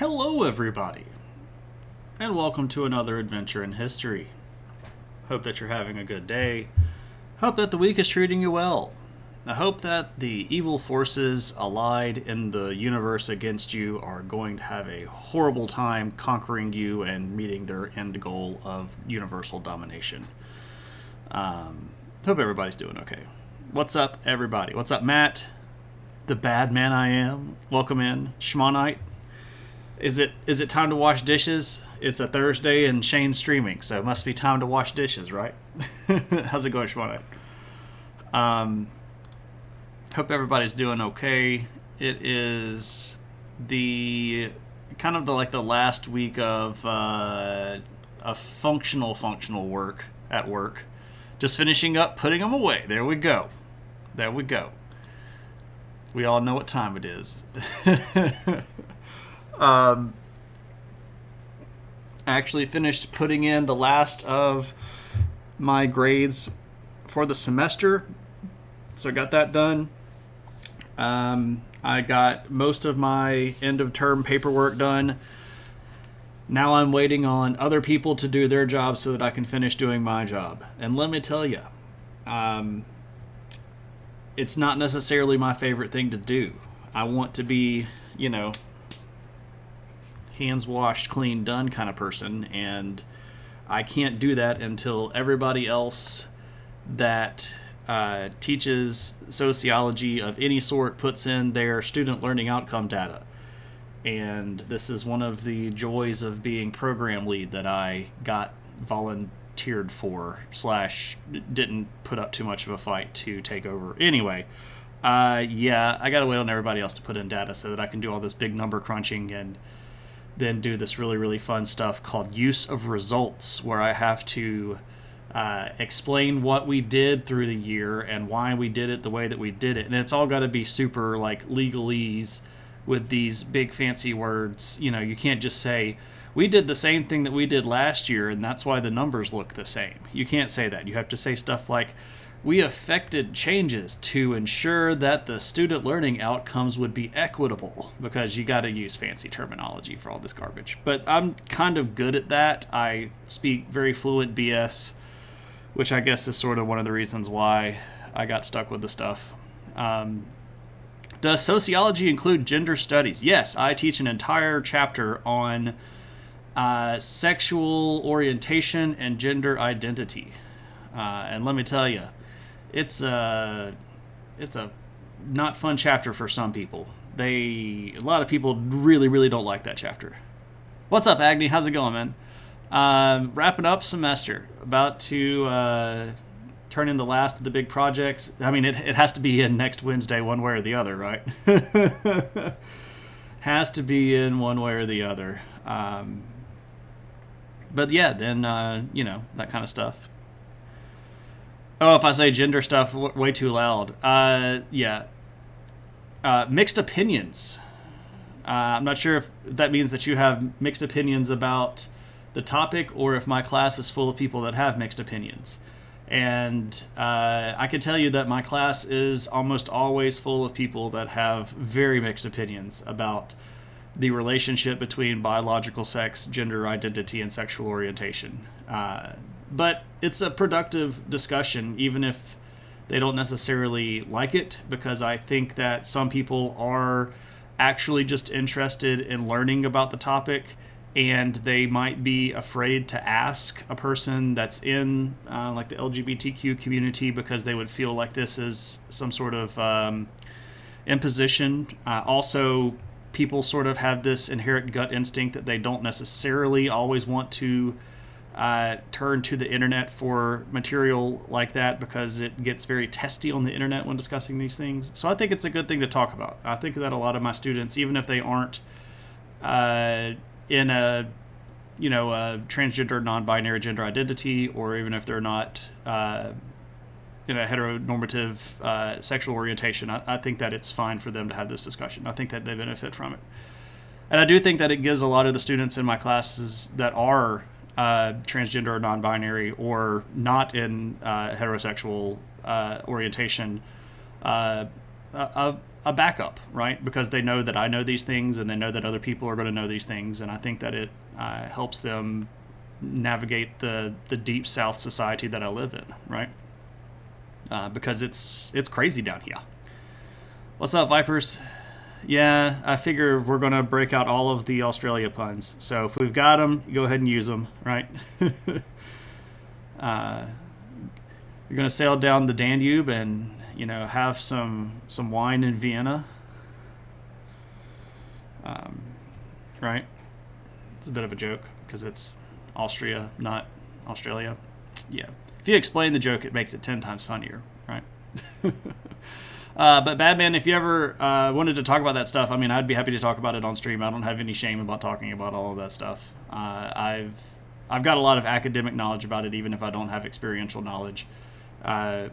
Hello, everybody, and welcome to another adventure in history. Hope that you're having a good day. Hope that the week is treating you well. I hope that the evil forces allied in the universe against you are going to have a horrible time conquering you and meeting their end goal of universal domination. Hope everybody's doing okay. What's up, everybody? What's up, Matt? The bad man I am. Welcome in, Schmonite. Is it time to wash dishes? It's a Thursday and Shane's streaming, so it must be time to wash dishes, right? How's it going, Schmonite? Hope everybody's doing okay. It is the kind of the last week of a functional work at work. Just finishing up, putting them away. There we go. We all know what time it is. I actually finished putting in the last of my grades for the semester, so I got that done. I got most of my end of term paperwork done. Now I'm waiting on other people to do their job so that I can finish doing my job. And let me tell you, it's not necessarily my favorite thing to do. I want to be, hands washed, clean, done kind of person, and I can't do that until everybody else that teaches sociology of any sort puts in their student learning outcome data. And this is one of the joys of being program lead that I got volunteered for / didn't put up too much of a fight to take over. Anyway, I gotta wait on everybody else to put in data so that I can do all this big number crunching and then do this really, really fun stuff called use of results, where I have to explain what we did through the year and why we did it the way that we did it. And it's all got to be super legalese with these big fancy words. You can't just say, we did the same thing that we did last year and that's why the numbers look the same. You can't say that. You have to say stuff like, we affected changes to ensure that the student learning outcomes would be equitable, because you got to use fancy terminology for all this garbage. But I'm kind of good at that. I speak very fluent BS, which I guess is sort of one of the reasons why I got stuck with the stuff. Does sociology include gender studies? Yes, I teach an entire chapter on sexual orientation and gender identity. And let me tell you, it's a not fun chapter for some people. A lot of people really, really don't like that chapter. What's up, Agni? How's it going, man? Wrapping up semester, about to turn in the last of the big projects. I mean, it has to be in next Wednesday, one way or the other, right? Has to be in one way or the other. But yeah, then that kind of stuff. Oh, if I say gender stuff way too loud. Mixed opinions. I'm not sure if that means that you have mixed opinions about the topic or if my class is full of people that have mixed opinions. And I can tell you that my class is almost always full of people that have very mixed opinions about the relationship between biological sex, gender identity, and sexual orientation. But it's a productive discussion, even if they don't necessarily like it, because I think that some people are actually just interested in learning about the topic, and they might be afraid to ask a person that's in the LGBTQ community because they would feel like this is some sort of imposition. Also, people sort of have this inherent gut instinct that they don't necessarily always want to turn to the internet for material like that, because it gets very testy on the internet when discussing these things. So I think it's a good thing to talk about. I think that a lot of my students, even if they aren't in a transgender, non-binary gender identity, or even if they're not in a heteronormative sexual orientation, I think that it's fine for them to have this discussion. I think that they benefit from it. And I do think that it gives a lot of the students in my classes that are transgender or non-binary or not in heterosexual orientation a backup, right? Because they know that I know these things, and they know that other people are going to know these things, and I think that it helps them navigate the deep South society that I live in, right? Because it's crazy down here. What's up, Vipers? Yeah, I figure we're going to break out all of the Australia puns. So if we've got them, go ahead and use them, right? You're going to sail down the Danube and, have some wine in Vienna. Right? It's a bit of a joke because it's Austria, not Australia. Yeah. If you explain the joke, it makes it 10 times funnier, right? But Badman, if you ever wanted to talk about that stuff, I'd be happy to talk about it on stream. I don't have any shame about talking about all of that stuff. I've got a lot of academic knowledge about it, even if I don't have experiential knowledge,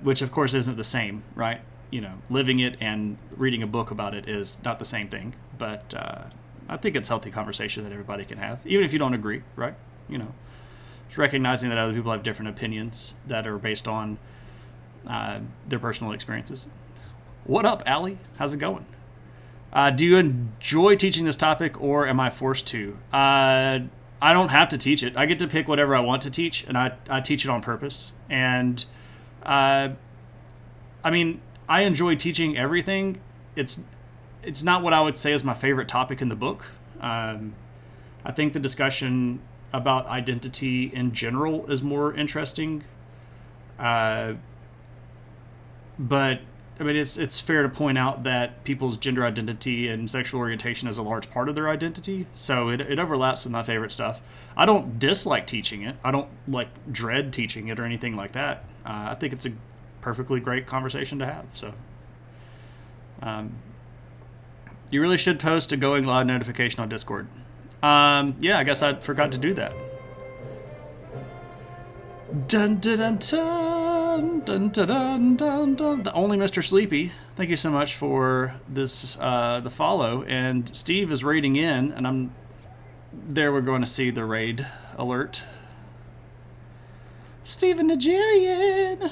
which of course isn't the same, right? Living it and reading a book about it is not the same thing. But I think it's healthy conversation that everybody can have, even if you don't agree, right? Just recognizing that other people have different opinions that are based on their personal experiences. What up, Allie? How's it going? Do you enjoy teaching this topic, or am I forced to? I don't have to teach it. I get to pick whatever I want to teach, and I teach it on purpose. And I enjoy teaching everything. It's not what I would say is my favorite topic in the book. I think the discussion about identity in general is more interesting. But it's fair to point out that people's gender identity and sexual orientation is a large part of their identity. So it overlaps with my favorite stuff. I don't dislike teaching it. I don't dread teaching it or anything like that. I think it's a perfectly great conversation to have. So, you really should post a going live notification on Discord. Yeah, I guess I forgot to do that. Dun dun dun dun dun dun dun dun. The only Mr. Sleepy. Thank you so much for this the follow. And Steve is raiding in, and we're going to see the raid alert. Steven Nigerian.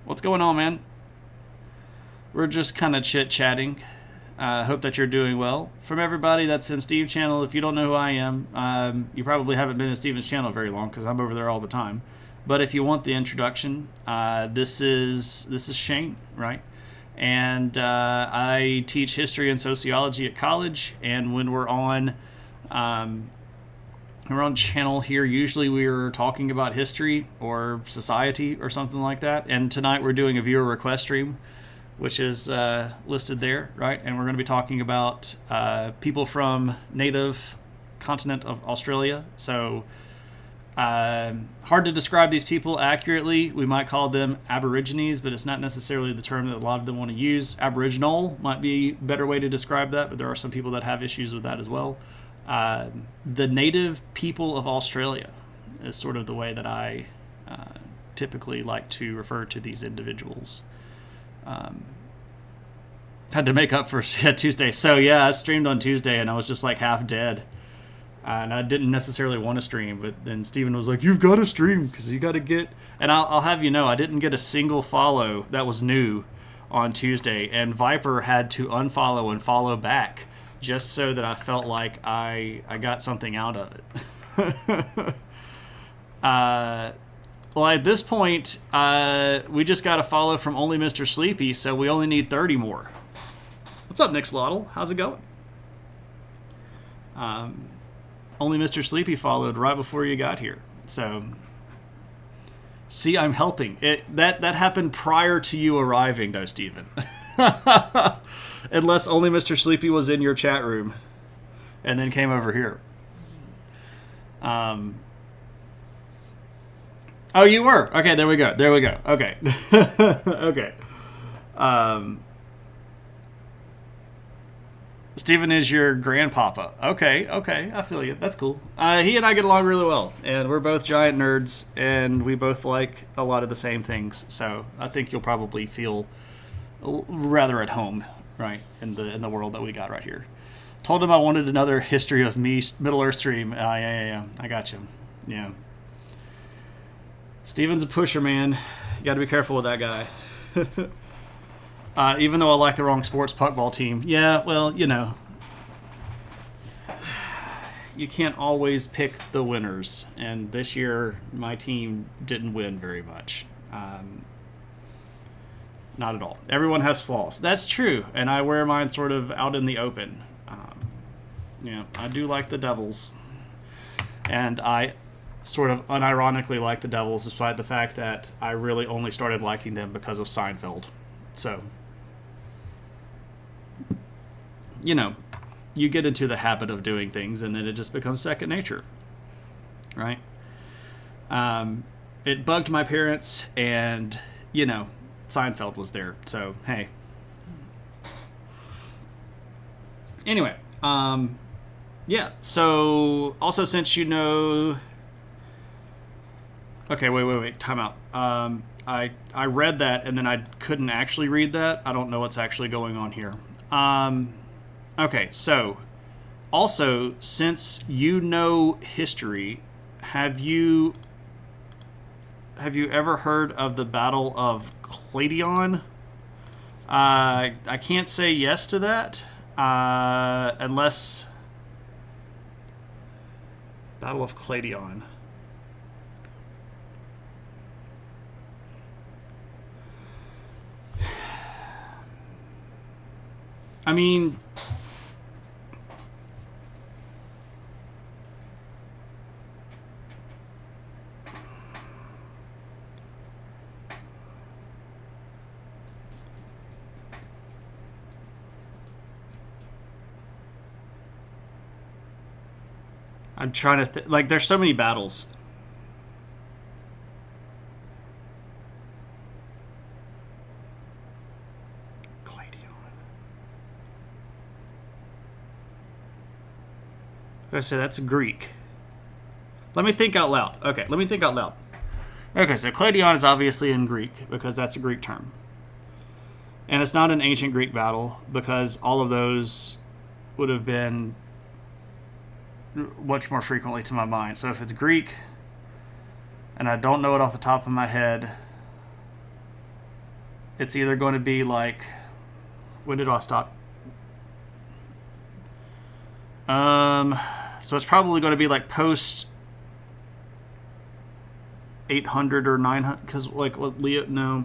What's going on, man? We're just kind of chit-chatting. Hope that you're doing well. From everybody that's in Steve's channel, if you don't know who I am, you probably haven't been in Steven's channel very long because I'm over there all the time. But if you want the introduction, this is Shane, right? And I teach history and sociology at college. And when we're on channel here, usually we're talking about history or society or something like that. And tonight we're doing a viewer request stream, which is listed there, right? And we're going to be talking about people from native continent of Australia. So hard to describe these people accurately. We might call them Aborigines, but it's not necessarily the term that a lot of them want to use. Aboriginal might be a better way to describe that, but there are some people that have issues with that as well. The native people of Australia is sort of the way that I typically like to refer to these individuals. Had to make up for Tuesday. So yeah, I streamed on Tuesday and I was just half dead. And I didn't necessarily want to stream, but then Steven was like, you've got to stream because you got to get... And I'll have you know, I didn't get a single follow that was new on Tuesday. And Viper had to unfollow and follow back just so that I felt like I got something out of it. Well, at this point, we just got a follow from Only Mr. Sleepy, so we only need 30 more. What's up, Nick Slottle? How's it going? Only Mr. Sleepy followed right before you got here. So, see, I'm helping. That happened prior to you arriving, though, Steven. Unless Only Mr. Sleepy was in your chat room and then came over here. Oh, you were? Okay, there we go. Okay. Okay. Steven is your grandpapa. Okay, I feel you. That's cool. He and I get along really well, and we're both giant nerds, and we both like a lot of the same things. So I think you'll probably feel rather at home, right, in the world that we got right here. Told him I wanted another History of Me Middle Earth stream. Yeah. I got you. Yeah. Steven's a pusher, man. You got to be careful with that guy. Even though I like the wrong sports puckball team. Yeah, well, you can't always pick the winners. And this year, my team didn't win very much. Not at all. Everyone has flaws. That's true. And I wear mine sort of out in the open. I do like the Devils. And I sort of unironically like the Devils, despite the fact that I really only started liking them because of Seinfeld. So, you get into the habit of doing things, and then it just becomes second nature, right? It bugged my parents, and, Seinfeld was there. So, hey. Anyway, yeah, so also since okay, wait, time out. I read that and then I couldn't actually read that. I don't know what's actually going on here. Okay, so also since you know history, have you ever heard of the Battle of Cladion? I can't say yes to that unless Battle of Cladion. I mean, I'm trying to like there's so many battles. I say that's Greek. Let me think out loud. Okay, let me think out loud. Okay, so Cladion is obviously in Greek because that's a Greek term. And it's not an ancient Greek battle because all of those would have been much more frequently to my mind. So if it's Greek and I don't know it off the top of my head, it's either going to be like, when did I stop? So it's probably going to be like post 800 or 900, because like what Leo, no.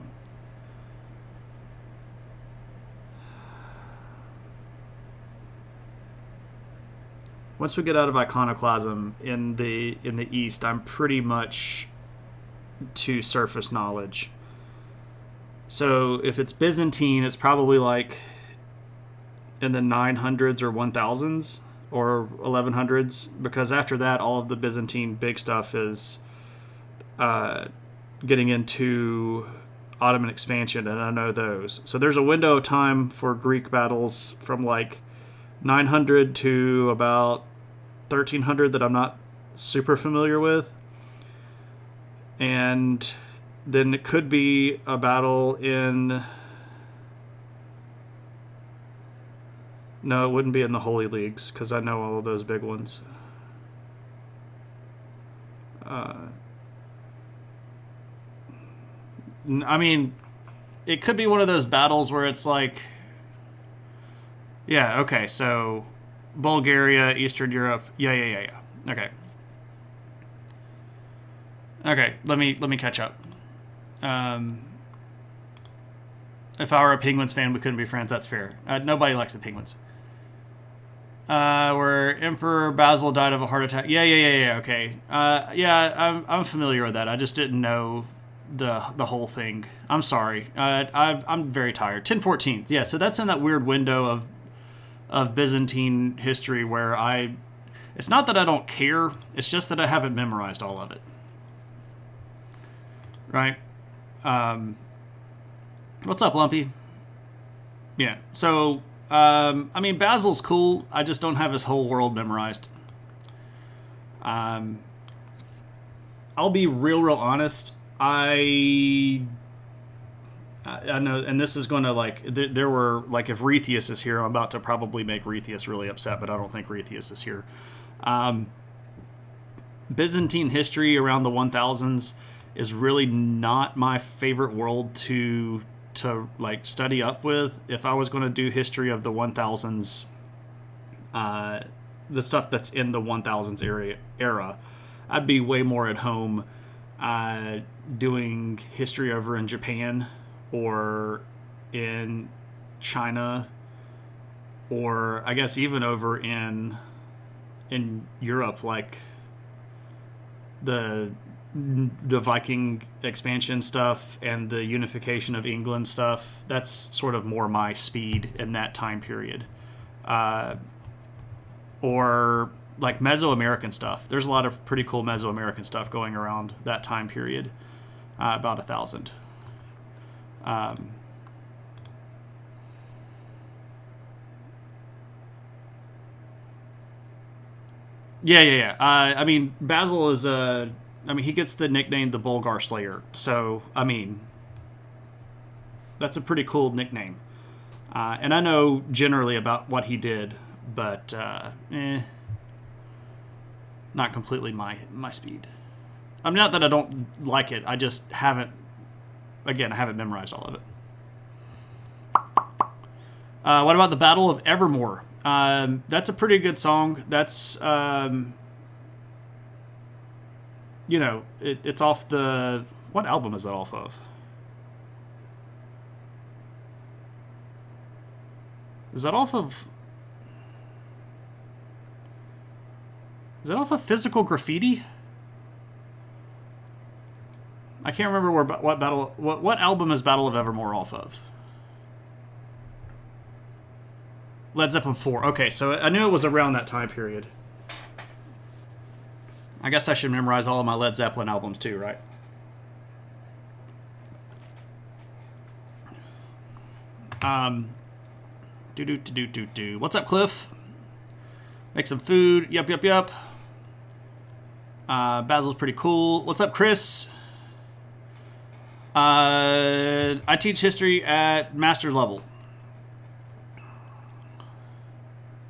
Once we get out of iconoclasm in the East, I'm pretty much to surface knowledge. So if it's Byzantine, it's probably like in the 900s or 1000s. Or 1100s, because after that, all of the Byzantine big stuff is getting into Ottoman expansion, and I know those. So there's a window of time for Greek battles from like 900 to about 1300 that I'm not super familiar with. And then it could be a battle in... No, it wouldn't be in the Holy Leagues, because I know all of those big ones. I mean, it could be one of those battles where it's like... Yeah, okay, so... Bulgaria, Eastern Europe... Yeah. Okay. Okay, let me catch up. If I were a Penguins fan, we couldn't be friends. That's fair. Nobody likes the Penguins. Where Emperor Basil died of a heart attack. Yeah. Okay. I'm familiar with that. I just didn't know the whole thing. I'm sorry. I'm very tired. 1014. Yeah. So that's in that weird window of Byzantine history where it's not that I don't care. It's just that I haven't memorized all of it. Right. What's up, Lumpy? Yeah. So. I mean, Basil's cool. I just don't have his whole world memorized. I'll be real honest. I know, and this is going to like, there were, like, if Rethius is here, I'm about to probably make Rethius really upset, but I don't think Rethius is here. Byzantine history around the 1000s is really not my favorite world to to like study up with if I was going to do history of the 1000s, the stuff that's in the 1000s era. I'd be way more at home doing history over in Japan or in China, or I guess even over in Europe, like the Viking expansion stuff and the unification of England stuff. That's sort of more my speed in that time period. Or like Mesoamerican stuff. There's a lot of pretty cool Mesoamerican stuff going around that time period, about 1000. Yeah. I mean, Basil is he gets the nickname the Bulgar Slayer. So, I mean, that's a pretty cool nickname. And I know generally about what he did, but not completely my speed. I mean, not that I don't like it. I just haven't memorized all of it. What about the Battle of Evermore? That's a pretty good song. That's, it's off the... What album is that off of? Is that off of Physical Graffiti? I can't remember what album is Battle of Evermore off of. Led Zeppelin 4. Okay, so I knew it was around that time period. I guess I should memorize all of my Led Zeppelin albums too, right? What's up, Cliff? Make some food. Yup. Basil's pretty cool. What's up, Chris? I teach history at master level.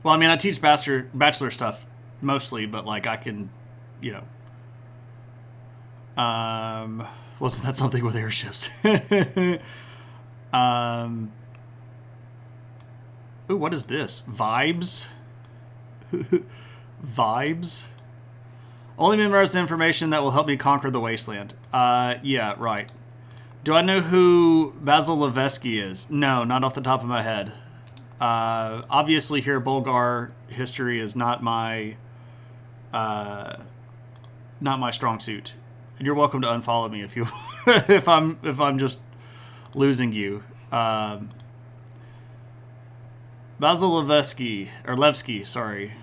Well, I mean, I teach bachelor stuff mostly, but like I can, wasn't that something with airships? Ooh, what is this? Vibes? Vibes? Only memorize the information that will help me conquer the wasteland. Yeah, right. Do I know who Basil Levesky is? No, not off the top of my head. Obviously here Bulgar history is not my strong suit. And you're welcome to unfollow me if you if I'm just losing you. Basil Levesky, or Levsky, sorry.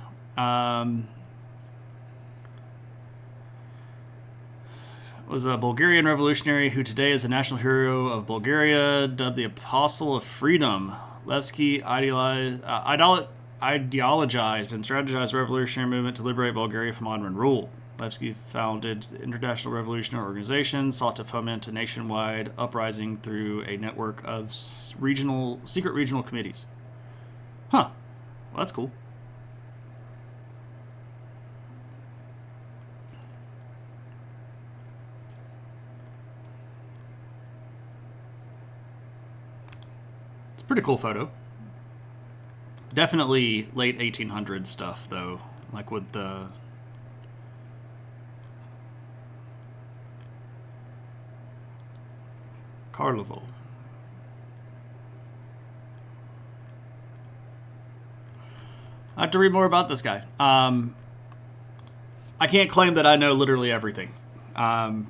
Was a Bulgarian revolutionary who today is a national hero of Bulgaria, dubbed the Apostle of Freedom. Levsky ideologized and strategized the revolutionary movement to liberate Bulgaria from Ottoman rule. Levsky founded the International Revolutionary Organization, sought to foment a nationwide uprising through a network of secret regional committees. Huh. Well, that's cool. Pretty cool photo. Definitely late 1800s stuff, though. Like with the... Karlovo. I have to read more about this guy. I can't claim that I know literally everything. And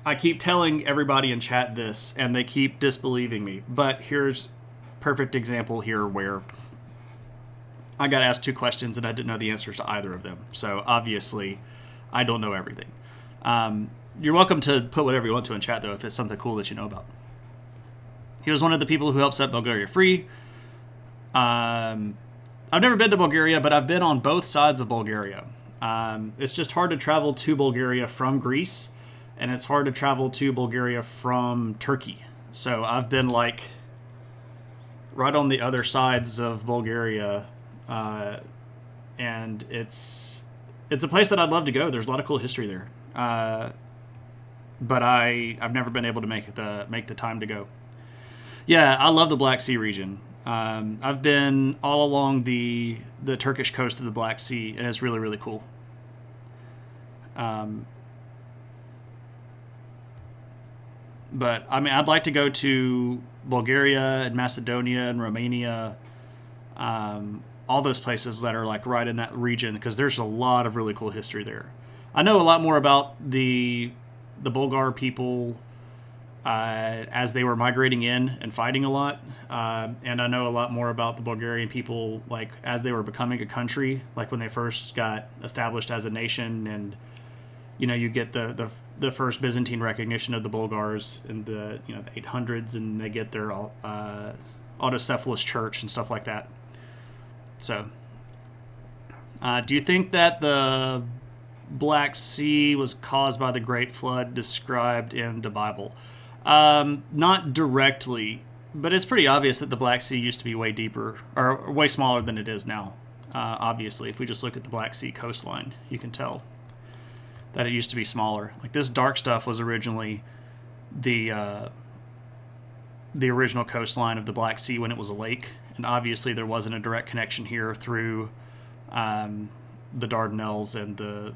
I keep telling everybody in chat this, and they keep disbelieving me. But here's perfect example here where I got asked 2 questions, and I didn't know the answers to either of them. So, obviously, I don't know everything. You're welcome to put whatever you want to in chat, though, if it's something cool that you know about. He was one of the people who helped set Bulgaria free. I've never been to Bulgaria, but I've been on both sides of Bulgaria. It's just hard to travel to Bulgaria from Greece, and it's hard to travel to Bulgaria from Turkey. So I've been like right on the other sides of Bulgaria, and it's a place that I'd love to go. There's a lot of cool history there. but I've never been able to make the time to go. Yeah, I love the Black Sea region. I've been all along the Turkish coast of the Black Sea, and it's really, really cool. But I mean, I'd like to go to Bulgaria and Macedonia and Romania, all those places that are like right in that region, because there's a lot of really cool history there. I know a lot more about the Bulgar people as they were migrating in and fighting a lot, and I know a lot more about the Bulgarian people like as they were becoming a country, like when they first got established as a nation, and you get the first Byzantine recognition of the Bulgars in the the 800s, and they get their autocephalous church and stuff like that. So, do you think that the Black Sea was caused by the Great Flood described in the Bible? Not directly, but it's pretty obvious that the Black Sea used to be way deeper or way smaller than it is now. Obviously, if we just look at the Black Sea coastline, you can tell that it used to be smaller. Like this dark stuff was originally the original coastline of the Black Sea when it was a lake, and obviously there wasn't a direct connection here through the Dardanelles and the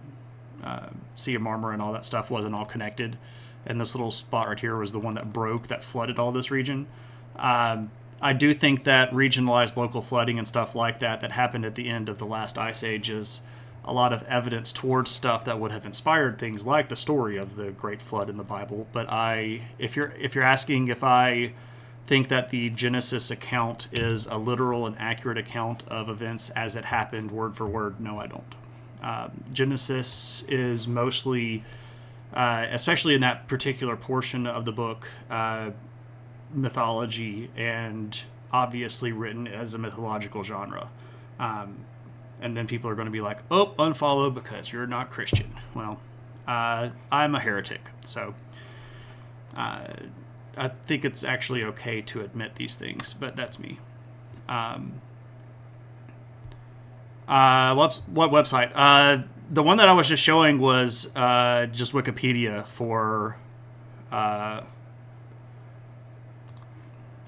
Sea of Marmara, and all that stuff wasn't all connected. And this little spot right here was the one that broke, that flooded all this region. I do think that regionalized local flooding and stuff like that happened at the end of the last ice age is a lot of evidence towards stuff that would have inspired things like the story of the Great Flood in the Bible. But if you're asking if I think that the Genesis account is a literal and accurate account of events as it happened word for word, no, I don't. Genesis is mostly, especially in that particular portion of the book, mythology, and obviously written as a mythological genre. And then people are going to be like, oh, unfollow because you're not Christian. Well, I'm a heretic, so I think it's actually okay to admit these things, but that's me. What website? The one that I was just showing was just Wikipedia for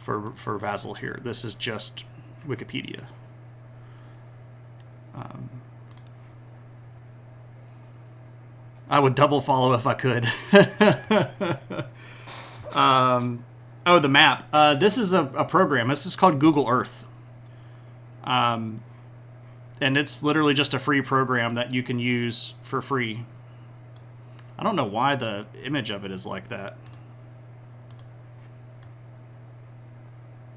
Vasil here. This is just Wikipedia. I would double follow if I could. The map. This is a program. This is called Google Earth. And it's literally just a free program that you can use for free. I don't know why the image of it is like that.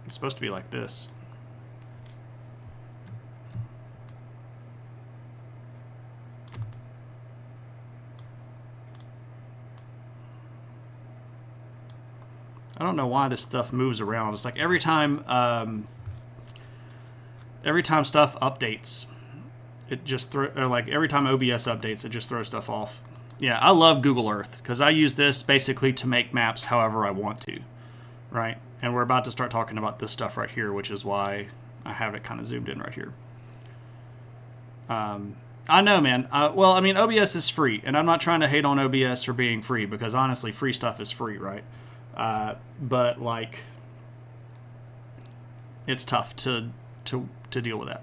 It's supposed to be like this. I don't know why this stuff moves around. It's like every time stuff updates, it just like every time OBS updates, it just throws stuff off. Yeah, I love Google Earth because I use this basically to make maps however I want to, right? And we're about to start talking about this stuff right here, which is why I have it kind of zoomed in right here. I know, man. Well, I mean, OBS is free, and I'm not trying to hate on OBS for being free because honestly, free stuff is free, right? But like, it's tough to deal with that.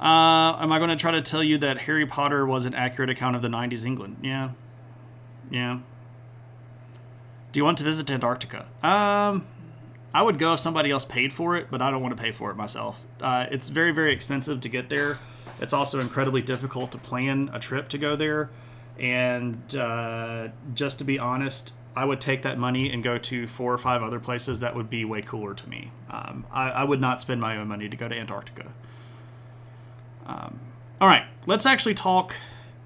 Am I going to try to tell you that Harry Potter was an accurate account of the 90s England? Yeah. Do you want to visit Antarctica? I would go if somebody else paid for it, but I don't want to pay for it myself. It's very, very expensive to get there. It's also incredibly difficult to plan a trip to go there. And just to be honest, I would take that money and go to 4 or 5 other places that would be way cooler to me. I would not spend my own money to go to Antarctica. All right, let's actually talk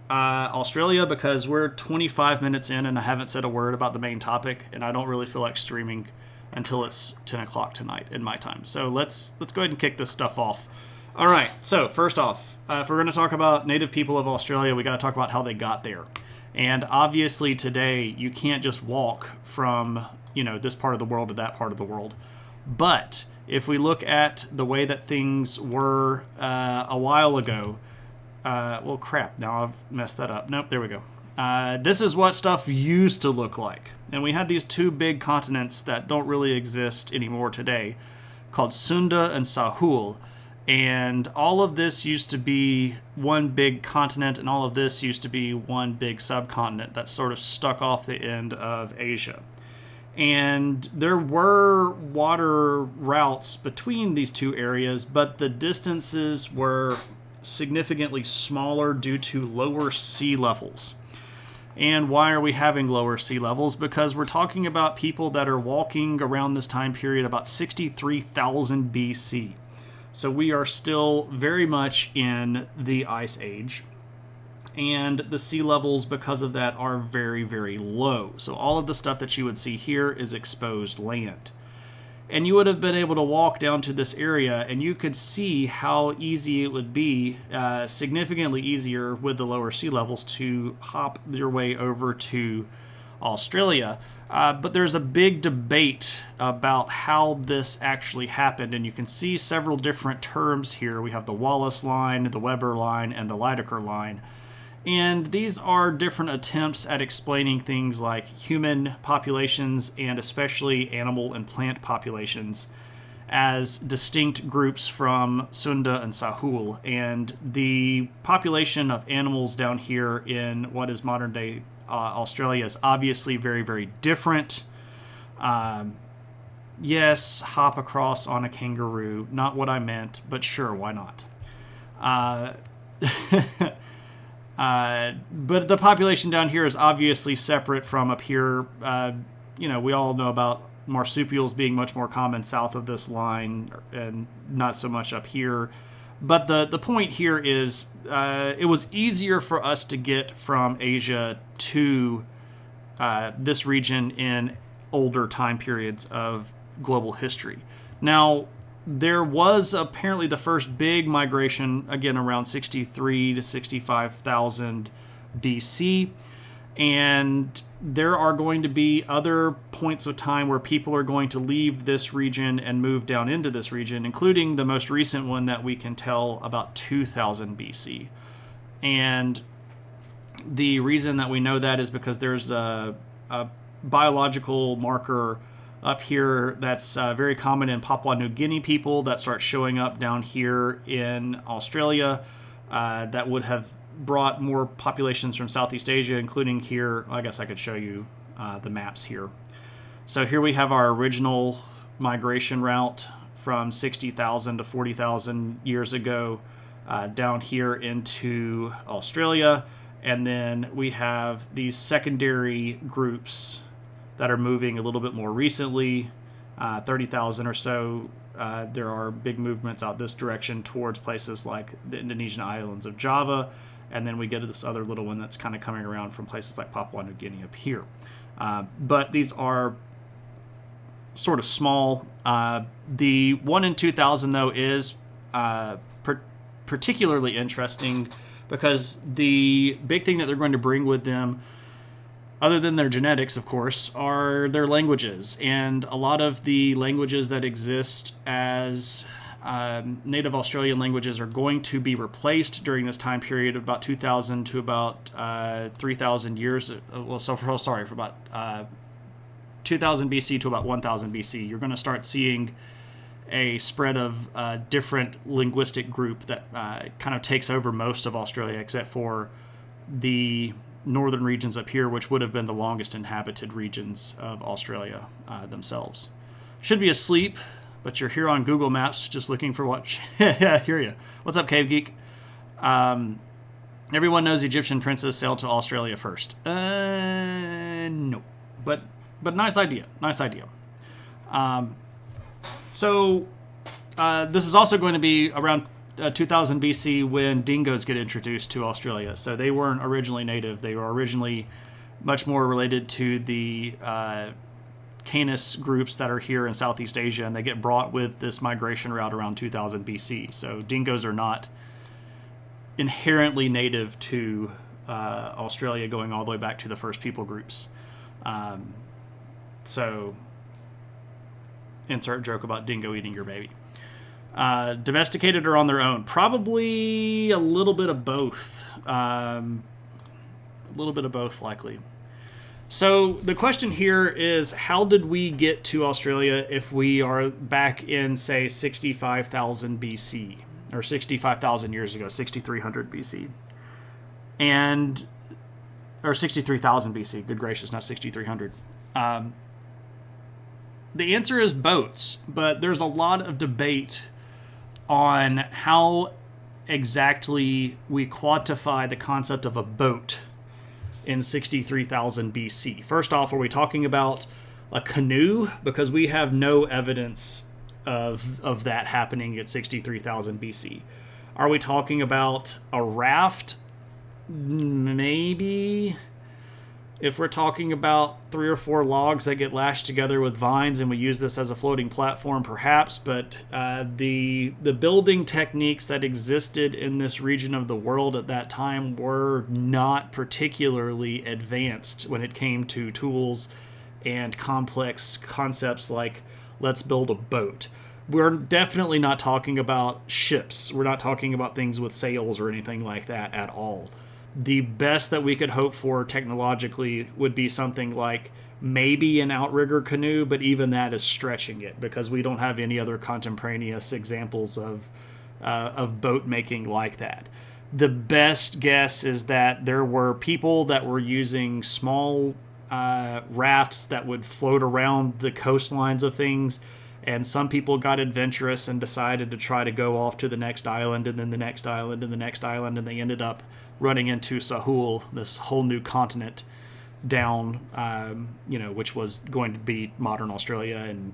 Australia because we're 25 minutes in and I haven't said a word about the main topic, and I don't really feel like streaming until it's 10 o'clock tonight in my time. So let's go ahead and kick this stuff off. All right, so first off, if we're going to talk about native people of Australia, we got to talk about how they got there. And obviously today you can't just walk from, this part of the world to that part of the world. But if we look at the way that things were a while ago, well, crap, now I've messed that up. Nope, there we go. This is what stuff used to look like. And we had these two big continents that don't really exist anymore today, called Sunda and Sahul. And all of this used to be one big continent, and all of this used to be one big subcontinent that sort of stuck off the end of Asia. And there were water routes between these two areas, but the distances were significantly smaller due to lower sea levels. And why are we having lower sea levels? Because we're talking about people that are walking around this time period about 63,000 BC. So we are still very much in the Ice Age. And the sea levels, because of that, are very, very low. So all of the stuff that you would see here is exposed land. And you would have been able to walk down to this area, and you could see how easy it would be, significantly easier with the lower sea levels, to hop your way over to Australia. But there's a big debate about how this actually happened, and you can see several different terms here. We have the Wallace line, the Weber line, and the Lydekker line. And these are different attempts at explaining things like human populations, and especially animal and plant populations, as distinct groups from Sunda and Sahul. And the population of animals down here in what is modern day Australia is obviously very, very different. Yes, hop across on a kangaroo. Not what I meant, but sure, why not? But the population down here is obviously separate from up here. We all know about marsupials being much more common south of this line and not so much up here. But the point here is it was easier for us to get from Asia to this region in older time periods of global history. Now, there was apparently the first big migration, again, around 63 to 65,000 BC. And there are going to be other points of time where people are going to leave this region and move down into this region, including the most recent one that we can tell about 2000 BC. And the reason that we know that is because there's a biological marker up here that's very common in Papua New Guinea people that start showing up down here in Australia that would have brought more populations from Southeast Asia, including here. I guess I could show you the maps here. So here we have our original migration route from 60,000 to 40,000 years ago down here into Australia. And then we have these secondary groups that are moving a little bit more recently, 30,000 or so. There are big movements out this direction towards places like the Indonesian islands of Java, and then we get to this other little one that's kind of coming around from places like Papua New Guinea up here. But these are sort of small. The one in 2000, though, is particularly interesting because the big thing that they're going to bring with them, other than their genetics, of course, are their languages. And a lot of the languages that exist as native Australian languages are going to be replaced during this time period of about 2000 to about 3,000 years. For about 2000 BC to about 1000 BC. You're going to start seeing a spread of different linguistic group that kind of takes over most of Australia, except for the northern regions up here, which would have been the longest inhabited regions of Australia themselves. Should be asleep, but you're here on Google Maps just looking for what... Yeah, I hear you. What's up, Cave Geek? Everyone knows the Egyptian princess sailed to Australia first. No. But nice idea. Nice idea. So this is also going to be around 2000 BC when dingoes get introduced to Australia. So they weren't originally native. They were originally much more related to the Canis groups that are here in Southeast Asia, and they get brought with this migration route around 2000 BC. So dingoes are not inherently native to Australia, going all the way back to the first people groups. So insert joke about dingo eating your baby. Domesticated or on their own? Probably a little bit of both. little bit of both likely. So the question here is, how did we get to Australia if we are back in, say, 65,000 BC, or 65,000 years ago, 6,300 BC, or 63,000 BC, good gracious, not 6,300. The answer is boats, but there's a lot of debate on how exactly we quantify the concept of a boat in 63,000 BC. First off, are we talking about a canoe? Because we have no evidence of that happening at 63,000 BC. Are we talking about a raft? Maybe. If we're talking about 3 or 4 logs that get lashed together with vines and we use this as a floating platform, perhaps, but the building techniques that existed in this region of the world at that time were not particularly advanced when it came to tools and complex concepts like let's build a boat. We're definitely not talking about ships. We're not talking about things with sails or anything like that at all. The best that we could hope for technologically would be something like maybe an outrigger canoe, but even that is stretching it because we don't have any other contemporaneous examples of boat making like that. The best guess is that there were people that were using small rafts that would float around the coastlines of things, and some people got adventurous and decided to try to go off to the next island and then the next island and the next island, and they ended up running into Sahul, this whole new continent down, which was going to be modern Australia and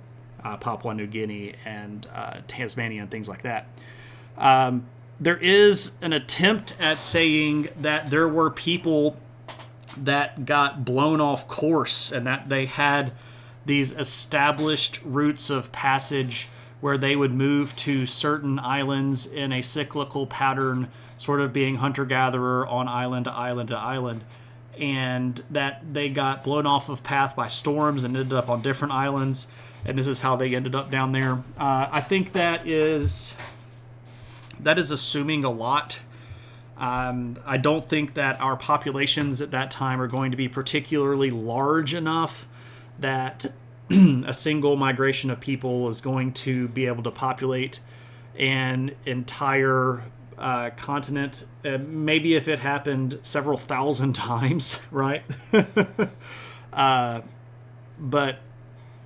Papua New Guinea and Tasmania and things like that. There is an attempt at saying that there were people that got blown off course and that they had these established routes of passage where they would move to certain islands in a cyclical pattern, sort of being hunter-gatherer on island to island to island, and that they got blown off of path by storms and ended up on different islands, and this is how they ended up down there. I think that is assuming a lot. I don't think that our populations at that time are going to be particularly large enough that a single migration of people is going to be able to populate an entire continent. Maybe if it happened several thousand times, right? But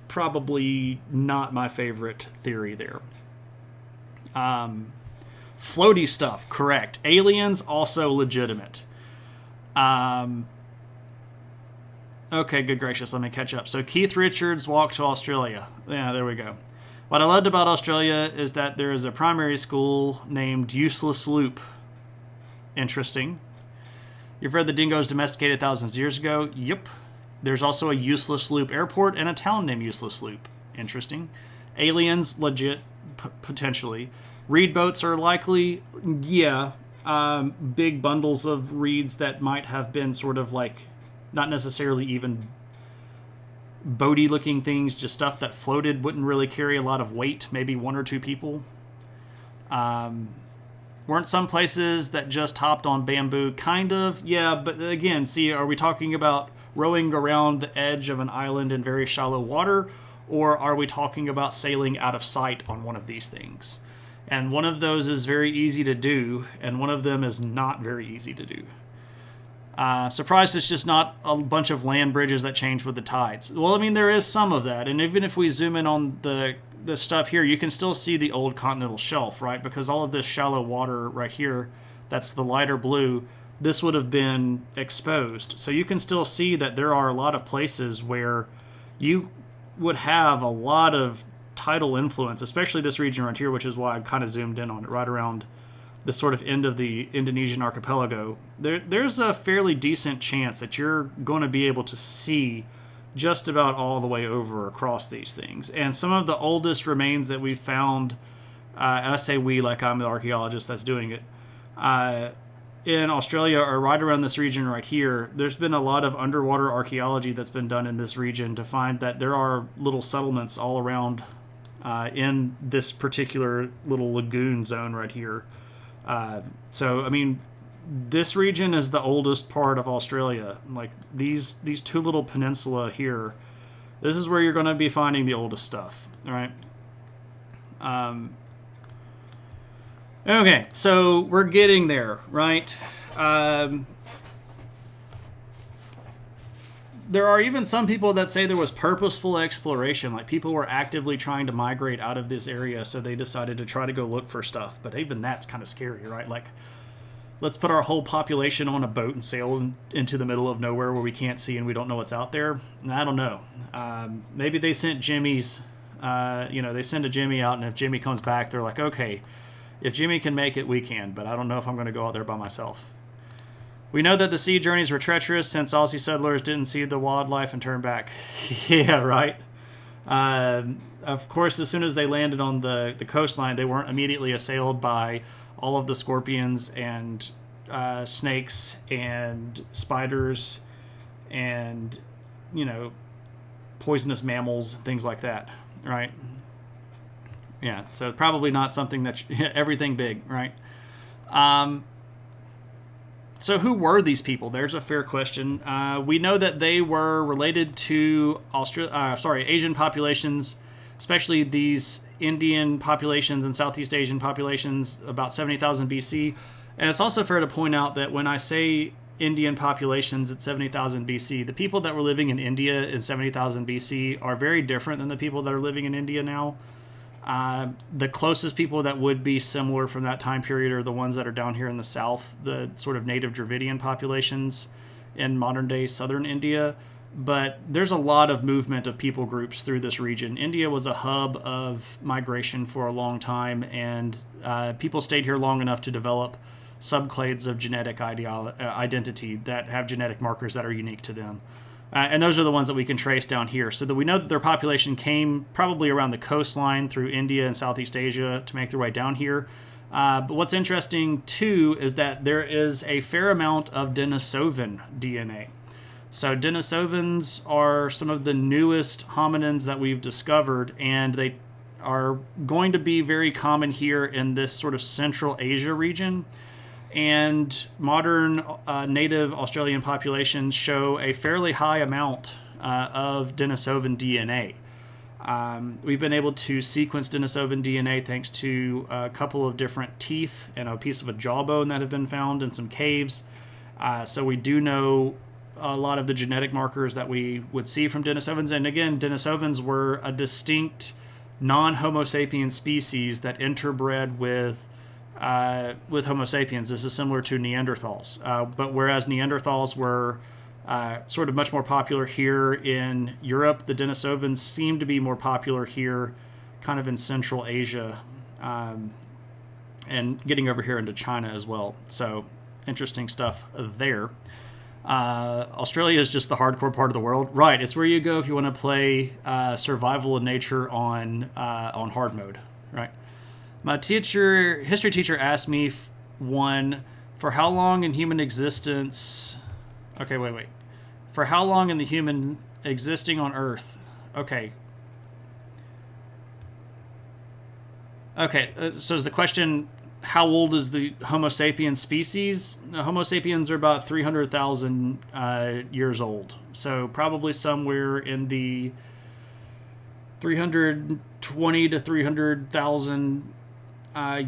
probably not my favorite theory there. Floaty stuff, correct. Aliens, also legitimate. Okay, good gracious, let me catch up. So Keith Richards walked to Australia. Yeah, there we go. What I loved about Australia is that there is a primary school named Useless Loop. Interesting. You've read the dingoes domesticated thousands of years ago? Yep. There's also a Useless Loop airport and a town named Useless Loop. Interesting. Aliens, legit, potentially. Reed boats are likely, yeah. Big bundles of reeds that might have been sort of like, not necessarily even boaty looking things, just stuff that floated, wouldn't really carry a lot of weight, maybe 1 or 2 people. Weren't some places that just hopped on bamboo? Kind of, yeah, but again, see, are we talking about rowing around the edge of an island in very shallow water, or are we talking about sailing out of sight on one of these things? And one of those is very easy to do, and one of them is not very easy to do. Surprised it's just not a bunch of land bridges that change with the tides. Well, I mean, there is some of that. And even if we zoom in on the stuff here, you can still see the old continental shelf, right? Because all of this shallow water right here, that's the lighter blue, this would have been exposed. So you can still see that there are a lot of places where you would have a lot of tidal influence, especially this region right here, which is why I kind of zoomed in on it, right around the sort of end of the Indonesian archipelago. There's a fairly decent chance that you're going to be able to see just about all the way over across these things. And some of the oldest remains that we've found, and I say we like I'm the archaeologist that's doing it, in Australia are right around this region right here. There's been a lot of underwater archaeology that's been done in this region to find that there are little settlements all around in this particular little lagoon zone right here. So, I mean, this region is the oldest part of Australia. Like these two little peninsula here, this is where you're going to be finding the oldest stuff. All right. Okay, so we're getting there, right? There are even some people that say there was purposeful exploration, like people were actively trying to migrate out of this area, so they decided to try to go look for stuff. But even that's kind of scary, right? Like, let's put our whole population on a boat and sail into the middle of nowhere where we can't see and we don't know what's out there. I don't know. Maybe they sent Jimmy's, they send a Jimmy out, and if Jimmy comes back, they're like, okay, if Jimmy can make it, we can, but I don't know if I'm going to go out there by myself. We know that the sea journeys were treacherous since Aussie settlers didn't see the wildlife and turned back. Yeah, right. Of course, as soon as they landed on the coastline, they weren't immediately assailed by all of the scorpions and snakes and spiders and, poisonous mammals, things like that, right? Yeah, so probably not something that everything big, right? So who were these people? There's a fair question. We know that they were related to Asian populations, especially these Indian populations and Southeast Asian populations about 70,000 BC. And it's also fair to point out that when I say Indian populations at 70,000 BC, the people that were living in India in 70,000 BC are very different than the people that are living in India now. The closest people that would be similar from that time period are the ones that are down here in the south, the sort of native Dravidian populations in modern-day southern India. But there's a lot of movement of people groups through this region. India was a hub of migration for a long time, and people stayed here long enough to develop subclades of genetic identity that have genetic markers that are unique to them. And those are the ones that we can trace down here. So that we know that their population came probably around the coastline through India and Southeast Asia to make their way down here. But what's interesting, too, is that there is a fair amount of Denisovan DNA. So Denisovans are some of the newest hominins that we've discovered, and they are going to be very common here in this sort of Central Asia region. And modern native Australian populations show a fairly high amount of Denisovan DNA. We've been able to sequence Denisovan DNA thanks to a couple of different teeth and a piece of a jawbone that have been found in some caves. So we do know a lot of the genetic markers that we would see from Denisovans. And again, Denisovans were a distinct non-Homo sapiens species that interbred with Homo sapiens. This is similar to Neanderthals. But whereas Neanderthals were sort of much more popular here in Europe, the Denisovans seem to be more popular here kind of in Central Asia and getting over here into China as well. So interesting stuff there. Australia is just the hardcore part of the world. Right, it's where you go if you want to play survival in nature on hard mode, right? My history teacher asked me for how long in human existence... Okay, wait. For how long in the human existing on Earth? Okay. So is the question, how old is the Homo sapiens species? Homo sapiens are about 300,000 years old. So probably somewhere in the 320 to 300,000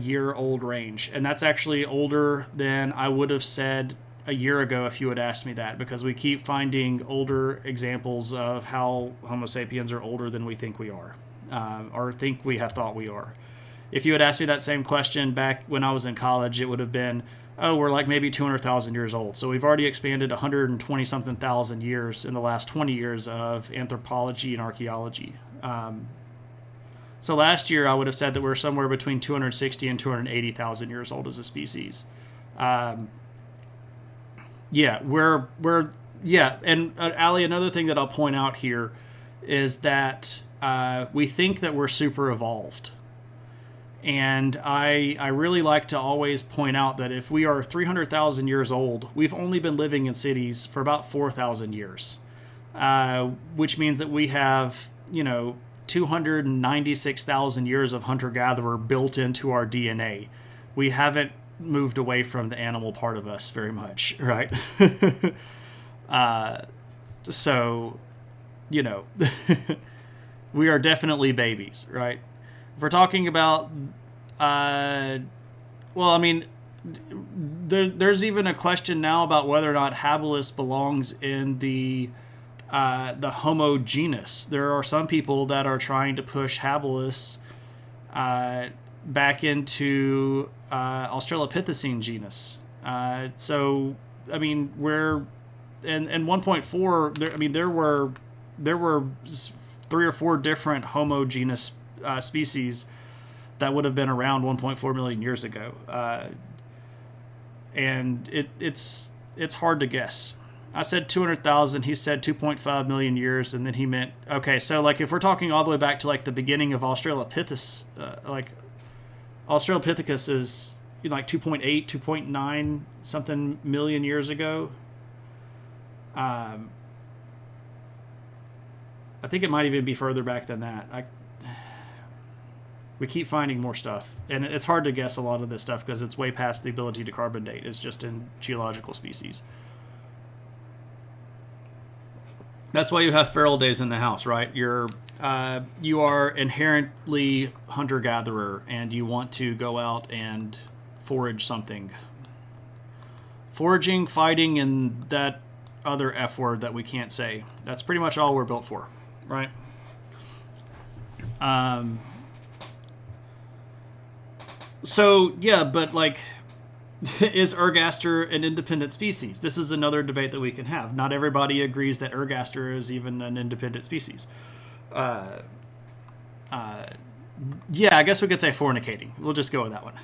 year old range. And that's actually older than I would have said a year ago if you had asked me that, because we keep finding older examples of how Homo sapiens are older than we think we are, or think we have thought we are. If you had asked me that same question back when I was in college, it would have been, oh, we're like maybe 200,000 years old. So we've already expanded 120-something thousand years in the last 20 years of anthropology and archaeology. So last year, I would have said that we're somewhere between 260 and 280,000 years old as a species. And Ali, another thing that I'll point out here is that we think that we're super evolved. And I really like to always point out that if we are 300,000 years old, we've only been living in cities for about 4,000 years, which means that we have, 296,000 years of hunter-gatherer built into our DNA. We haven't moved away from the animal part of us very much, right? So, you know, we are definitely babies, right? If we're talking about, well, I mean, there's even a question now about whether or not habilis belongs in the Homo genus. There are some people that are trying to push habilis back into Australopithecine genus. So, I mean, we're in 1.4. There, I mean, there were 3 or 4 different Homo genus species that would have been around 1.4 million years ago, and it's hard to guess. I said 200,000. He said 2.5 million years, and then he meant, okay, so like if we're talking all the way back to like the beginning of Australopithecus, like Australopithecus is like 2.8, 2.9 something million years ago. I think it might even be further back than that. We keep finding more stuff, and it's hard to guess a lot of this stuff because it's way past the ability to carbon date. It's just in geological species. That's why you have feral days in the house, right? You are inherently hunter-gatherer, and you want to go out and forage something. Foraging, fighting, and that other F word that we can't say. That's pretty much all we're built for, right? So, yeah, but like, is ergaster an independent species? This is another debate that we can have. Not everybody agrees that ergaster is even an independent species. Yeah, I guess we could say fornicating. We'll just go with that one.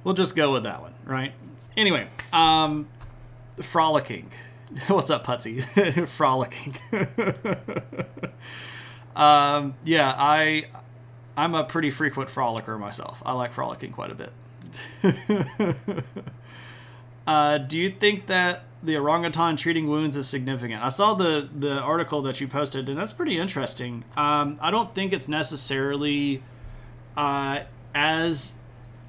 We'll just go with that one, right? Anyway, frolicking. What's up, Putsy? Frolicking. Yeah, I'm a pretty frequent frolicker myself. I like frolicking quite a bit. Do you think that the orangutan treating wounds is significant? I saw the article that you posted, and that's pretty interesting. I don't think it's necessarily as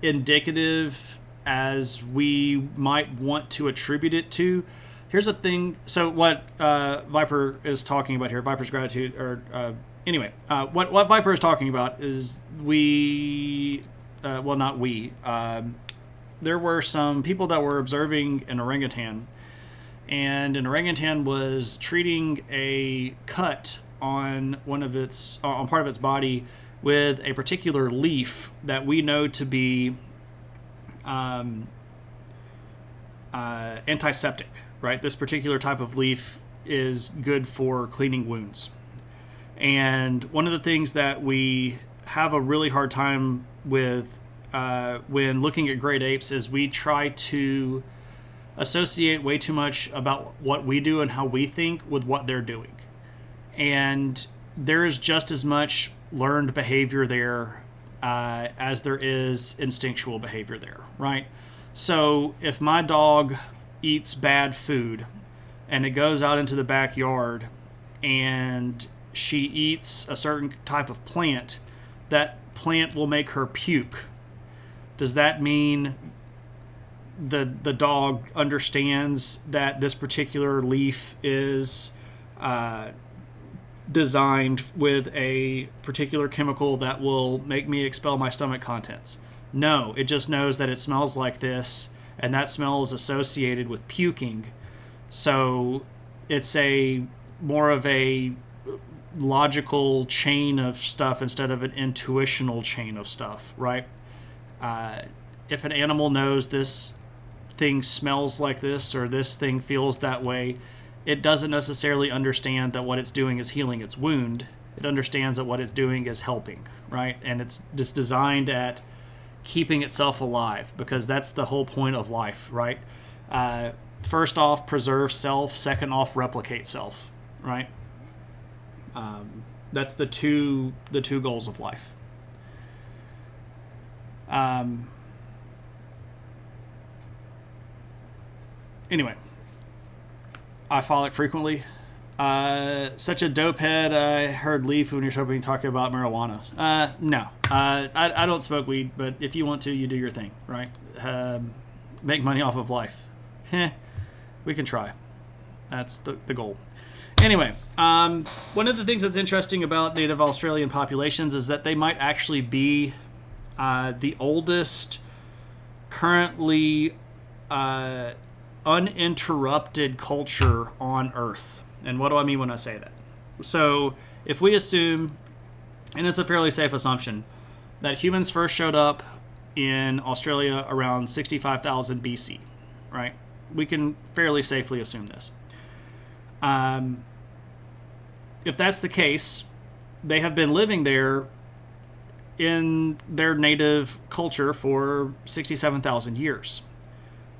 indicative as we might want to attribute it to. Here's the thing. So what Viper is talking about here, Viper's gratitude, or anyway, what Viper is talking about is well, not we. There were some people that were observing an orangutan, and an orangutan was treating a cut on part of its body with a particular leaf that we know to be antiseptic, right? This particular type of leaf is good for cleaning wounds. And one of the things that we have a really hard time with when looking at great apes is we try to associate way too much about what we do and how we think with what they're doing. And there is just as much learned behavior there as there is instinctual behavior there, right? So if my dog eats bad food and it goes out into the backyard and she eats a certain type of plant, that plant will make her puke. Does that mean the dog understands that this particular leaf is designed with a particular chemical that will make me expel my stomach contents? No, it just knows that it smells like this, and that smell is associated with puking. So it's more of a logical chain of stuff instead of an intuitional chain of stuff, right? If an animal knows this thing smells like this or this thing feels that way, it doesn't necessarily understand that what it's doing is healing its wound. It understands that what it's doing is helping, right? And it's just designed at keeping itself alive, because that's the whole point of life, right? First off, preserve self. Second off, replicate self, right? That's the two goals of life. Anyway, I frolic frequently. Such a dope head. I heard Leaf when you're talking about marijuana. No. I don't smoke weed, but if you want to, you do your thing, right? Make money off of life. We can try. That's the goal. Anyway, one of the things that's interesting about Native Australian populations is that they might actually be the oldest currently uninterrupted culture on Earth. And what do I mean when I say that? So if we assume, and it's a fairly safe assumption, that humans first showed up in Australia around 65,000 BC, right? We can fairly safely assume this. If that's the case, they have been living there in their native culture for 67,000 years.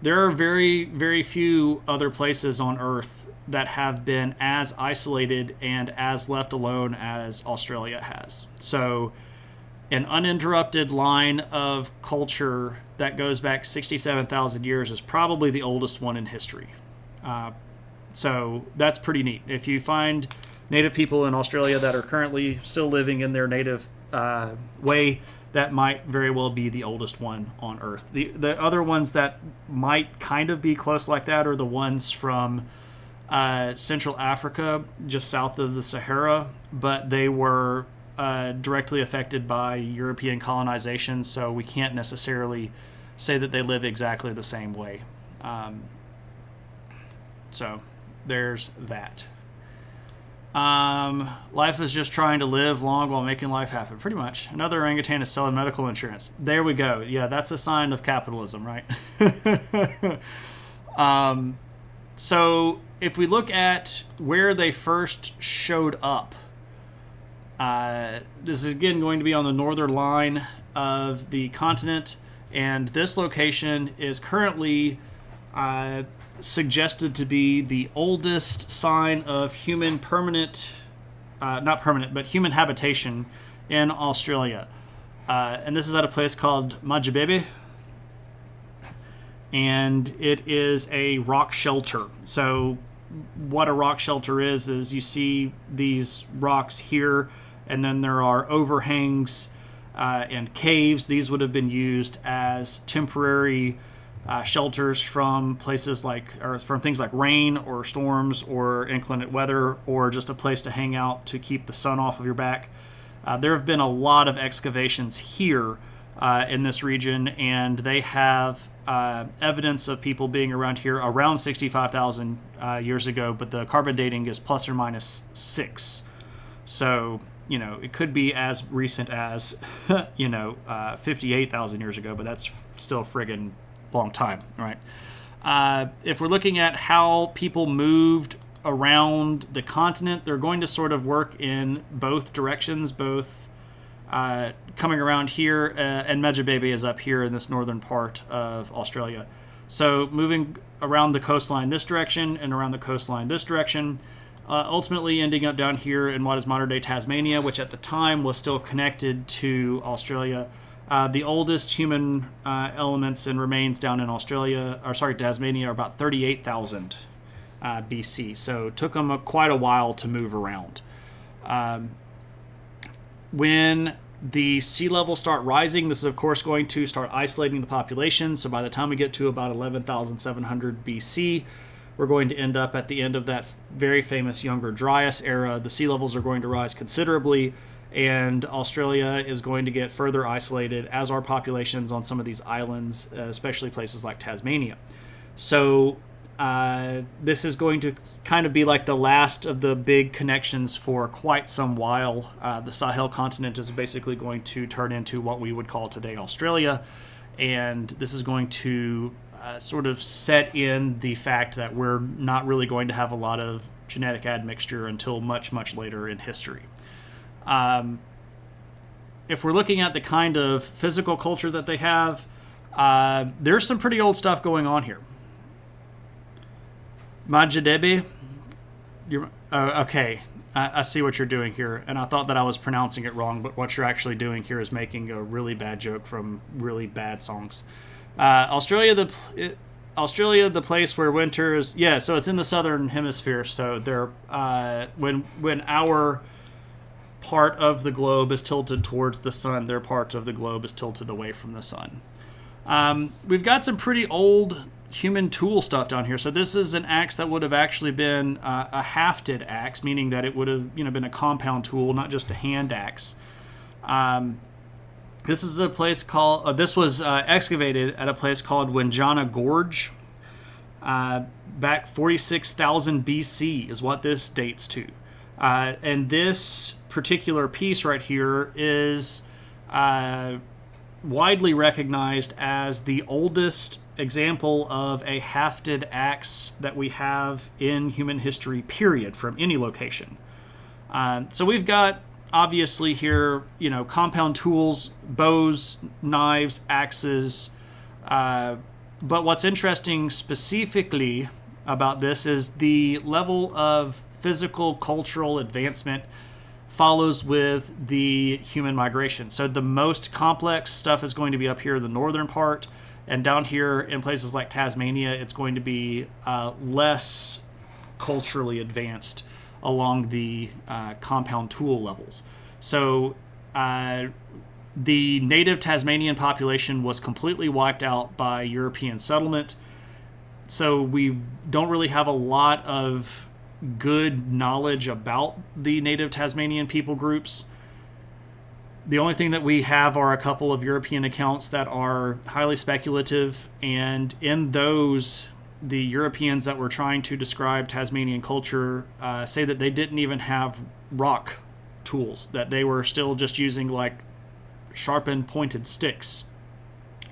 There are very, very few other places on Earth that have been as isolated and as left alone as Australia has. So an uninterrupted line of culture that goes back 67,000 years is probably the oldest one in history. So that's pretty neat. If you find native people in Australia that are currently still living in their native way, that might very well be the oldest one on Earth. The other ones that might kind of be close like that are the ones from Central Africa, just south of the Sahara, but they were directly affected by European colonization, so we can't necessarily say that they live exactly the same way. So there's that. Life is just trying to live long while making life happen. Pretty much. Another orangutan is selling medical insurance. There we go. Yeah, that's a sign of capitalism, right? So if we look at where they first showed up, this is again going to be on the northern line of the continent, and this location is currently suggested to be the oldest sign of human human habitation in Australia. And this is at a place called Majabebe, and it is a rock shelter. So what a rock shelter is you see these rocks here, and then there are overhangs and caves. These would have been used as temporary shelters from places from things like rain or storms or inclement weather, or just a place to hang out to keep the sun off of your back. There have been a lot of excavations here in this region, and they have evidence of people being around here around 65,000 years ago, but the carbon dating is plus or minus 6. So, it could be as recent as, 58,000 years ago, but that's still friggin' long time, right? If we're looking at how people moved around the continent, they're going to sort of work in both directions, both coming around here, and Majabebe is up here in this northern part of Australia. So moving around the coastline this direction and around the coastline this direction, ultimately ending up down here in what is modern-day Tasmania, which at the time was still connected to Australia. The oldest human elements and remains down in Tasmania, are about 38,000 BC. So it took them quite a while to move around. When the sea levels start rising, this is of course going to start isolating the population. So by the time we get to about 11,700 BC, we're going to end up at the end of that very famous Younger Dryas era. The sea levels are going to rise considerably, and Australia is going to get further isolated, as are populations on some of these islands, especially places like Tasmania. So this is going to kind of be like the last of the big connections for quite some while. The Sahel continent is basically going to turn into what we would call today Australia, and this is going to sort of set in the fact that we're not really going to have a lot of genetic admixture until much, much later in history. If we're looking at the kind of physical culture that they have, there's some pretty old stuff going on here. Majadebe, okay, I see what you're doing here, and I thought that I was pronouncing it wrong, but what you're actually doing here is making a really bad joke from really bad songs. Australia Australia, the place where winters, yeah, so it's in the southern hemisphere. So they're when our part of the globe is tilted towards the sun, their part of the globe is tilted away from the sun. We've got some pretty old human tool stuff down here. So this is an axe that would have actually been a hafted axe, meaning that it would have been a compound tool, not just a hand axe. This is a place called. This was excavated at a place called Windjana Gorge. Back 46,000 BC is what this dates to. And this particular piece right here is widely recognized as the oldest example of a hafted axe that we have in human history, period, from any location. So we've got, obviously here, compound tools, bows, knives, axes. But what's interesting specifically about this is the level of physical, cultural advancement follows with the human migration. So the most complex stuff is going to be up here in the northern part, and down here in places like Tasmania, it's going to be less culturally advanced along the compound tool levels. So the native Tasmanian population was completely wiped out by European settlement. So we don't really have a lot of good knowledge about the native Tasmanian people groups. The only thing that we have are a couple of European accounts that are highly speculative, and in those, the Europeans that were trying to describe Tasmanian culture say that they didn't even have rock tools, that they were still just using like sharpened pointed sticks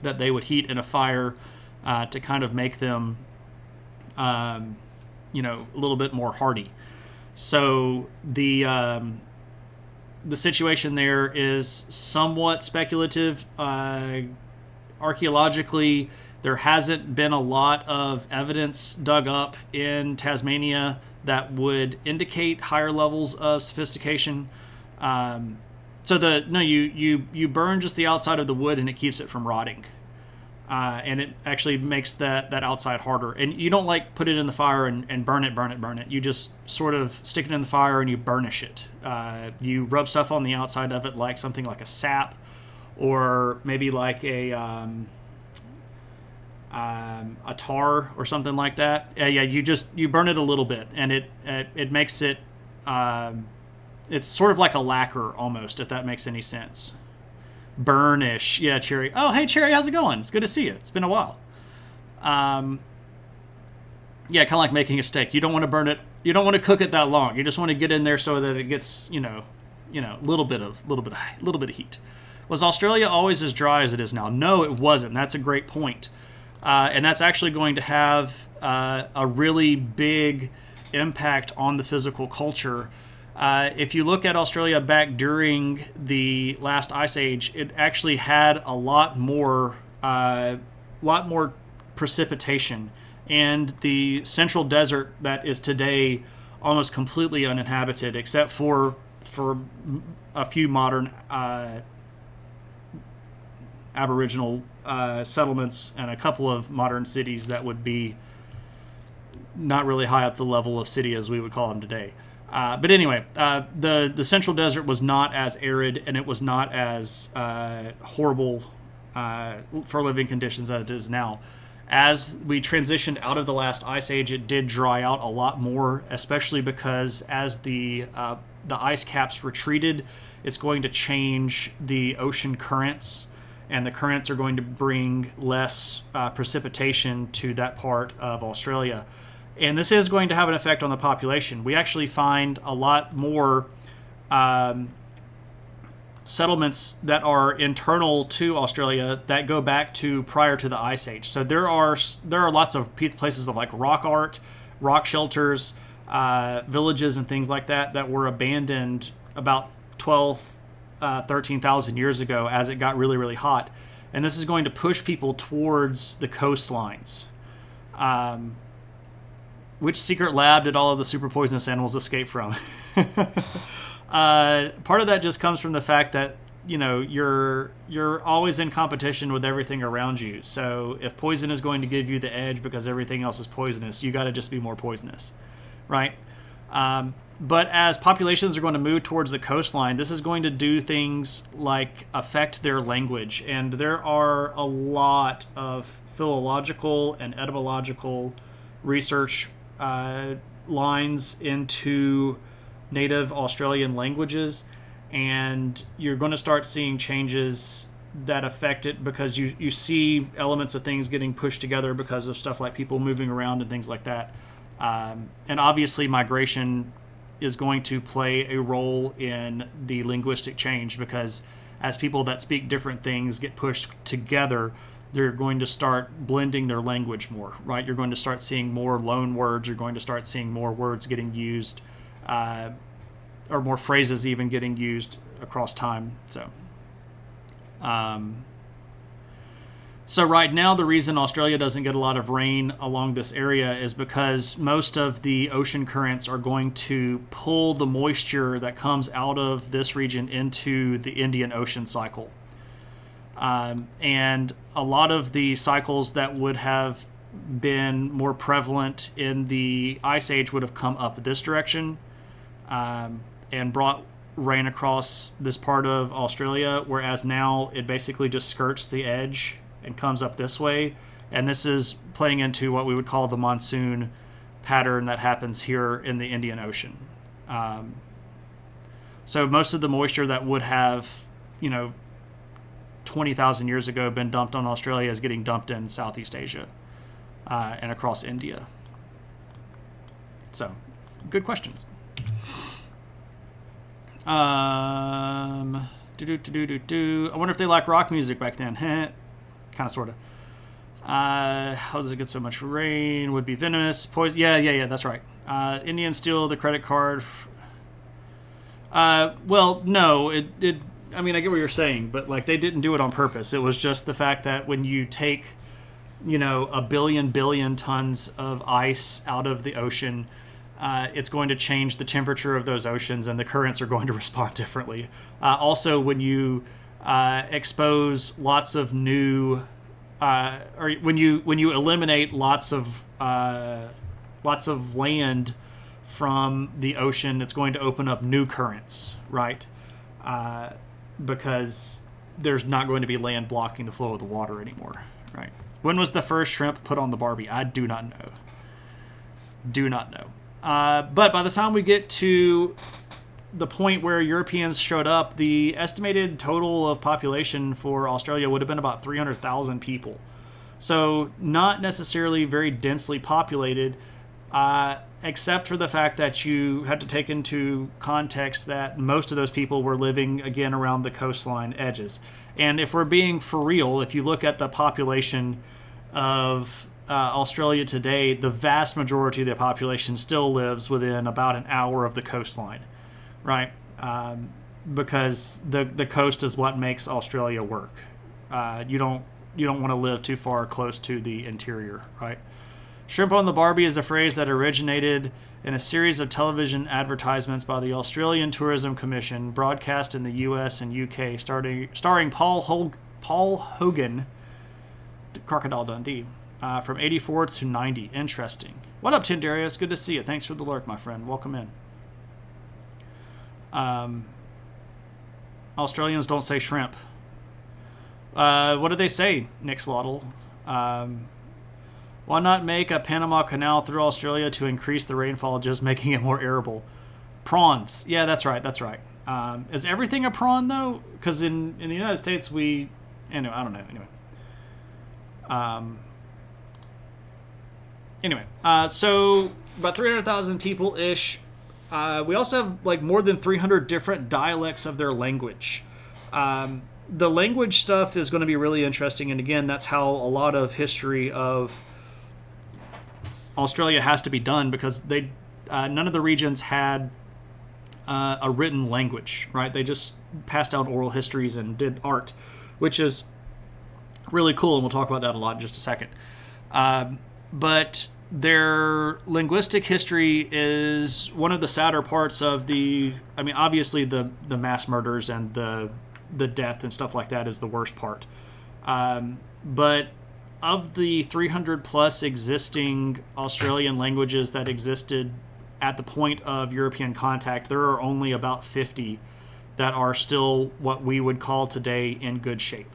that they would heat in a fire to kind of make them a little bit more hardy. So the situation there is somewhat speculative. Archaeologically, there hasn't been a lot of evidence dug up in Tasmania that would indicate higher levels of sophistication. You burn just the outside of the wood and it keeps it from rotting. And it actually makes that outside harder. And you don't put it in the fire and burn it. You just sort of stick it in the fire and you burnish it. You rub stuff on the outside of it, like something like a sap, or maybe like a tar or something like that. You burn it a little bit, and it makes it. It's sort of like a lacquer almost, if that makes any sense. Burnish. Yeah, Cherry. Oh, hey, Cherry, how's it going? It's good to see you. It's been a while. Kind of like making a steak. You don't want to burn it. You don't want to cook it that long. You just want to get in there so that it gets, little bit of heat. Was Australia always as dry as it is now? No, it wasn't. That's a great point. And that's actually going to have a really big impact on the physical culture. If you look at Australia back during the last ice age, it actually had a lot more precipitation, and the central desert that is today almost completely uninhabited, except for a few modern Aboriginal settlements and a couple of modern cities that would be not really high up the level of city as we would call them today. But anyway, the central desert was not as arid, and it was not as horrible for living conditions as it is now. As we transitioned out of the last ice age, it did dry out a lot more, especially because as the ice caps retreated, it's going to change the ocean currents, and the currents are going to bring less precipitation to that part of Australia. And this is going to have an effect on the population. We actually find a lot more settlements that are internal to Australia that go back to prior to the Ice Age. So there are lots of places of like rock art, rock shelters, villages and things like that were abandoned about 13,000 years ago as it got really, really hot. And this is going to push people towards the coastlines. Which secret lab did all of the super poisonous animals escape from? Part of that just comes from the fact that you're always in competition with everything around you. So if poison is going to give you the edge because everything else is poisonous, you got to just be more poisonous, right? But as populations are going to move towards the coastline, this is going to do things like affect their language. And there are a lot of philological and etymological research lines into native Australian languages. And you're going to start seeing changes that affect it because you see elements of things getting pushed together because of stuff like people moving around and things like that. And obviously migration is going to play a role in the linguistic change, because as people that speak different things get pushed together, they're going to start blending their language more, right? You're going to start seeing more loan words. You're going to start seeing more words getting used, or more phrases even getting used across time. So right now, the reason Australia doesn't get a lot of rain along this area is because most of the ocean currents are going to pull the moisture that comes out of this region into the Indian Ocean cycle. And a lot of the cycles that would have been more prevalent in the Ice Age would have come up this direction and brought rain across this part of Australia, whereas now it basically just skirts the edge and comes up this way. And this is playing into what we would call the monsoon pattern that happens here in the Indian Ocean. So most of the moisture that would have, 20,000 years ago been dumped on Australia is getting dumped in Southeast Asia and across India. So, good questions. I wonder if they like rock music back then. Kind of, sort of. How does it get so much rain? Would be venomous. Poison. Yeah. That's right. Indians steal the credit card. Well, no. I mean, I get what you're saying, but like they didn't do it on purpose. It was just the fact that when you take, a billion tons of ice out of the ocean, it's going to change the temperature of those oceans, and the currents are going to respond differently. Also, when you expose lots of new, or when you eliminate lots of land from the ocean, it's going to open up new currents, right? Because there's not going to be land blocking the flow of the water anymore, right? When was the first shrimp put on the Barbie? I do not know. But by the time we get to the point where Europeans showed up, the estimated total of population for Australia would have been about 300,000 people. So not necessarily very densely populated, except for the fact that you had to take into context that most of those people were living, again, around the coastline edges. And if we're being for real, if you look at the population of Australia today, the vast majority of the population still lives within about an hour of the coastline, right? Because the coast is what makes Australia work. You don't want to live too far close to the interior, right? Shrimp on the Barbie is a phrase that originated in a series of television advertisements by the Australian Tourism Commission, broadcast in the US and UK, starring Paul Hogan, Crocodile Dundee, from 84 to 90. Interesting. What up, Tindarius? Good to see you. Thanks for the lurk, my friend. Welcome in. Australians don't say shrimp. What do they say, Nick Slottle? Why not make a Panama Canal through Australia to increase the rainfall, just making it more arable? Prawns. Yeah, that's right. Is everything a prawn, though? Because in the United States, I don't know. Anyway. So about 300,000 people-ish. We also have like more than 300 different dialects of their language. The language stuff is going to be really interesting. And again, that's how a lot of history of Australia has to be done, because none of the regions had a written language, right? They just passed down oral histories and did art, which is really cool, and we'll talk about that a lot in just a second. But their linguistic history is one of the sadder parts of obviously the mass murders and the the death and stuff like that is the worst part. But of the 300 plus existing Australian languages that existed at the point of European contact, there are only about 50 that are still what we would call today in good shape.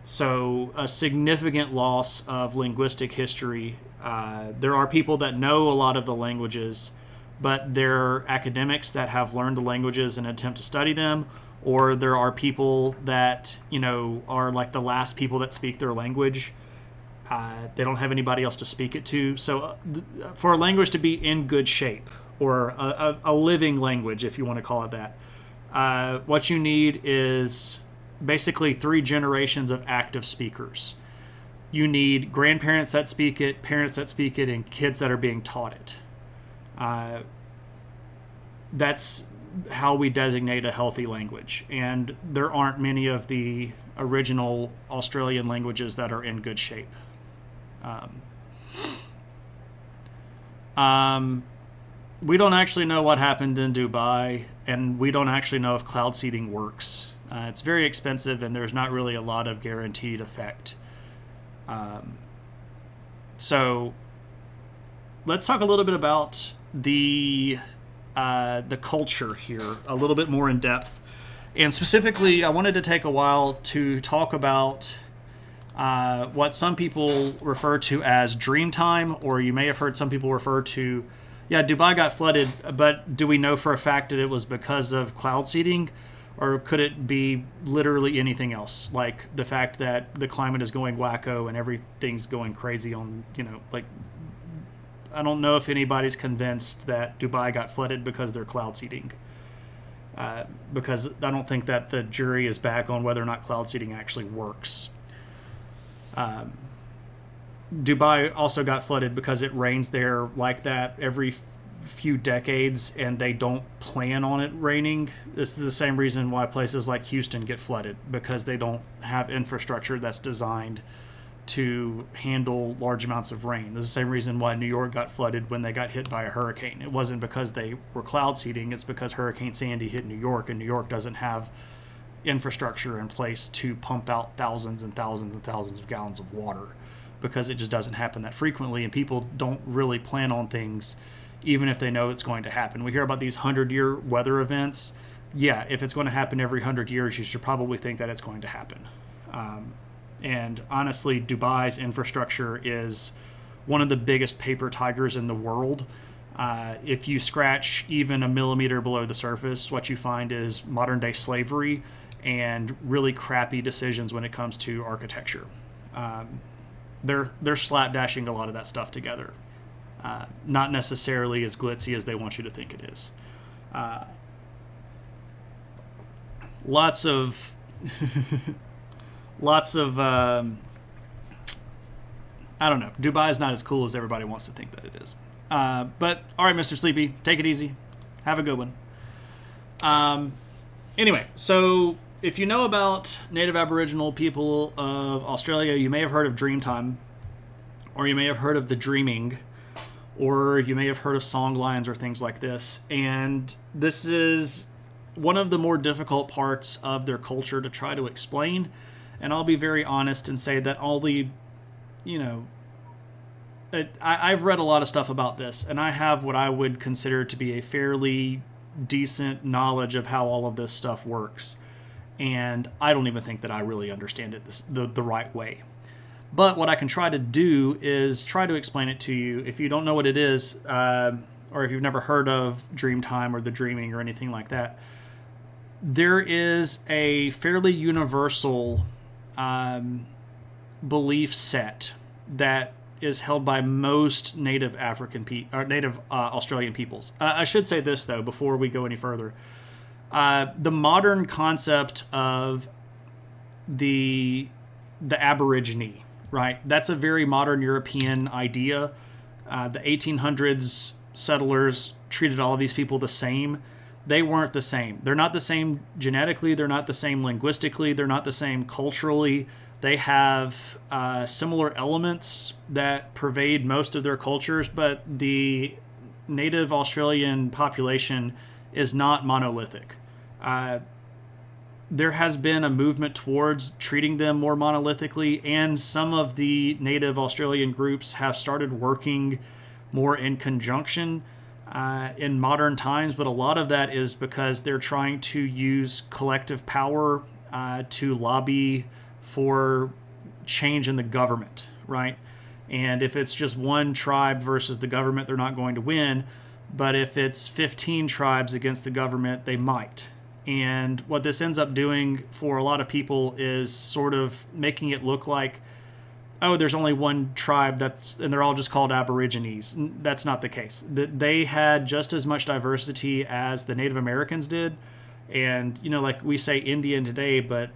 So a significant loss of linguistic history. There are people that know a lot of the languages, but they're academics that have learned the languages and attempt to study them, or there are people that, are like the last people that speak their language. They don't have anybody else to speak it to. So for a language to be in good shape, or a living language, if you want to call it that, what you need is basically 3 generations of active speakers. You need grandparents that speak it, parents that speak it, and kids that are being taught it. That's how we designate a healthy language. And there aren't many of the original Australian languages that are in good shape. We don't actually know what happened in Dubai, and we don't actually know if cloud seeding works. It's very expensive, and there's not really a lot of guaranteed effect. So let's talk a little bit about the culture here a little bit more in depth. And specifically, I wanted to take a while to talk about what some people refer to as dream time, or you may have heard some people refer to, Dubai got flooded, but do we know for a fact that it was because of cloud seeding? Or could it be literally anything else, like the fact that the climate is going wacko and everything's going crazy on, I don't know if anybody's convinced that Dubai got flooded because they're cloud seeding. Because I don't think that the jury is back on whether or not cloud seeding actually works. Dubai also got flooded because it rains there like that every few decades, and they don't plan on it raining. This is the same reason why places like Houston get flooded, because they don't have infrastructure that's designed to handle large amounts of rain. This is the same reason why New York got flooded when they got hit by a hurricane. It wasn't because they were cloud seeding, it's because Hurricane Sandy hit New York, and New York doesn't have infrastructure in place to pump out thousands and thousands and thousands of gallons of water, because it just doesn't happen that frequently, and people don't really plan on things even if they know it's going to happen. We hear about these 100-year weather events. Yeah, if it's going to happen every 100 years, you should probably think that it's going to happen. And honestly, Dubai's infrastructure is one of the biggest paper tigers in the world. If you scratch even a millimeter below the surface, what you find is modern-day slavery and really crappy decisions when it comes to architecture. They're slapdashing a lot of that stuff together. Not necessarily as glitzy as they want you to think it is. Lots of I don't know. Dubai is not as cool as everybody wants to think that it is. But all right, Mr. Sleepy, take it easy. Have a good one. Anyway, so if you know about Native Aboriginal people of Australia, you may have heard of Dreamtime, or you may have heard of the Dreaming, or you may have heard of songlines or things like this. And this is one of the more difficult parts of their culture to try to explain. And I'll be very honest and say that I've read a lot of stuff about this, and I have what I would consider to be a fairly decent knowledge of how all of this stuff works. And I don't even think that I really understand it the right way. But what I can try to do is try to explain it to you. If you don't know what it is, or if you've never heard of Dreamtime or the Dreaming or anything like that, there is a fairly universal belief set that is held by most Native Australian peoples. I should say this though before we go any further. The modern concept of the Aborigine, right? That's a very modern European idea. The 1800s settlers treated all of these people the same. They weren't the same. They're not the same genetically. They're not the same linguistically. They're not the same culturally. They have similar elements that pervade most of their cultures, but the Native Australian population is not monolithic. there has been a movement towards treating them more monolithically, and some of the native Australian groups have started working more in conjunction in modern times, but a lot of that is because they're trying to use collective power to lobby for change in the government, right? And if it's just one tribe versus the government, they're not going to win. But if it's 15 tribes against the government, they might. And what this ends up doing for a lot of people is sort of making it look like, oh, there's only one tribe and they're all just called Aborigines. That's not the case. They had just as much diversity as the Native Americans did. And, like we say Indian today, but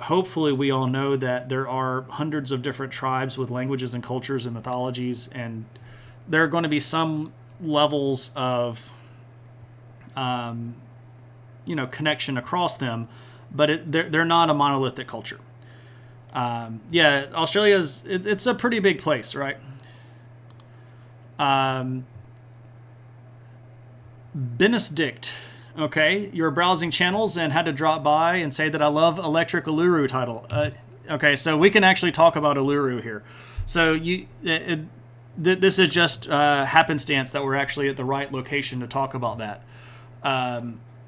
hopefully we all know that there are hundreds of different tribes with languages and cultures and mythologies, and there are going to be some levels of connection across them, but they're not a monolithic culture. Australia's it's a pretty big place, right? Benedict, okay, you were browsing channels and had to drop by and say that I love Electric Uluru title. Okay, so we can actually talk about Uluru here. So this is just happenstance that we're actually at the right location to talk about that.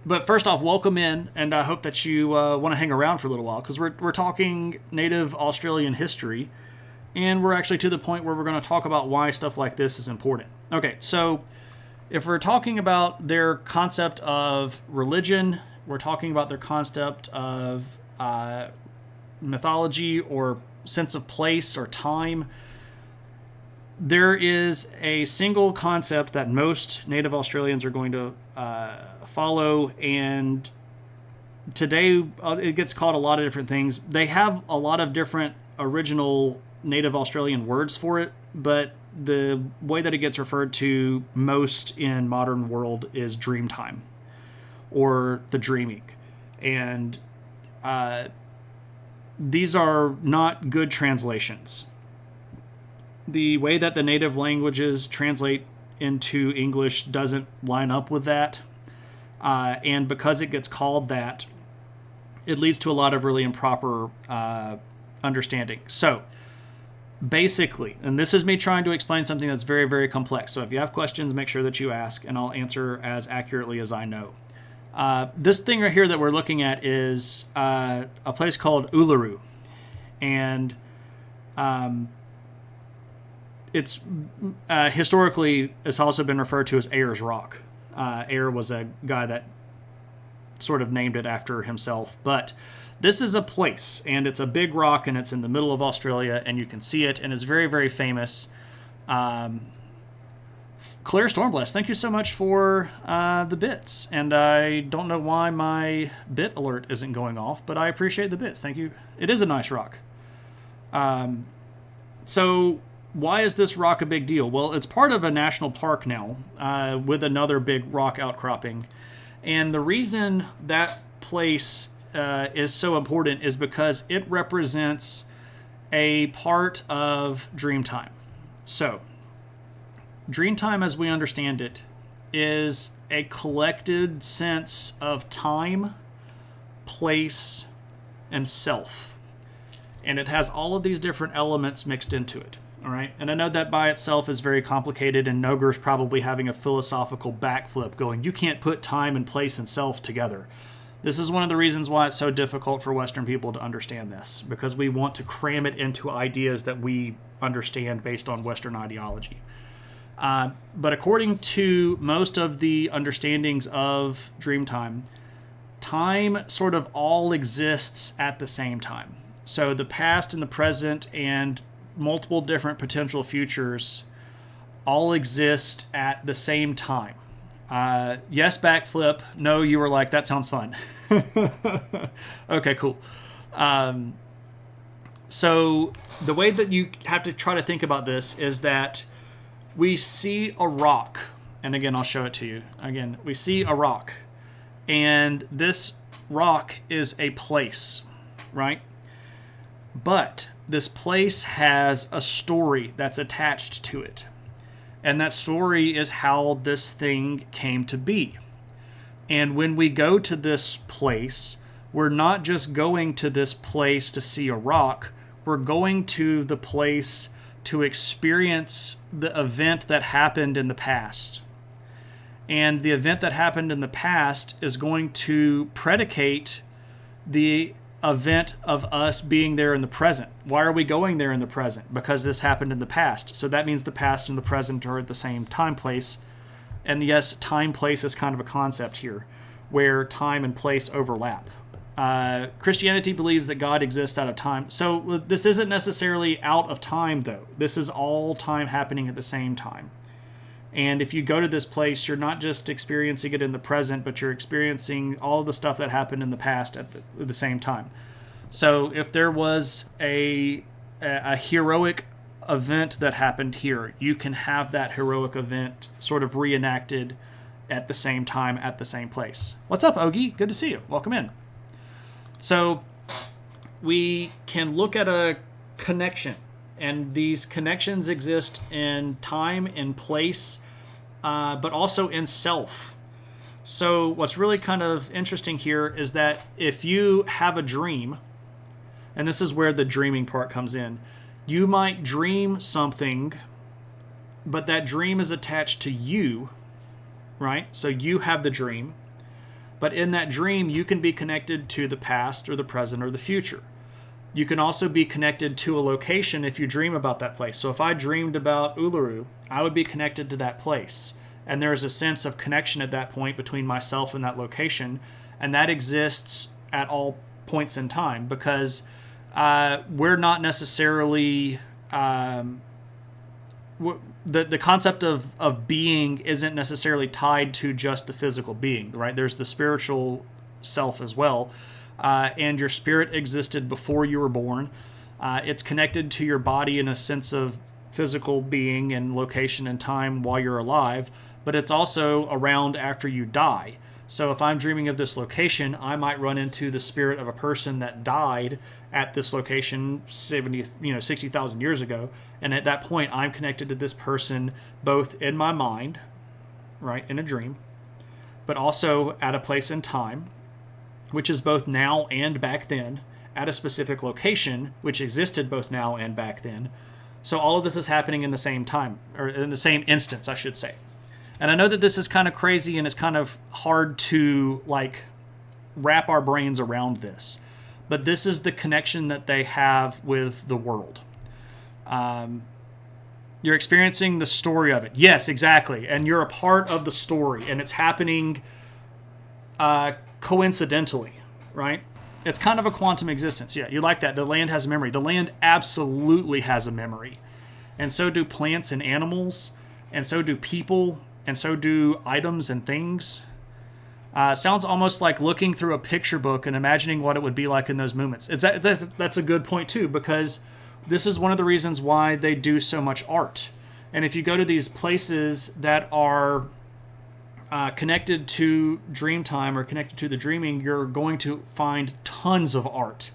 But first off, welcome in, and I hope that you want to hang around for a little while, because we're talking Native Australian history, and we're actually to the point where we're going to talk about why stuff like this is important. Okay, so if we're talking about their concept of religion, we're talking about their concept of mythology or sense of place or time, there is a single concept that most Native Australians are going to follow, and today it gets called a lot of different things. They have a lot of different original Native Australian words for it, but the way that it gets referred to most in modern world is dreamtime or the dreaming. And these are not good translations. The way that the native languages translate into English doesn't line up with that. And because it gets called that, it leads to a lot of really improper understanding. So basically, and this is me trying to explain something that's very, very complex. So if you have questions, make sure that you ask, and I'll answer as accurately as I know. This thing right here that we're looking at is a place called Uluru. And it's historically, it's also been referred to as Ayers Rock. Ayer was a guy that sort of named it after himself. But this is a place, and it's a big rock, and it's in the middle of Australia, and you can see it, and it's very, very famous. Claire Stormbless, thank you so much for the bits. And I don't know why my bit alert isn't going off, but I appreciate the bits. Thank you. It is a nice rock. So why is this rock a big deal? Well, it's part of a national park now with another big rock outcropping. And the reason that place is so important is because it represents a part of Dreamtime. So, Dreamtime, as we understand it, is a collected sense of time, place, and self. And it has all of these different elements mixed into it. All right, and I know that by itself is very complicated, and Noger's probably having a philosophical backflip going, you can't put time and place and self together. This is one of the reasons why it's so difficult for Western people to understand this, because we want to cram it into ideas that we understand based on Western ideology. But according to most of the understandings of Dreamtime, time sort of all exists at the same time. So the past and the present and multiple different potential futures all exist at the same time. Yes, backflip. No, you were like, that sounds fun. Okay, cool. So the way that you have to try to think about this is that we see a rock. And again, I'll show it to you. Again, we see a rock. And this rock is a place, right? But this place has a story that's attached to it. And that story is how this thing came to be. And when we go to this place, we're not just going to this place to see a rock. We're going to the place to experience the event that happened in the past. And the event that happened in the past is going to predicate the event of us being there in the present. Why are we going there in the present? Because this happened in the past. So that means the past and the present are at the same time, place. And yes, time, place is kind of a concept here, where time and place overlap. Christianity believes that God exists out of time. So this isn't necessarily out of time, though. This is all time happening at the same time. And if you go to this place, you're not just experiencing it in the present, but you're experiencing all the stuff that happened in the past at the same time. So if there was a heroic event that happened here, you can have that heroic event sort of reenacted at the same time, at the same place. What's up, Ogie? Good to see you. Welcome in. So we can look at a connection, and these connections exist in time, in place, but also in self. So what's really kind of interesting here is that if you have a dream, and this is where the dreaming part comes in, you might dream something, but that dream is attached to you, right? So you have the dream. But in that dream, you can be connected to the past or the present or the future. You can also be connected to a location if you dream about that place. So if I dreamed about Uluru, I would be connected to that place. And there's a sense of connection at that point between myself and that location. And that exists at all points in time because we're not necessarily... The concept of being isn't necessarily tied to just the physical being, right? There's the spiritual self as well. And your spirit existed before you were born. It's connected to your body in a sense of physical being and location and time while you're alive, but it's also around after you die. So if I'm dreaming of this location, I might run into the spirit of a person that died at this location 60,000 years ago. And at that point, I'm connected to this person both in my mind, right, in a dream, but also at a place in time, which is both now and back then, at a specific location, which existed both now and back then. So all of this is happening in the same time, or in the same instance, I should say. And I know that this is kind of crazy and it's kind of hard to wrap our brains around this. But this is the connection that they have with the world. You're experiencing the story of it. Yes, exactly. And you're a part of the story. And it's happening coincidentally, right? It's kind of a quantum existence. Yeah, you like that. The land has a memory. The land absolutely has a memory. And so do plants and animals. And so do people. And so do items and things. Sounds almost like looking through a picture book and imagining what it would be like in those moments. That's a good point, too, because this is one of the reasons why they do so much art. And if you go to these places that are connected to Dreamtime or connected to the dreaming, you're going to find tons of art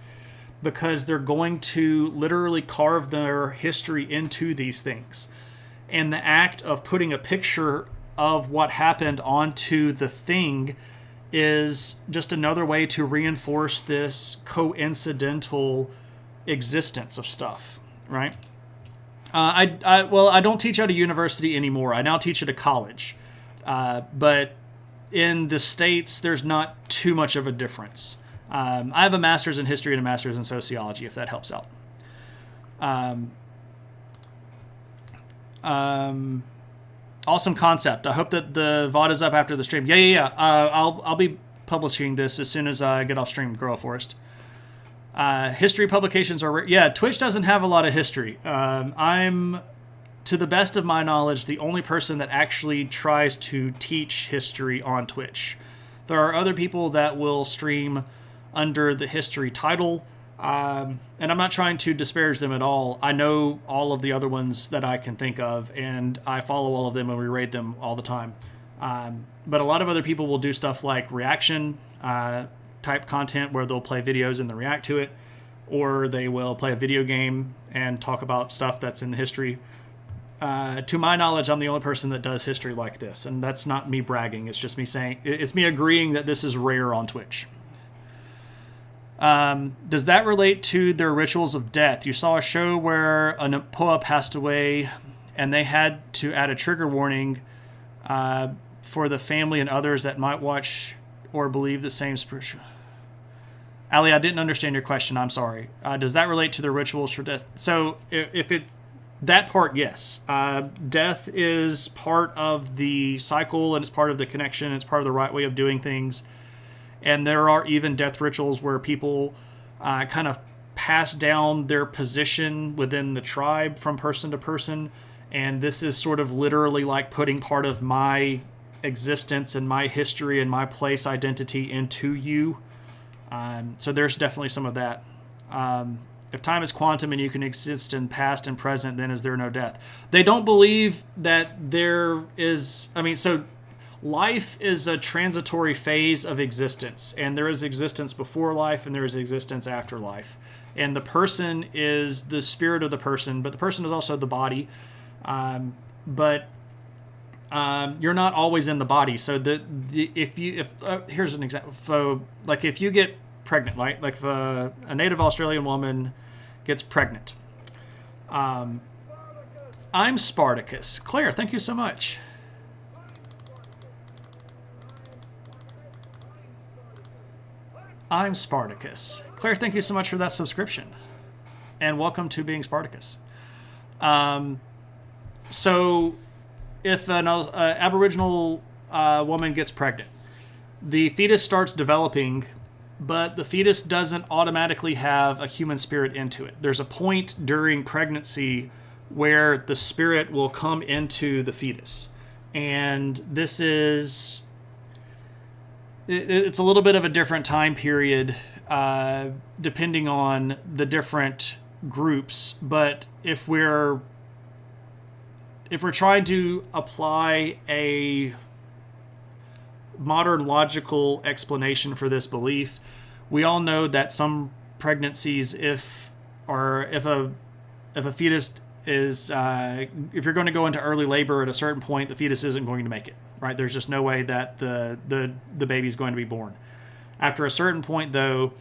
because they're going to literally carve their history into these things. And the act of putting a picture of what happened onto the thing is just another way to reinforce this coincidental existence of stuff, right? I don't teach at a university anymore. I now teach at a college. But in the States, there's not too much of a difference. I have a master's in history and a master's in sociology, if that helps out. Awesome concept. I hope that the VOD is up after the stream. Yeah. I'll be publishing this as soon as I get off stream, Girl Forest. History publications are... Yeah, Twitch doesn't have a lot of history. I'm, to the best of my knowledge, the only person that actually tries to teach history on Twitch. There are other people that will stream under the history title, and I'm not trying to disparage them at all. I know all of the other ones that I can think of, and I follow all of them and we raid them all the time. But a lot of other people will do stuff like reaction type content where they'll play videos and then react to it, or they will play a video game and talk about stuff that's in the history. to my knowledge, I'm the only person that does history like this, and that's not me bragging. It's just me saying, it's me agreeing that this is rare on Twitch. Does that relate to their rituals of death? You saw a show where a Napoa passed away, and they had to add a trigger warning for the family and others that might watch or believe the same spiritual. Ali, I didn't understand your question. I'm sorry. Does that relate to the rituals for death? So if it that part, yes. Death is part of the cycle, and it's part of the connection. It's part of the right way of doing things. And there are even death rituals where people kind of pass down their position within the tribe from person to person. And this is sort of literally like putting part of my existence and my history and my place identity into you. So there's definitely some of that. If time is quantum and you can exist in past and present, then is there no death? They don't believe that there is... so life is a transitory phase of existence, and there is existence before life and there is existence after life. And the person is the spirit of the person, but the person is also the body. But you're not always in the body. So here's an example. So, like if you get pregnant, right? Like if a native Australian woman gets pregnant. I'm Spartacus. Claire, thank you so much. I'm Spartacus. Claire, thank you so much for that subscription. And welcome to being Spartacus. So if an Aboriginal woman gets pregnant, the fetus starts developing, but the fetus doesn't automatically have a human spirit into it. There's a point during pregnancy where the spirit will come into the fetus. And this is... It's a little bit of a different time period depending on the different groups. But if we're trying to apply a modern logical explanation for this belief, we all know that some pregnancies, if a fetus is if you're going to go into early labor at a certain point, the fetus isn't going to make it, right? There's just no way that the baby's going to be born. After a certain point, though,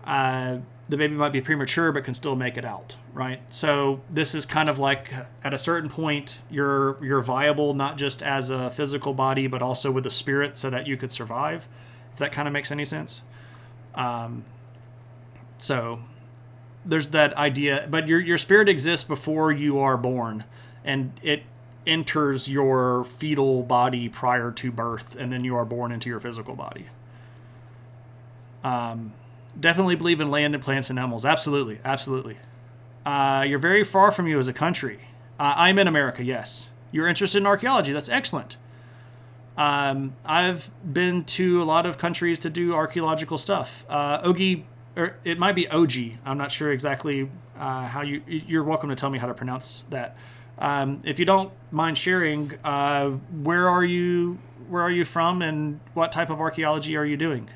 the baby might be premature but can still make it out, right? So this is kind of like at a certain point you're viable, not just as a physical body but also with a spirit, so that you could survive, if that kind of makes any sense. So there's that idea, but your spirit exists before you are born, and it enters your fetal body prior to birth, and then you are born into your physical body. Definitely believe in land and plants and animals. Absolutely. You're very far from you as a country. I'm in America, yes. You're interested in archaeology. That's excellent. I've been to a lot of countries to do archaeological stuff. Ogi, or it might be Ogi. I'm not sure exactly how you're welcome to tell me how to pronounce that. If you don't mind sharing, where are you from, and what type of archaeology are you doing?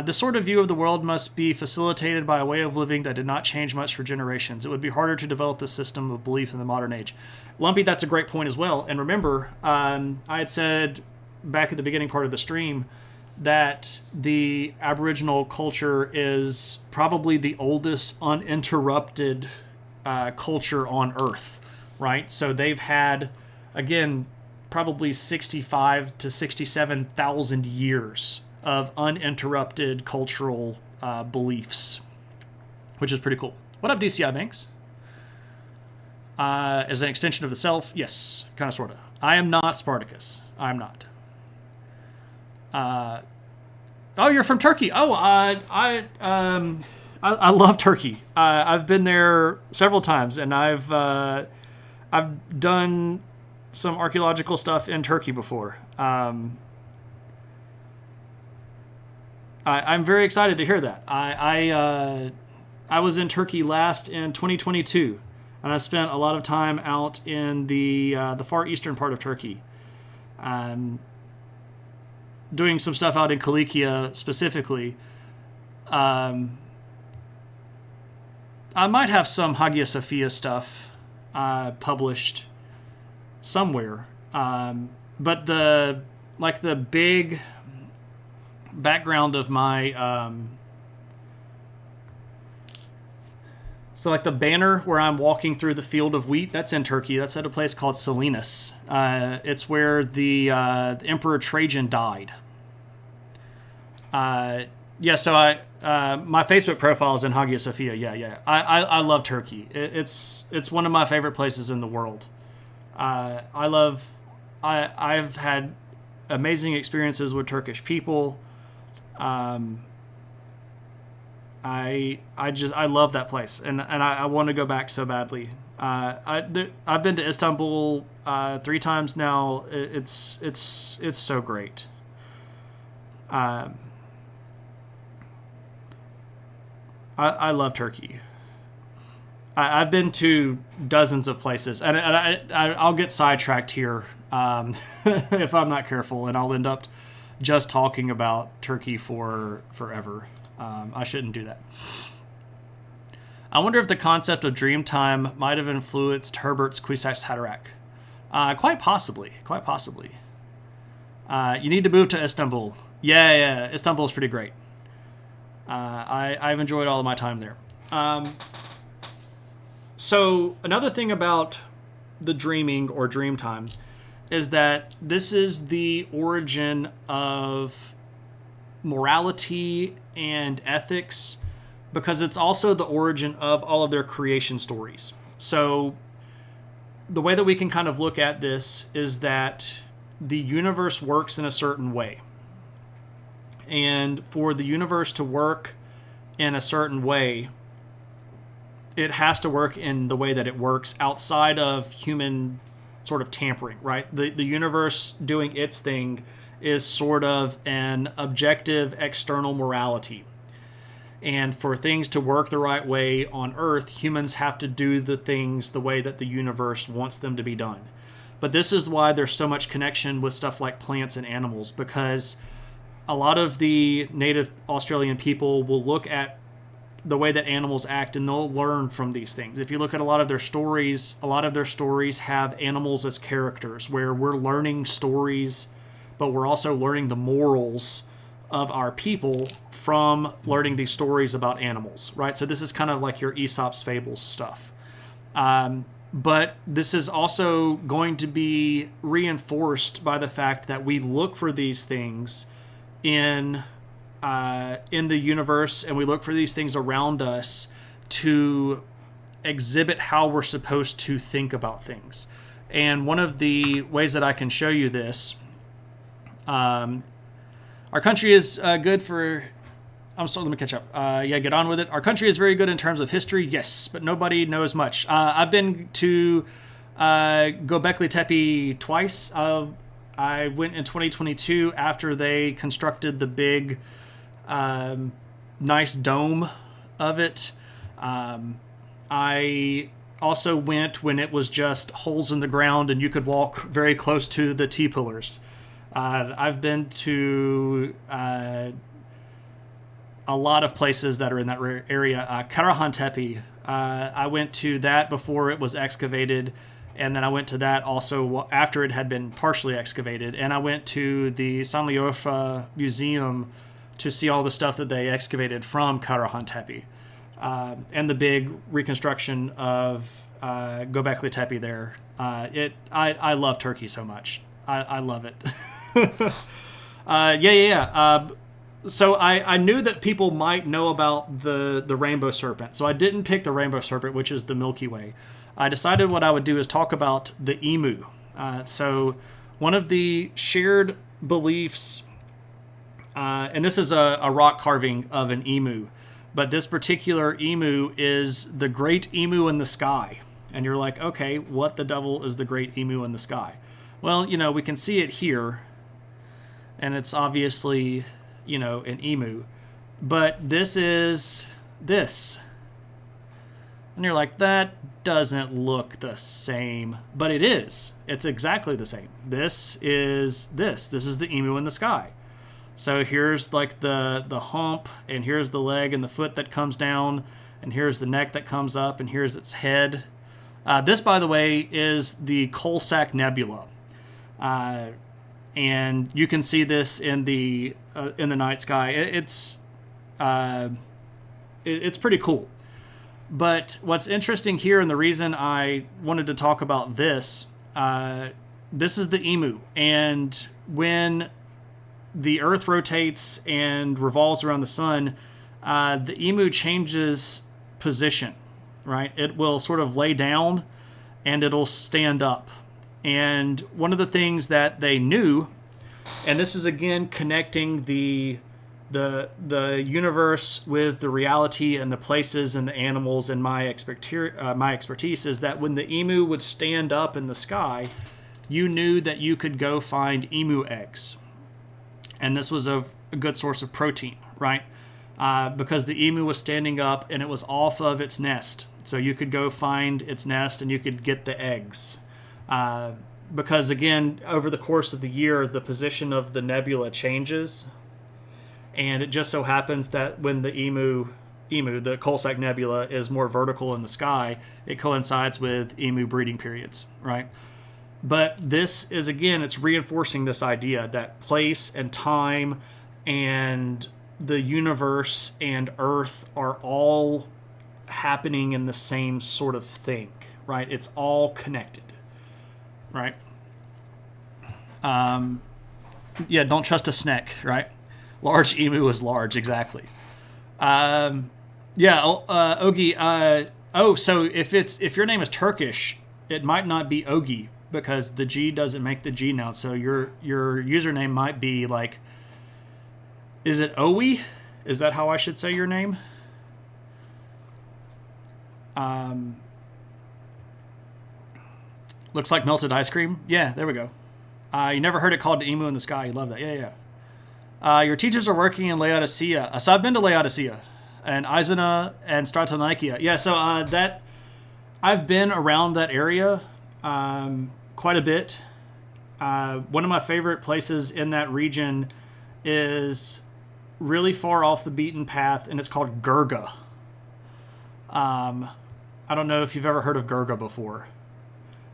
This sort of view of the world must be facilitated by a way of living that did not change much for generations. It would be harder to develop this system of belief in the modern age. Lumpy, that's a great point as well. And remember, I had said back at the beginning part of the stream that the Aboriginal culture is probably the oldest uninterrupted culture on Earth, right? So they've had, again, probably 65 to 67,000 years of uninterrupted cultural beliefs, which is pretty cool. What up, DCI Banks? As an extension of the self, yes, kind of, sort of. I am not Spartacus. I'm not. Oh, you're from Turkey. Oh, I love Turkey. I've been there several times, and I've done some archaeological stuff in Turkey before. I'm very excited to hear that. I was in Turkey last in 2022, and I spent a lot of time out in the far eastern part of Turkey, doing some stuff out in Kilikia specifically. I might have some Hagia Sophia stuff published somewhere. But the big background of my so like the banner where I'm walking through the field of wheat, that's in Turkey. That's at a place called Salinas. It's where the Emperor Trajan died. So my Facebook profile is in Hagia Sophia. Yeah. I love Turkey. It's one of my favorite places in the world. I've had amazing experiences with Turkish people. I love that place, and I want to go back so badly. I've been to Istanbul 3 times now. It's so great. I love Turkey. I've been to dozens of places, and I'll get sidetracked here if I'm not careful, and I'll end up just talking about Turkey for forever. I shouldn't do that. I wonder if the concept of Dreamtime might have influenced Herbert's Kwisatz Haderach. Quite possibly. You need to move to Istanbul. Yeah. Istanbul is pretty great. I've enjoyed all of my time there. So another thing about the dreaming or Dreamtime is that this is the origin of morality and ethics, because it's also the origin of all of their creation stories. So the way that we can kind of look at this is that the universe works in a certain way. And for the universe to work in a certain way, it has to work in the way that it works outside of human sort of tampering, right? The universe doing its thing is sort of an objective external morality. And for things to work the right way on Earth, humans have to do the things the way that the universe wants them to be done. But this is why there's so much connection with stuff like plants and animals, because a lot of the native Australian people will look at the way that animals act and they'll learn from these things. If you look at a lot of their stories have animals as characters, where we're learning stories, but we're also learning the morals of our people from learning these stories about animals, right? So this is kind of like your Aesop's fables stuff. But this is also going to be reinforced by the fact that we look for these things in the universe, and we look for these things around us to exhibit how we're supposed to think about things. And one of the ways that I can show you this, our country is good for... let me catch up. Get on with it. Our country is very good in terms of history, yes, but nobody knows much. I've been to Göbekli Tepe twice. I went in 2022 after they constructed the big, nice dome of it. I also went when it was just holes in the ground and you could walk very close to the T-pillars. I've been to a lot of places that are in that area. Karahan Tepe, I went to that before it was excavated, and then I went to that also after it had been partially excavated, and I went to the Sanliurfa Museum to see all the stuff that they excavated from Karahan Tepe, and the big reconstruction of Göbekli Tepe there. I love Turkey so much. I love it. So I knew that people might know about the rainbow serpent, so I didn't pick the rainbow serpent, which is the Milky Way. I decided what I would do is talk about the emu. So one of the shared beliefs, and this is a rock carving of an emu, but this particular emu is the great emu in the sky. And you're like, okay, what the devil is the great emu in the sky? Well, we can see it here, and it's obviously, an emu. But this is this. And you're like, that doesn't look the same. But it is. It's exactly the same. This is this. This is the emu in the sky. So here's like the hump, and here's the leg and the foot that comes down, and here's the neck that comes up, and here's its head. This, by the way, is the Coalsack Nebula, and you can see this in the night sky. It's pretty cool. But what's interesting here, and the reason I wanted to talk about this, this is the emu, and when the Earth rotates and revolves around the sun, the emu changes position, right? It will sort of lay down and it'll stand up. And one of the things that they knew, and this is again connecting the universe with the reality and the places and the animals, and my expertise is that when the emu would stand up in the sky, you knew that you could go find emu eggs. And this was a good source of protein, right? Because the emu was standing up and it was off of its nest. So you could go find its nest and you could get the eggs. Because again, over the course of the year, the position of the nebula changes. And it just so happens that when the the Coalsack Nebula, is more vertical in the sky, it coincides with emu breeding periods, right? But this is, again, it's reinforcing this idea that place and time and the universe and Earth are all happening in the same sort of thing, right? It's all connected, right? Yeah, don't trust a snake, right? Large emu is large, exactly. Yeah, Ogie. So if your name is Turkish, it might not be Ogie, because the G doesn't make the G now. So your username might be like, is it Owie? Is that how I should say your name? Looks like melted ice cream. Yeah, there we go. You never heard it called the emu in the sky. You love that. Yeah. Your teachers are working in Laodicea. So I've been to Laodicea and Izana and Stratonikia. Yeah, so that I've been around that area quite a bit. One of my favorite places in that region is really far off the beaten path, and it's called Gurga. I don't know if you've ever heard of Gurga before.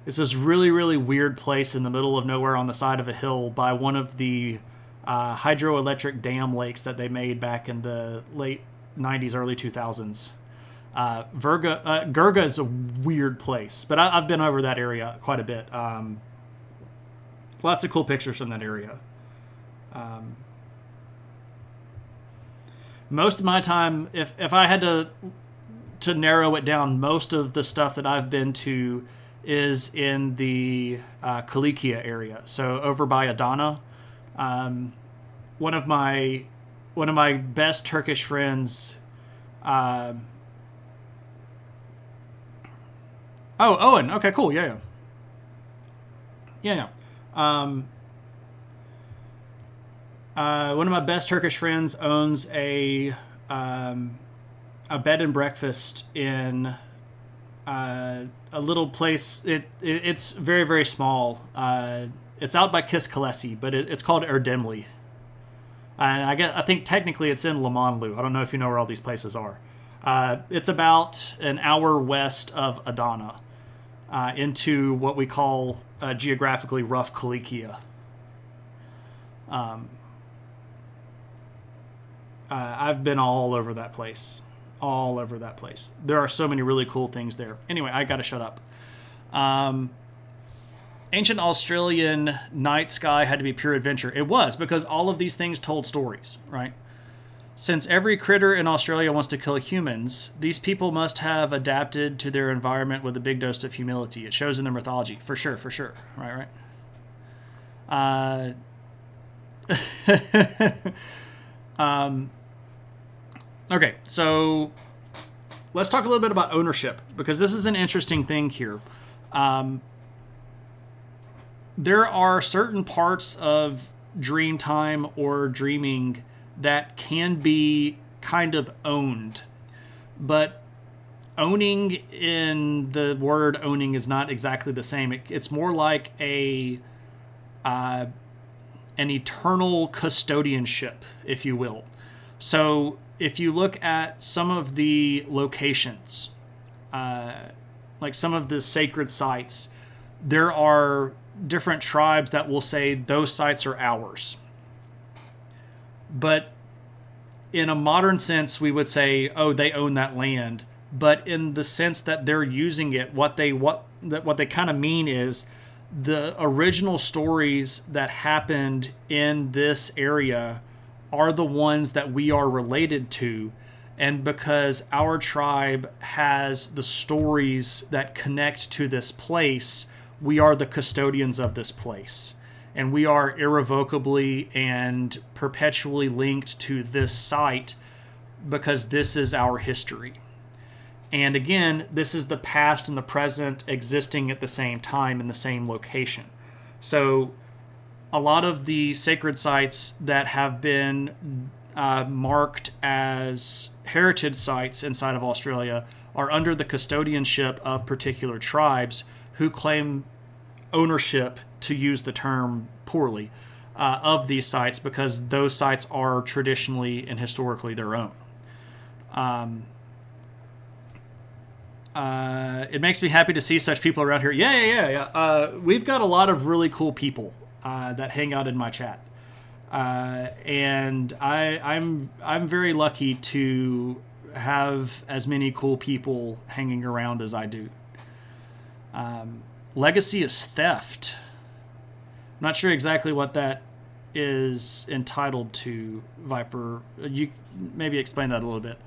It's this really, really weird place in the middle of nowhere on the side of a hill by one of the hydroelectric dam lakes that they made back in the late 90s, early 2000s. Gurga is a weird place, but I've been over that area quite a bit. Lots of cool pictures from that area. Most of my time, if I had to narrow it down, most of the stuff that I've been to is in the Kilikia area. So over by Adana. One of my best Turkish friends. Owen. Okay, cool. Yeah. One of my best Turkish friends owns a bed and breakfast in a little place. It's very, very small. It's out by Kizkalesi, but it's called Erdemli. And I think technically it's in Lamanlu. I don't know if you know where all these places are. It's about an hour west of Adana, into what we call geographically rough Kilikia. I've been all over that place. There are so many really cool things there. Anyway, I gotta shut up. Ancient Australian night sky had to be pure adventure. It was, because all of these things told stories, right? Since every critter in Australia wants to kill humans, these people must have adapted to their environment with a big dose of humility. It shows in their mythology, for sure. Right. Okay, so let's talk a little bit about ownership, because this is an interesting thing here. There are certain parts of Dreamtime or dreaming that can be kind of owned, but owning, in the word owning, is not exactly the same. It's more like an eternal custodianship, if you will. So if you look at some of the locations, like some of the sacred sites, there are different tribes that will say those sites are ours. But in a modern sense, we would say, oh, they own that land. But in the sense that they're using it, what they kind of mean is the original stories that happened in this area are the ones that we are related to. And because our tribe has the stories that connect to this place, we are the custodians of this place. And we are irrevocably and perpetually linked to this site because this is our history. And again, this is the past and the present existing at the same time in the same location. So a lot of the sacred sites that have been marked as heritage sites inside of Australia are under the custodianship of particular tribes who claim ownership, to use the term poorly, of these sites because those sites are traditionally and historically their own. It makes me happy to see such people around here. Yeah. We've got a lot of really cool people that hang out in my chat. And I'm very lucky to have as many cool people hanging around as I do. Legacy is theft. I'm not sure exactly what that is entitled to, Viper. You maybe explain that a little bit.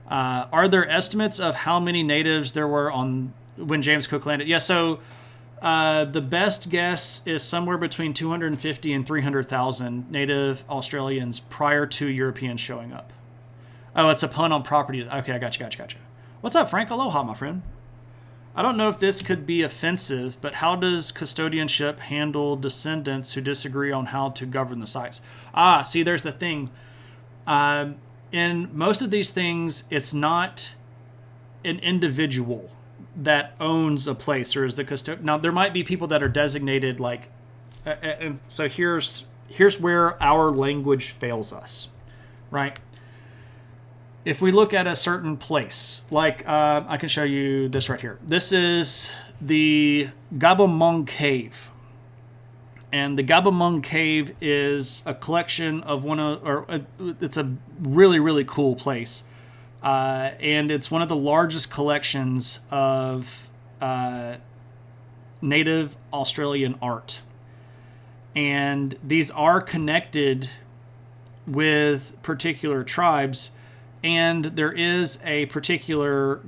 Are there estimates of how many natives there were on when James Cook landed? Yeah, so the best guess is somewhere between 250 and 300,000 native Australians prior to Europeans showing up. Oh, it's a pun on property. Okay, I gotcha. What's up, Frank? Aloha, my friend. I don't know if this could be offensive, but how does custodianship handle descendants who disagree on how to govern the sites? See, there's the thing. In most of these things, it's not an individual that owns a place or is the custodian. Now, there might be people that are designated like, and so here's where our language fails us, right? If we look at a certain place, like I can show you this right here. This is the Gabamong Cave. And the Gabamong Cave is a collection of it's a really, really cool place. And it's one of the largest collections of native Australian art. And these are connected with particular tribes. And there is a particular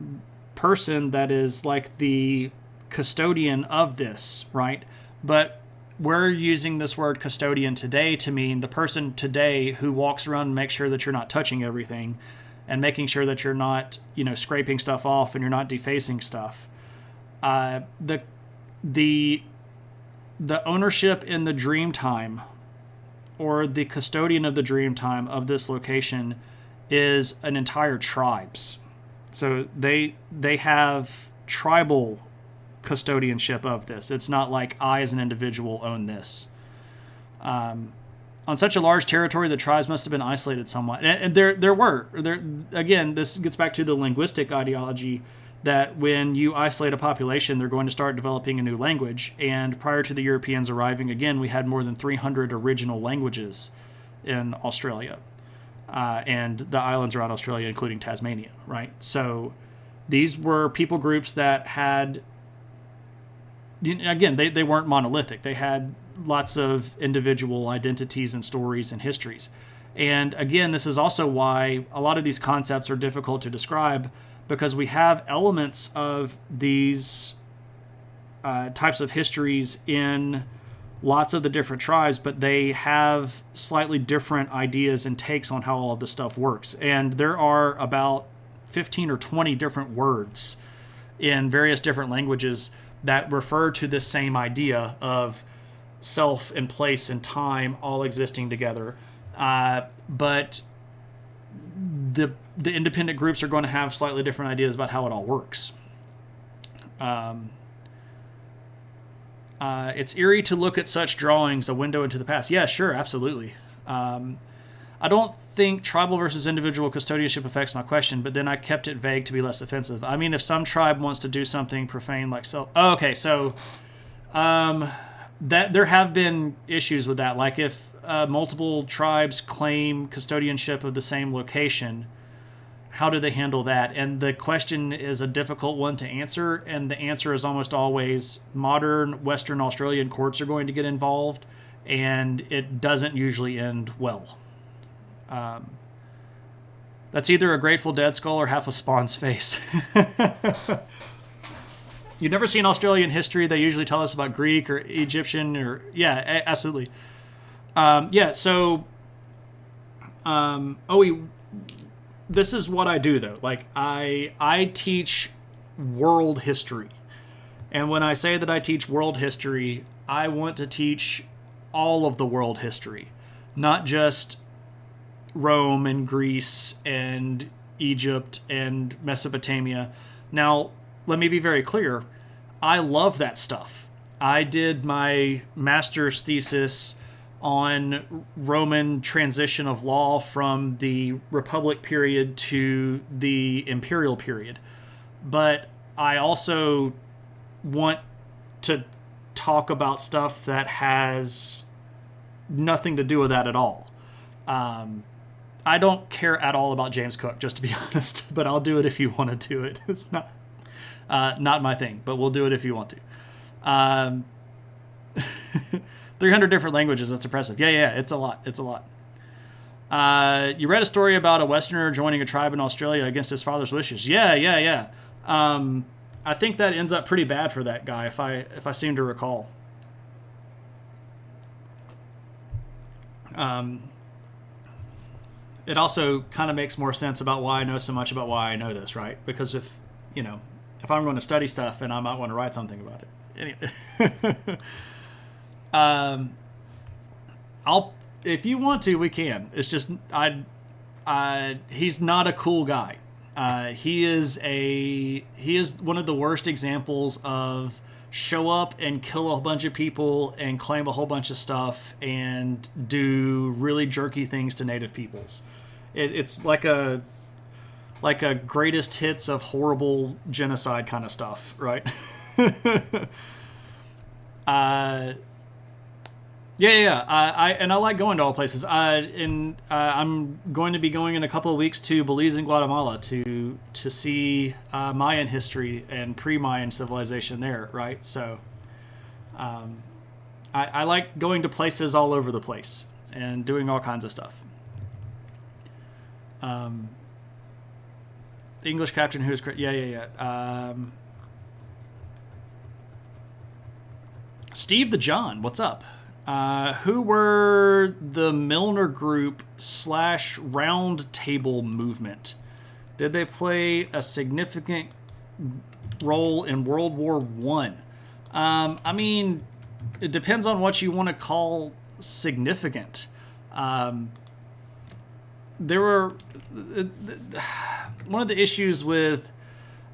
person that is like the custodian of this, right? But we're using this word custodian today to mean the person today who walks around and makes sure that you're not touching everything and making sure that you're not, scraping stuff off and you're not defacing stuff. The ownership in the Dreamtime or the custodian of the Dreamtime of this location is an entire tribe's. So they have tribal custodianship of this. It's not like I as an individual own this. On such a large territory, the tribes must have been isolated somewhat. And there were. Again, this gets back to the linguistic ideology that when you isolate a population, they're going to start developing a new language. And prior to the Europeans arriving, again, we had more than 300 original languages in Australia. And the islands around Australia, including Tasmania, right? So these were people groups that had, again, they weren't monolithic. They had lots of individual identities and stories and histories. And again, this is also why a lot of these concepts are difficult to describe, because we have elements of these types of histories in lots of the different tribes, but they have slightly different ideas and takes on how all of this stuff works. And there are about 15 or 20 different words in various different languages that refer to this same idea of self and place and time all existing together. But the independent groups are going to have slightly different ideas about how it all works. It's eerie to look at such drawings, a window into the past. Yeah, sure, absolutely. I don't think tribal versus individual custodianship affects my question, but then I kept it vague to be less offensive. I mean, if some tribe wants to do something profane like self... Oh, okay, so that there have been issues with that. Like if multiple tribes claim custodianship of the same location, how do they handle that? And the question is a difficult one to answer, and the answer is almost always modern Western Australian courts are going to get involved, and it doesn't usually end well. That's either a Grateful Dead skull or half a Spawn's face. You've never seen Australian history. They usually tell us about Greek or Egyptian or... Yeah, absolutely. This is what I do, though. Like, I teach world history. And when I say that I teach world history, I want to teach all of the world history. Not just Rome and Greece and Egypt and Mesopotamia. Now, let me be very clear. I love that stuff. I did my master's thesis on Roman transition of law from the Republic period to the Imperial period. But I also want to talk about stuff that has nothing to do with that at all. I don't care at all about James Cook, just to be honest, but I'll do it if you want to do it. It's not my thing, but we'll do it if you want to. 300 different languages, that's impressive. Yeah, it's a lot. You read a story about a Westerner joining a tribe in Australia against his father's wishes. Yeah. I think that ends up pretty bad for that guy, if I seem to recall. It also kind of makes more sense about why I know so much about why I know this, right? Because if I'm going to study stuff, and I might want to write something about it. Anyway. If you want to, we can. It's just he's not a cool guy. He is one of the worst examples of show up and kill a bunch of people and claim a whole bunch of stuff and do really jerky things to native peoples. It's like a greatest hits of horrible genocide kind of stuff, right? I like going to all places. I'm going to be going in a couple of weeks to Belize and Guatemala to see Mayan history and pre-Mayan civilization there, right? So I like going to places all over the place and doing all kinds of stuff. The English captain who is... Steve the John, what's up? Who were the Milner Group / Round Table movement? Did they play a significant role in World War One? I mean, it depends on what you want to call significant. There were... One of the issues with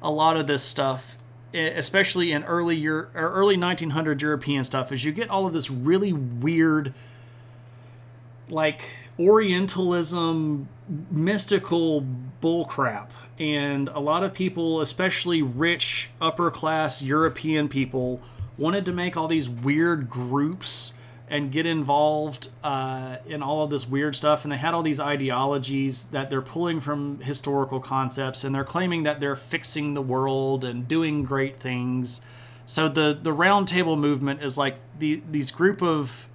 a lot of this stuff, especially in early 1900 European stuff, is you get all of this really weird, like, Orientalism, mystical bullcrap. And a lot of people, especially rich, upper-class European people, wanted to make all these weird groups and get involved in all of this weird stuff. And they had all these ideologies that they're pulling from historical concepts, and they're claiming that they're fixing the world and doing great things. So the Round Table movement is like these group of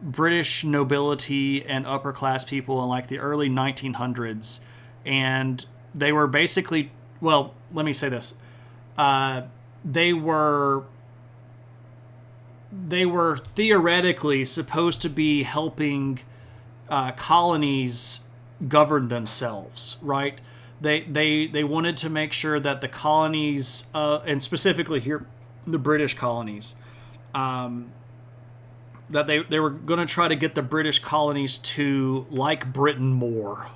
British nobility and upper class people in like the early 1900s. And they were basically, well, let me say this. They were theoretically supposed to be helping colonies govern themselves, right? They wanted to make sure that the colonies, and specifically here, the British colonies, that they were going to try to get the British colonies to like Britain more.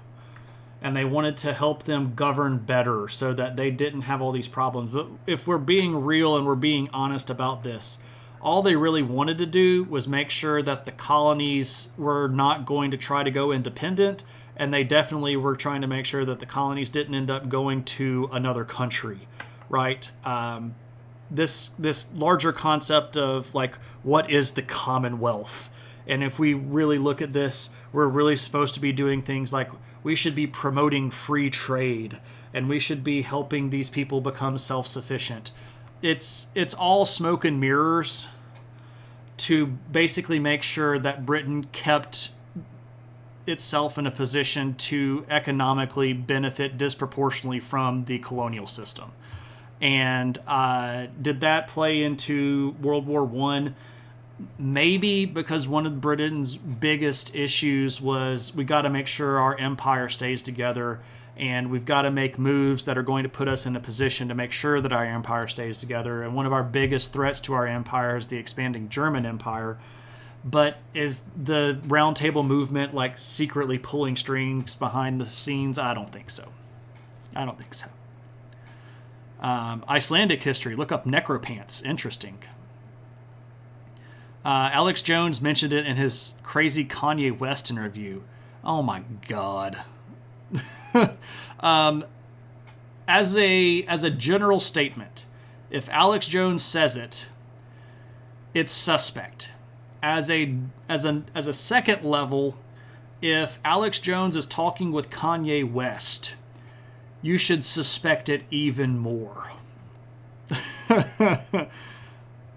And they wanted to help them govern better so that they didn't have all these problems. But if we're being real and we're being honest about this, all they really wanted to do was make sure that the colonies were not going to try to go independent, and they definitely were trying to make sure that the colonies didn't end up going to another country, right? This larger concept of like, what is the Commonwealth? And if we really look at this, we're really supposed to be doing things like we should be promoting free trade, and we should be helping these people become self-sufficient. It's all smoke and mirrors to basically make sure that Britain kept itself in a position to economically benefit disproportionately from the colonial system. And did that play into World War I? Maybe, because one of Britain's biggest issues was we got to make sure our empire stays together, and we've got to make moves that are going to put us in a position to make sure that our empire stays together. And one of our biggest threats to our empire is the expanding German Empire. But is the Round Table movement like secretly pulling strings behind the scenes? I don't think so. Icelandic history. Look up necropants. Interesting. Alex Jones mentioned it in his crazy Kanye West interview. Oh my God. As a general statement, if Alex Jones says it, it's suspect. As a second level, if Alex Jones is talking with Kanye West, you should suspect it even more.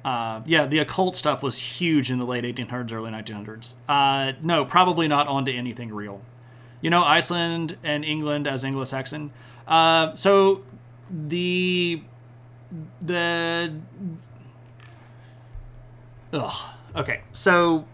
Yeah, the occult stuff was huge in the late 1800s, early 1900s. No, probably not onto anything real. You know, Iceland and England as Anglo-Saxon. So the okay. So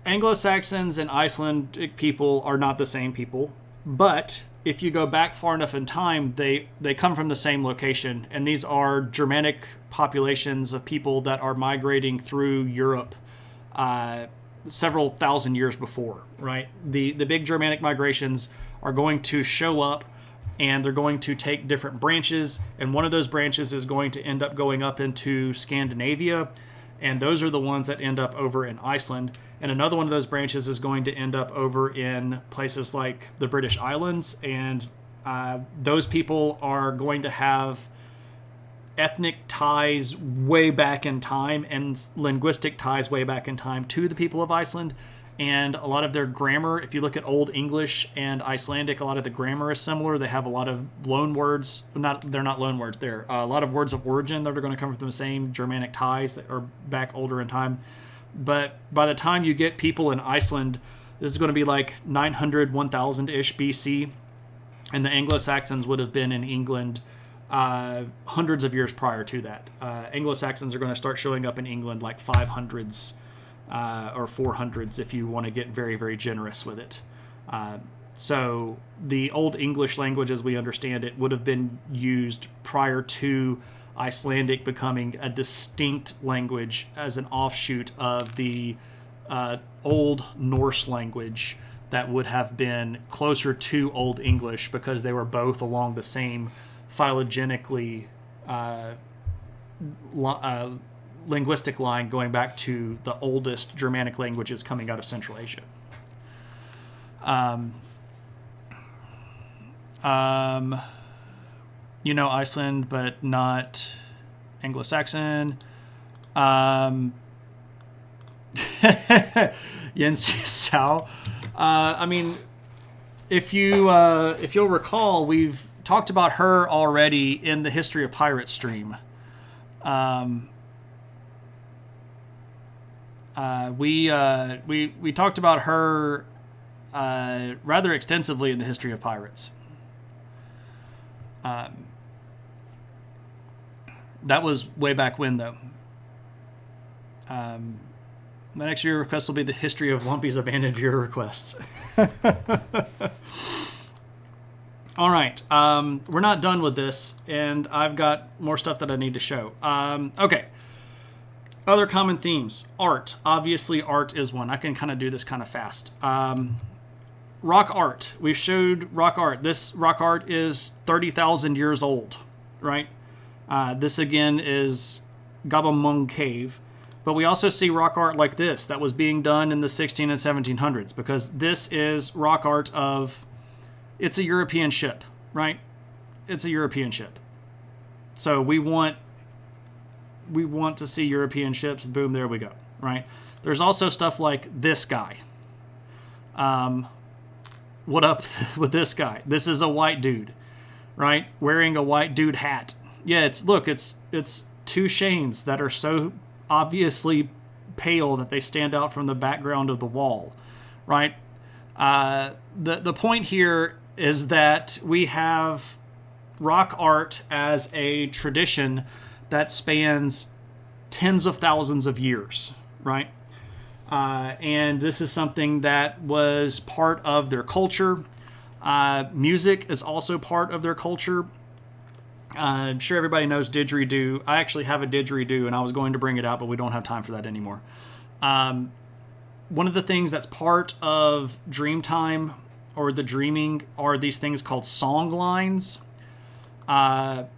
Anglo-Saxons and Icelandic people are not the same people, but if you go back far enough in time, they come from the same location, and these are Germanic populations of people that are migrating through Europe several thousand years before, right? The big Germanic migrations are going to show up, and they're going to take different branches, and one of those branches is going to end up going up into Scandinavia, and those are the ones that end up over in Iceland. And another one of those branches is going to end up over in places like the British Islands, and those people are going to have ethnic ties way back in time and linguistic ties way back in time to the people of Iceland. And a lot of their grammar, if you look at Old English and Icelandic, a lot of the grammar is similar. They have a lot of loan words. They're not loan words. They're a lot of words of origin that are going to come from the same Germanic ties that are back older in time. But by the time you get people in Iceland, this is going to be like 900, 1000-ish BC. And the Anglo-Saxons would have been in England hundreds of years prior to that. Anglo-Saxons are going to start showing up in England like 500s or 400s if you want to get very, very generous with it. So the Old English language, as we understand it, would have been used prior to Icelandic becoming a distinct language as an offshoot of the Old Norse language that would have been closer to Old English, because they were both along the same phylogenetically linguistic line going back to the oldest Germanic languages coming out of Central Asia. You know, Iceland, but not Anglo-Saxon. Jens Sao. I mean, if you'll recall, we've talked about her already in the History of Pirates stream. We talked about her rather extensively in the History of Pirates. That was way back when, though. My next viewer request will be the history of Lumpy's abandoned viewer requests. All right. We're not done with this, and I've got more stuff that I need to show. Okay. Other common themes. Art. Obviously, art is one. I can kind of do this kind of fast. Rock art. We've showed rock art. This rock art is 30,000 years old, right? This, again, is Gabamung Cave. But we also see rock art like this that was being done in the 16 and 1700s, because this is rock art of, it's a European ship, right? It's a European ship. So we want to see European ships. Boom, there we go, right? There's also stuff like this guy. What up with this guy? This is a white dude, right? Wearing a white dude hat. Yeah, it's two Shanes that are so obviously pale that they stand out from the background of the wall, right? The point here is that we have rock art as a tradition that spans tens of thousands of years, right? And this is something that was part of their culture. Music is also part of their culture. I'm sure everybody knows didgeridoo. I actually have a didgeridoo, and I was going to bring it out, but we don't have time for that anymore. One of the things that's part of Dreamtime, or the dreaming, are these things called song lines. And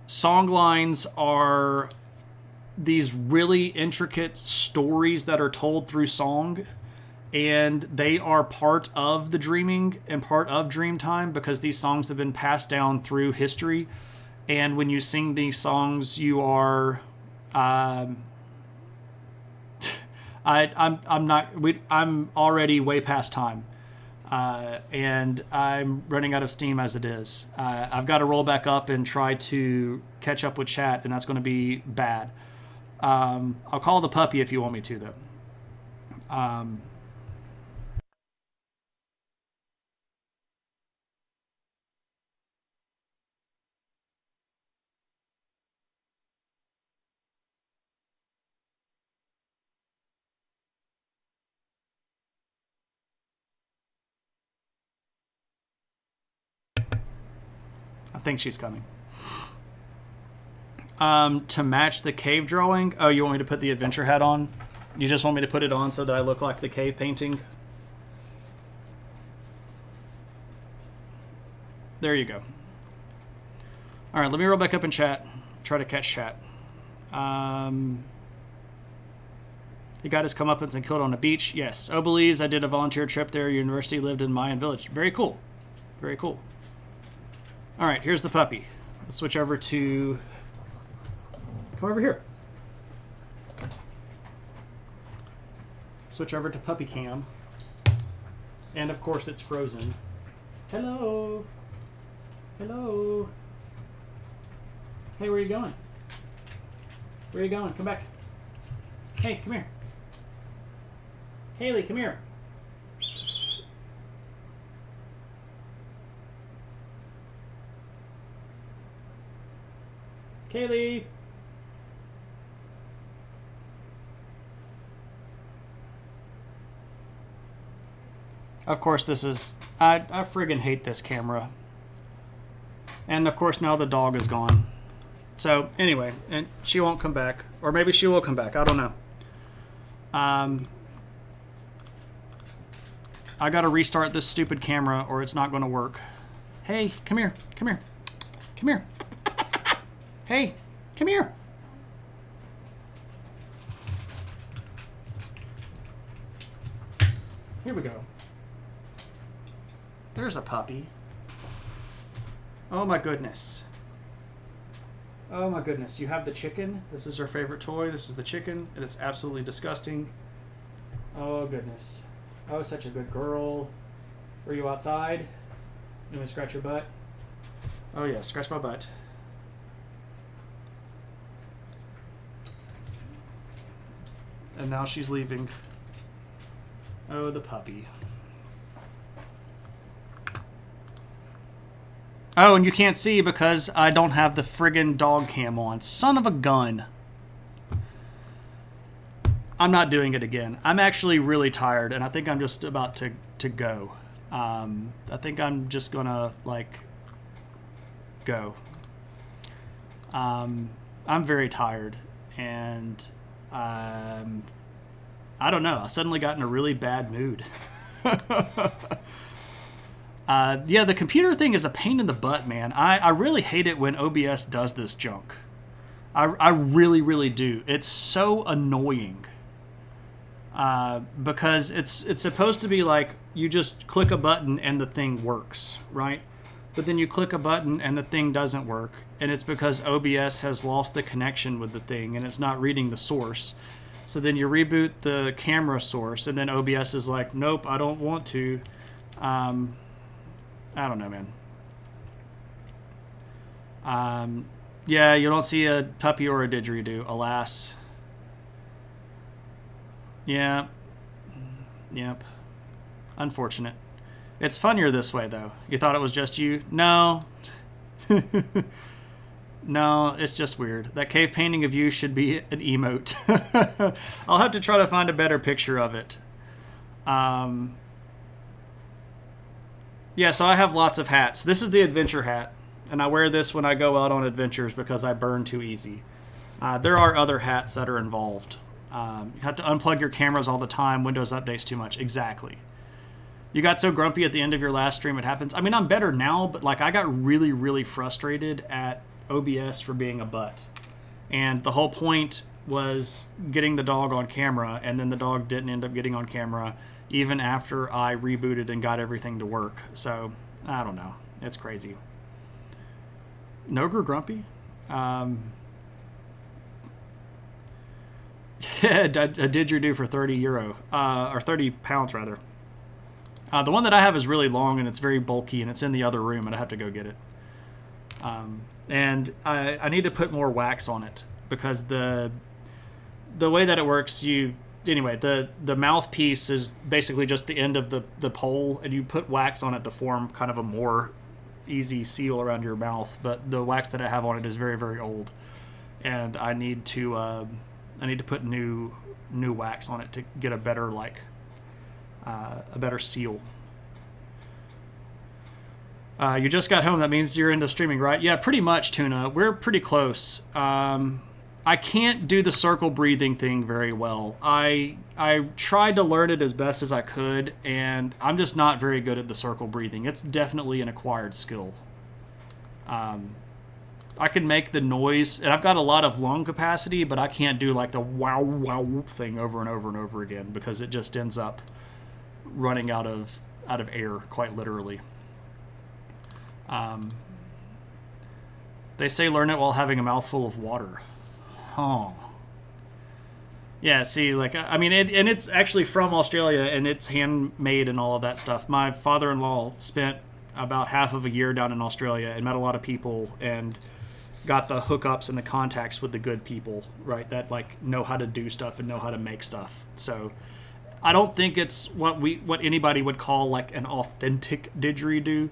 song lines are these really intricate stories that are told through song, and they are part of the dreaming and part of Dreamtime, because these songs have been passed down through history. And when you sing these songs, you are I'm already way past time, and I'm running out of steam as it is. I've got to roll back up and try to catch up with chat, and that's going to be bad. I'll call the puppy if you want me to, though. I think she's coming. To match the cave drawing. Oh, you want me to put the adventure hat on? You just want me to put it on so that I look like the cave painting? There you go. All right, let me roll back up in chat. Try to catch chat. He got his comeuppance and killed on a beach. Yes. Oh, Belize, I did a volunteer trip there. University lived in Mayan village. Very cool. Very cool. All right, here's the puppy. Let's switch over to... Come over here. Switch over to puppy cam. And of course it's frozen. Hello. Hello. Hey, where are you going? Where are you going? Come back. Hey, come here. Kaylee, come here. Kaylee. Of course, this is... I friggin' hate this camera. And of course, now the dog is gone. So, anyway, and she won't come back. Or maybe she will come back. I don't know. I gotta restart this stupid camera or it's not gonna work. Hey, come here. Come here. Come here. Hey, come here. Here we go. There's a puppy. Oh my goodness. Oh my goodness. You have the chicken. This is her favorite toy. This is the chicken. And it's absolutely disgusting. Oh goodness. Oh, such a good girl. Were you outside? You want me to scratch your butt? Oh yeah, scratch my butt. And now she's leaving. Oh, the puppy. Oh, and you can't see because I don't have the friggin' dog cam on. Son of a gun. I'm not doing it again. I'm actually really tired, and I think I'm just about to go. I think I'm just gonna, like, go. I'm very tired, and I don't know. I suddenly got in a really bad mood. Yeah, the computer thing is a pain in the butt, man. I really hate it when OBS does this junk. I really, really do. It's so annoying. Because it's supposed to be like you just click a button and the thing works, right? But then you click a button and the thing doesn't work. And it's because OBS has lost the connection with the thing and it's not reading the source. So then you reboot the camera source and then OBS is like, nope, I don't want to. I don't know, man. Yeah, you don't see a puppy or a didgeridoo, alas. Yeah. Yep. Unfortunate. It's funnier this way, though. You thought it was just you? No. No, it's just weird. That cave painting of you should be an emote. I'll have to try to find a better picture of it. Yeah, so I have lots of hats. This is the adventure hat, and I wear this when I go out on adventures because I burn too easy. There are other hats that are involved. You have to unplug your cameras all the time. Windows updates too much. Exactly. You got so grumpy at the end of your last stream, it happens. I mean, I'm better now, but like I got really, really frustrated at OBS for being a butt. And the whole point was getting the dog on camera, and then the dog didn't end up getting on camera even after I rebooted and got everything to work. So, I don't know. It's crazy. No grew grumpy? Yeah, a didgeridoo for €30, or 30 pounds rather. The one that I have is really long and it's very bulky and it's in the other room and I have to go get it. And I need to put more wax on it because the way that it works, anyway, the mouthpiece is basically just the end of the pole and you put wax on it to form kind of a more easy seal around your mouth. But the wax that I have on it is very, very old, and I need to put new wax on it to get a better a better seal. You just got home. That means you're into streaming, right? Yeah, pretty much, Tuna. We're pretty close. I can't do the circle breathing thing very well. I tried to learn it as best as I could, and I'm just not very good at the circle breathing. It's definitely an acquired skill. I can make the noise, and I've got a lot of lung capacity, but I can't do like the wow wow thing over and over and over again because it just ends up running out of air, quite literally. They say learn it while having a mouthful of water. Oh. Yeah, see, I mean, and it's actually from Australia, and it's handmade and all of that stuff. My father-in-law spent about half of a year down in Australia and met a lot of people and got the hookups and the contacts with the good people, right, that know how to do stuff and know how to make stuff. So I don't think it's what anybody would call an authentic didgeridoo,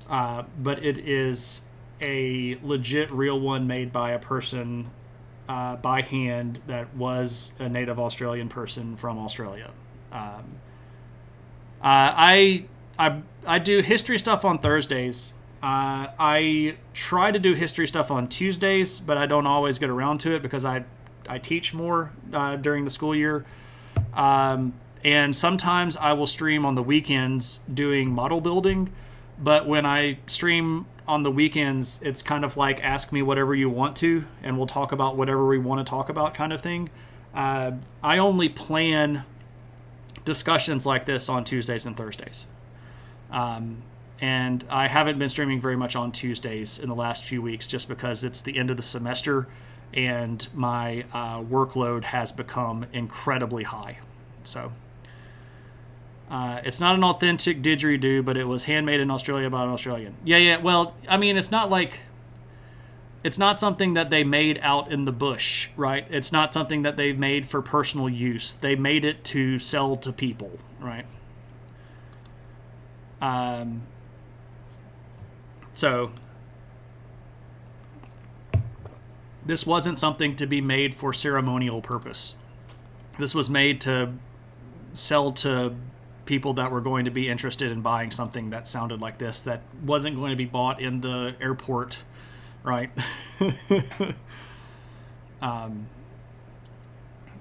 but it is a legit real one made by a person by hand that was a native Australian person from Australia. I do history stuff on Thursdays. I try to do history stuff on Tuesdays, but I don't always get around to it because I teach more during the school year. And sometimes I will stream on the weekends doing model building, but when I stream on the weekends, it's kind of like ask me whatever you want to, and we'll talk about whatever we want to talk about kind of thing. I only plan discussions like this on Tuesdays and Thursdays. And I haven't been streaming very much on Tuesdays in the last few weeks just because it's the end of the semester and my workload has become incredibly high. So it's not an authentic didgeridoo, but it was handmade in Australia by an Australian. Yeah. Well, I mean, it's not something that they made out in the bush, right? It's not something that they've made for personal use. They made it to sell to people, right? So this wasn't something to be made for ceremonial purpose. This was made to sell to people that were going to be interested in buying something that sounded like this, that wasn't going to be bought in the airport, right?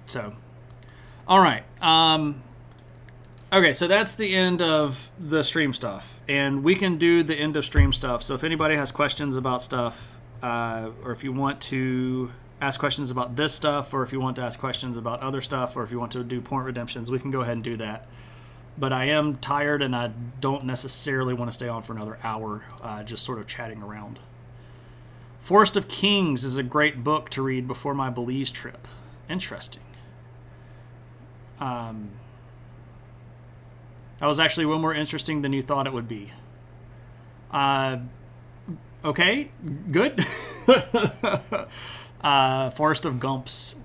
So, all right. Okay, so that's the end of the stream stuff, and we can do the end of stream stuff. So if anybody has questions about stuff, or if you want to ask questions about this stuff, or if you want to ask questions about other stuff, or if you want to do point redemptions, we can go ahead and do that. But I am tired, and I don't necessarily want to stay on for another hour, just sort of chatting around. Forest of Kings is a great book to read before my Belize trip. Interesting. That was actually way more interesting than you thought it would be. Okay, good. Forest of Gumps.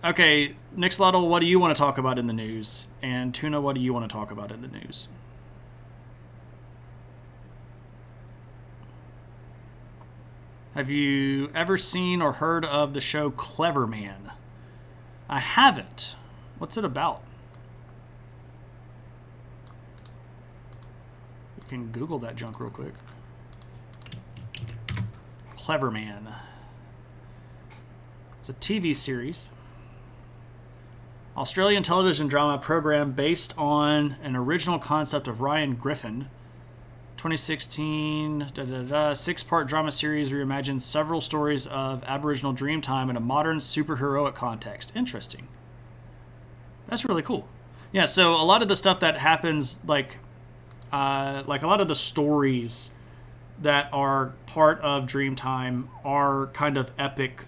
Okay, Nick Sluttle, what do you want to talk about in the news? And Tuna, what do you want to talk about in the news? Have you ever seen or heard of the show Clever Man? I haven't. What's it about? You can Google that junk real quick. Clever Man. It's a TV series. Australian television drama program based on an original concept of Ryan Griffin. 2016, six-part drama series reimagines several stories of Aboriginal Dreamtime in a modern superheroic context. Interesting. That's really cool. Yeah, so a lot of the stuff that happens, like a lot of the stories that are part of Dreamtime are kind of epic,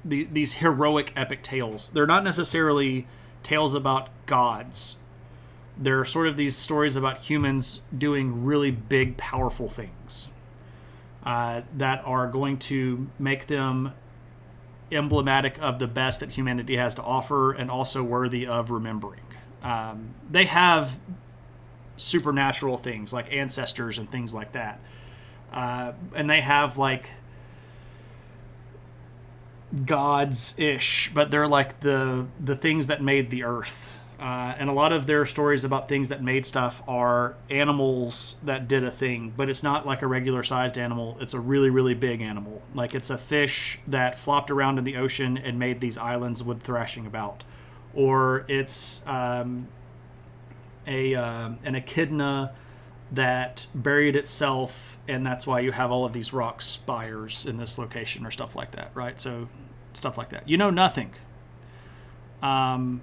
these heroic epic tales. They're not necessarily tales about gods. They're sort of these stories about humans doing really big, powerful things that are going to make them emblematic of the best that humanity has to offer and also worthy of remembering. They have supernatural things like ancestors and things like that. And they have like gods-ish, but they're like the things that made the earth. And a lot of their stories about things that made stuff are animals that did a thing, but it's not like a regular sized animal. It's a really, really big animal. Like it's a fish that flopped around in the ocean and made these islands with thrashing about. Or it's an echidna that buried itself, and that's why you have all of these rock spires in this location or stuff like that, right? So stuff like that. You know nothing. All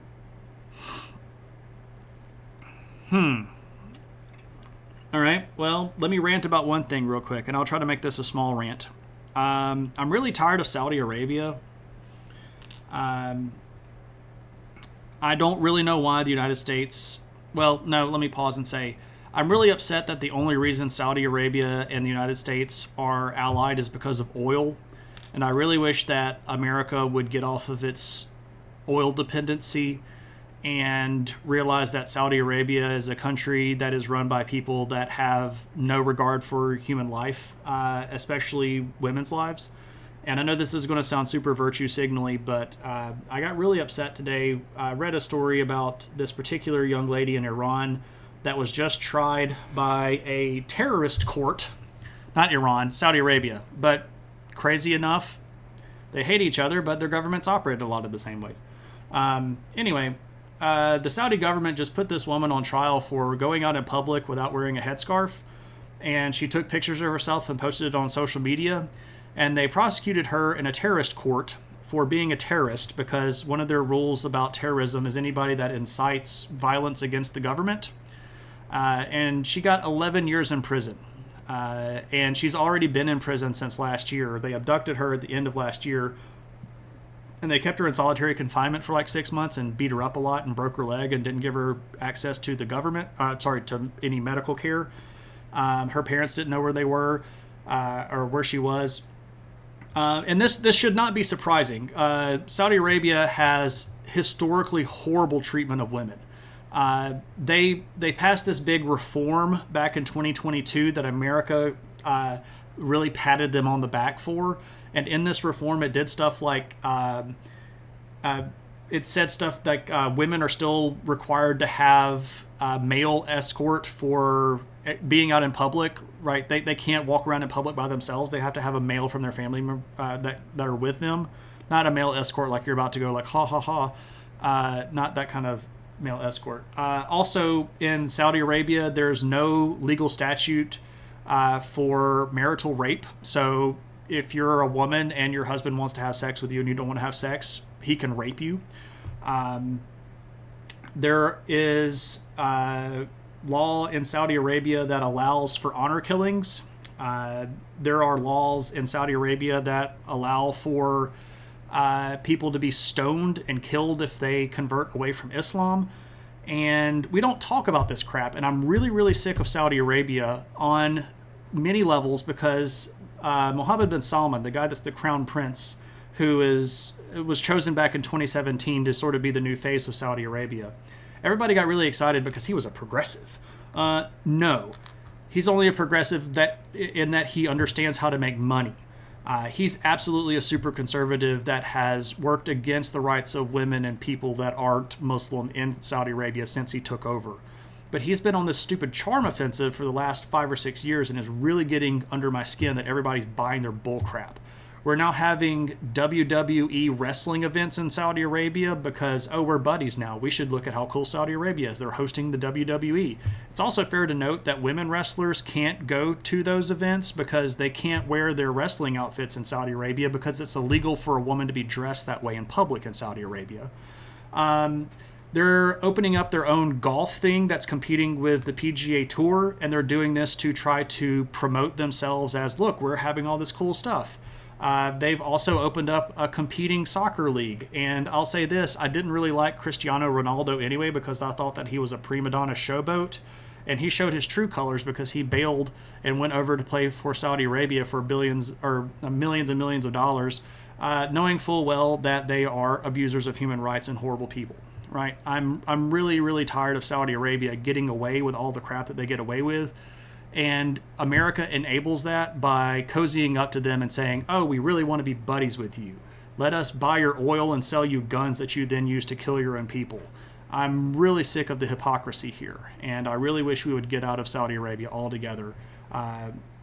right, well, let me rant about one thing real quick, and I'll try to make this a small rant. I'm really tired of Saudi Arabia. I don't really know why the United States... Well, no, let me pause and say, I'm really upset that the only reason Saudi Arabia and the United States are allied is because of oil, and I really wish that America would get off of its oil dependency and realize that Saudi Arabia is a country that is run by people that have no regard for human life, especially women's lives. And I know this is going to sound super virtue signally, but I got really upset today. I read a story about this particular young lady in Iran that was just tried by a terrorist court. Not Iran, Saudi Arabia. But crazy enough, they hate each other, but their governments operate a lot of the same ways. Anyway, the Saudi government just put this woman on trial for going out in public without wearing a headscarf. And she took pictures of herself and posted it on social media. And they prosecuted her in a terrorist court for being a terrorist because one of their rules about terrorism is anybody that incites violence against the government. And she got 11 years in prison. And she's already been in prison since last year. They abducted her at the end of last year. And they kept her in solitary confinement for like 6 months and beat her up a lot and broke her leg and didn't give her access to the government, to any medical care. Her parents didn't know where they were or where she was. And this should not be surprising. Saudi Arabia has historically horrible treatment of women. They passed this big reform back in 2022 that America really patted them on the back for. And in this reform, it did stuff like it said stuff like women are still required to have a male escort for being out in public, right? They can't walk around in public by themselves. They have to have a male from their family that are with them. Not a male escort like you're about to go like, ha, ha, ha. Not that kind of male escort. Also, in Saudi Arabia, there's no legal statute for marital rape. So if you're a woman and your husband wants to have sex with you and you don't want to have sex, he can rape you. There is law in Saudi Arabia that allows for honor killings. There are laws in Saudi Arabia that allow for people to be stoned and killed if they convert away from Islam. And we don't talk about this crap. And I'm really, really sick of Saudi Arabia on many levels because Mohammed bin Salman, the guy that's the crown prince, who was chosen back in 2017 to sort of be the new face of Saudi Arabia. Everybody got really excited because he was a progressive. No, he's only a progressive in that he understands how to make money. He's absolutely a super conservative that has worked against the rights of women and people that aren't Muslim in Saudi Arabia since he took over. But he's been on this stupid charm offensive for the last 5 or 6 years and is really getting under my skin that everybody's buying their bullcrap. We're now having WWE wrestling events in Saudi Arabia because, we're buddies now. We should look at how cool Saudi Arabia is. They're hosting the WWE. It's also fair to note that women wrestlers can't go to those events because they can't wear their wrestling outfits in Saudi Arabia because it's illegal for a woman to be dressed that way in public in Saudi Arabia. They're opening up their own golf thing that's competing with the PGA Tour, and they're doing this to try to promote themselves as, look, we're having all this cool stuff. They've also opened up a competing soccer league. And I'll say this, I didn't really like Cristiano Ronaldo anyway because I thought that he was a prima donna showboat. And he showed his true colors because he bailed and went over to play for Saudi Arabia for billions or millions and millions of dollars, knowing full well that they are abusers of human rights and horrible people. Right? I'm really, really tired of Saudi Arabia getting away with all the crap that they get away with. And America enables that by cozying up to them and saying, we really want to be buddies with you. Let us buy your oil and sell you guns that you then use to kill your own people. I'm really sick of the hypocrisy here. And I really wish we would get out of Saudi Arabia altogether.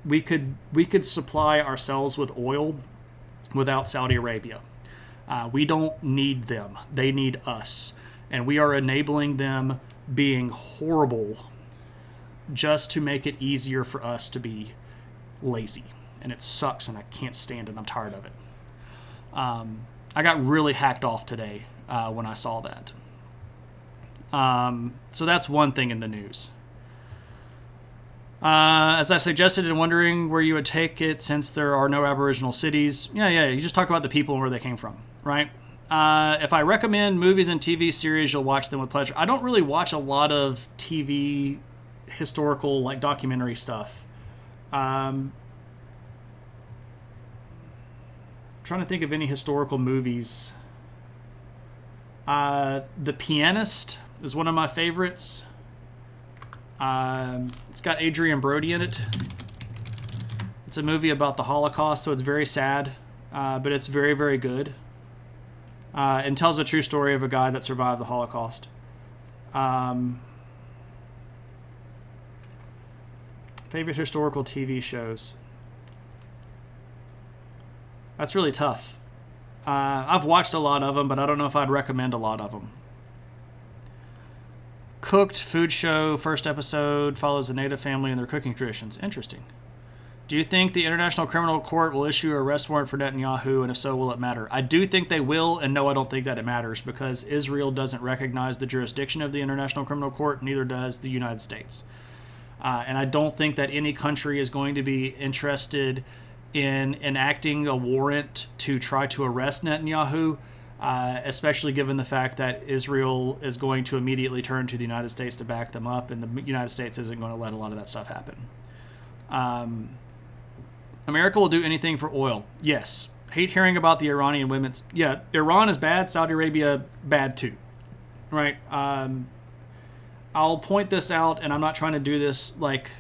We could supply ourselves with oil without Saudi Arabia. We don't need them. They need us. And we are enabling them being horrible just to make it easier for us to be lazy. And it sucks and I can't stand it. I'm tired of it. I got really hacked off today when I saw that. So that's one thing in the news. As I suggested and wondering where you would take it since there are no Aboriginal cities. Yeah, you just talk about the people and where they came from, right? If I recommend movies and TV series, you'll watch them with pleasure. I don't really watch a lot of TV historical documentary stuff. Trying to think of any historical movies. The Pianist is one of my favorites. It's got Adrian Brody in it. It's a movie about the Holocaust, so it's very sad, but it's very, very good. And tells a true story of a guy that survived the Holocaust. Favorite historical TV shows? That's really tough. I've watched a lot of them, but I don't know if I'd recommend a lot of them. Cooked food show, first episode, follows a native family and their cooking traditions. Interesting. Do you think the International Criminal Court will issue an arrest warrant for Netanyahu, and if so, will it matter? I do think they will, and no, I don't think that it matters, because Israel doesn't recognize the jurisdiction of the International Criminal Court, neither does the United States. And I don't think that any country is going to be interested in enacting a warrant to try to arrest Netanyahu, especially given the fact that Israel is going to immediately turn to the United States to back them up, and the United States isn't going to let a lot of that stuff happen. America will do anything for oil. Yes. Hate hearing about the Iranian women's... Yeah, Iran is bad, Saudi Arabia bad too. Right? I'll point this out, and I'm not trying to do this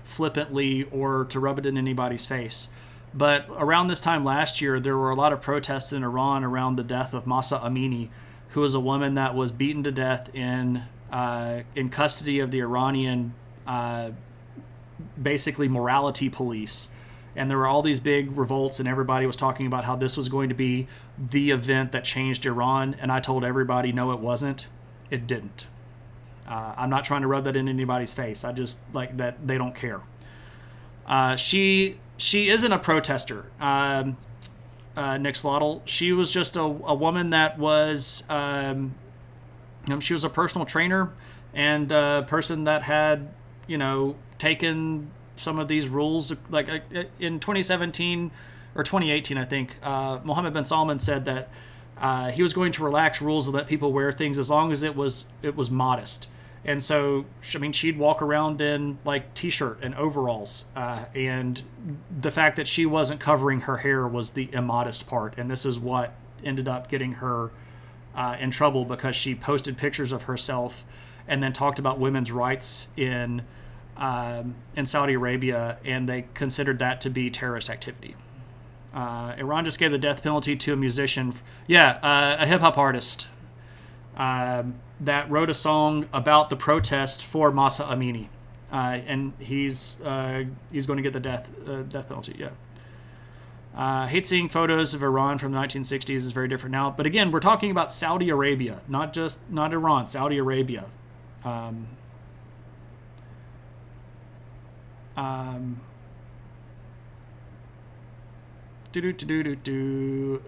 flippantly or to rub it in anybody's face. But around this time last year, there were a lot of protests in Iran around the death of Mahsa Amini, who was a woman that was beaten to death in custody of the Iranian, basically morality police. And there were all these big revolts, and everybody was talking about how this was going to be the event that changed Iran. And I told everybody, no, it wasn't. It didn't. I'm not trying to rub that in anybody's face. I just that they don't care. She isn't a protester. Nick Slottle. She was just a woman that was, she was a personal trainer and a person that had, taken some of these rules. Like in 2017 or 2018, I think, Mohammed bin Salman said that he was going to relax rules and let people wear things as long as it was modest. And so, she'd walk around in like t-shirt and overalls, and the fact that she wasn't covering her hair was the immodest part. And this is what ended up getting her in trouble, because she posted pictures of herself and then talked about women's rights in Saudi Arabia, and they considered that to be terrorist activity. Iran just gave the death penalty to a musician, a hip hop artist. That wrote a song about the protest for Masa Amini, and he's going to get the death penalty. Hate seeing photos of Iran from the 1960s is very different now, but again, we're talking about Saudi Arabia, not Iran. Saudi Arabia.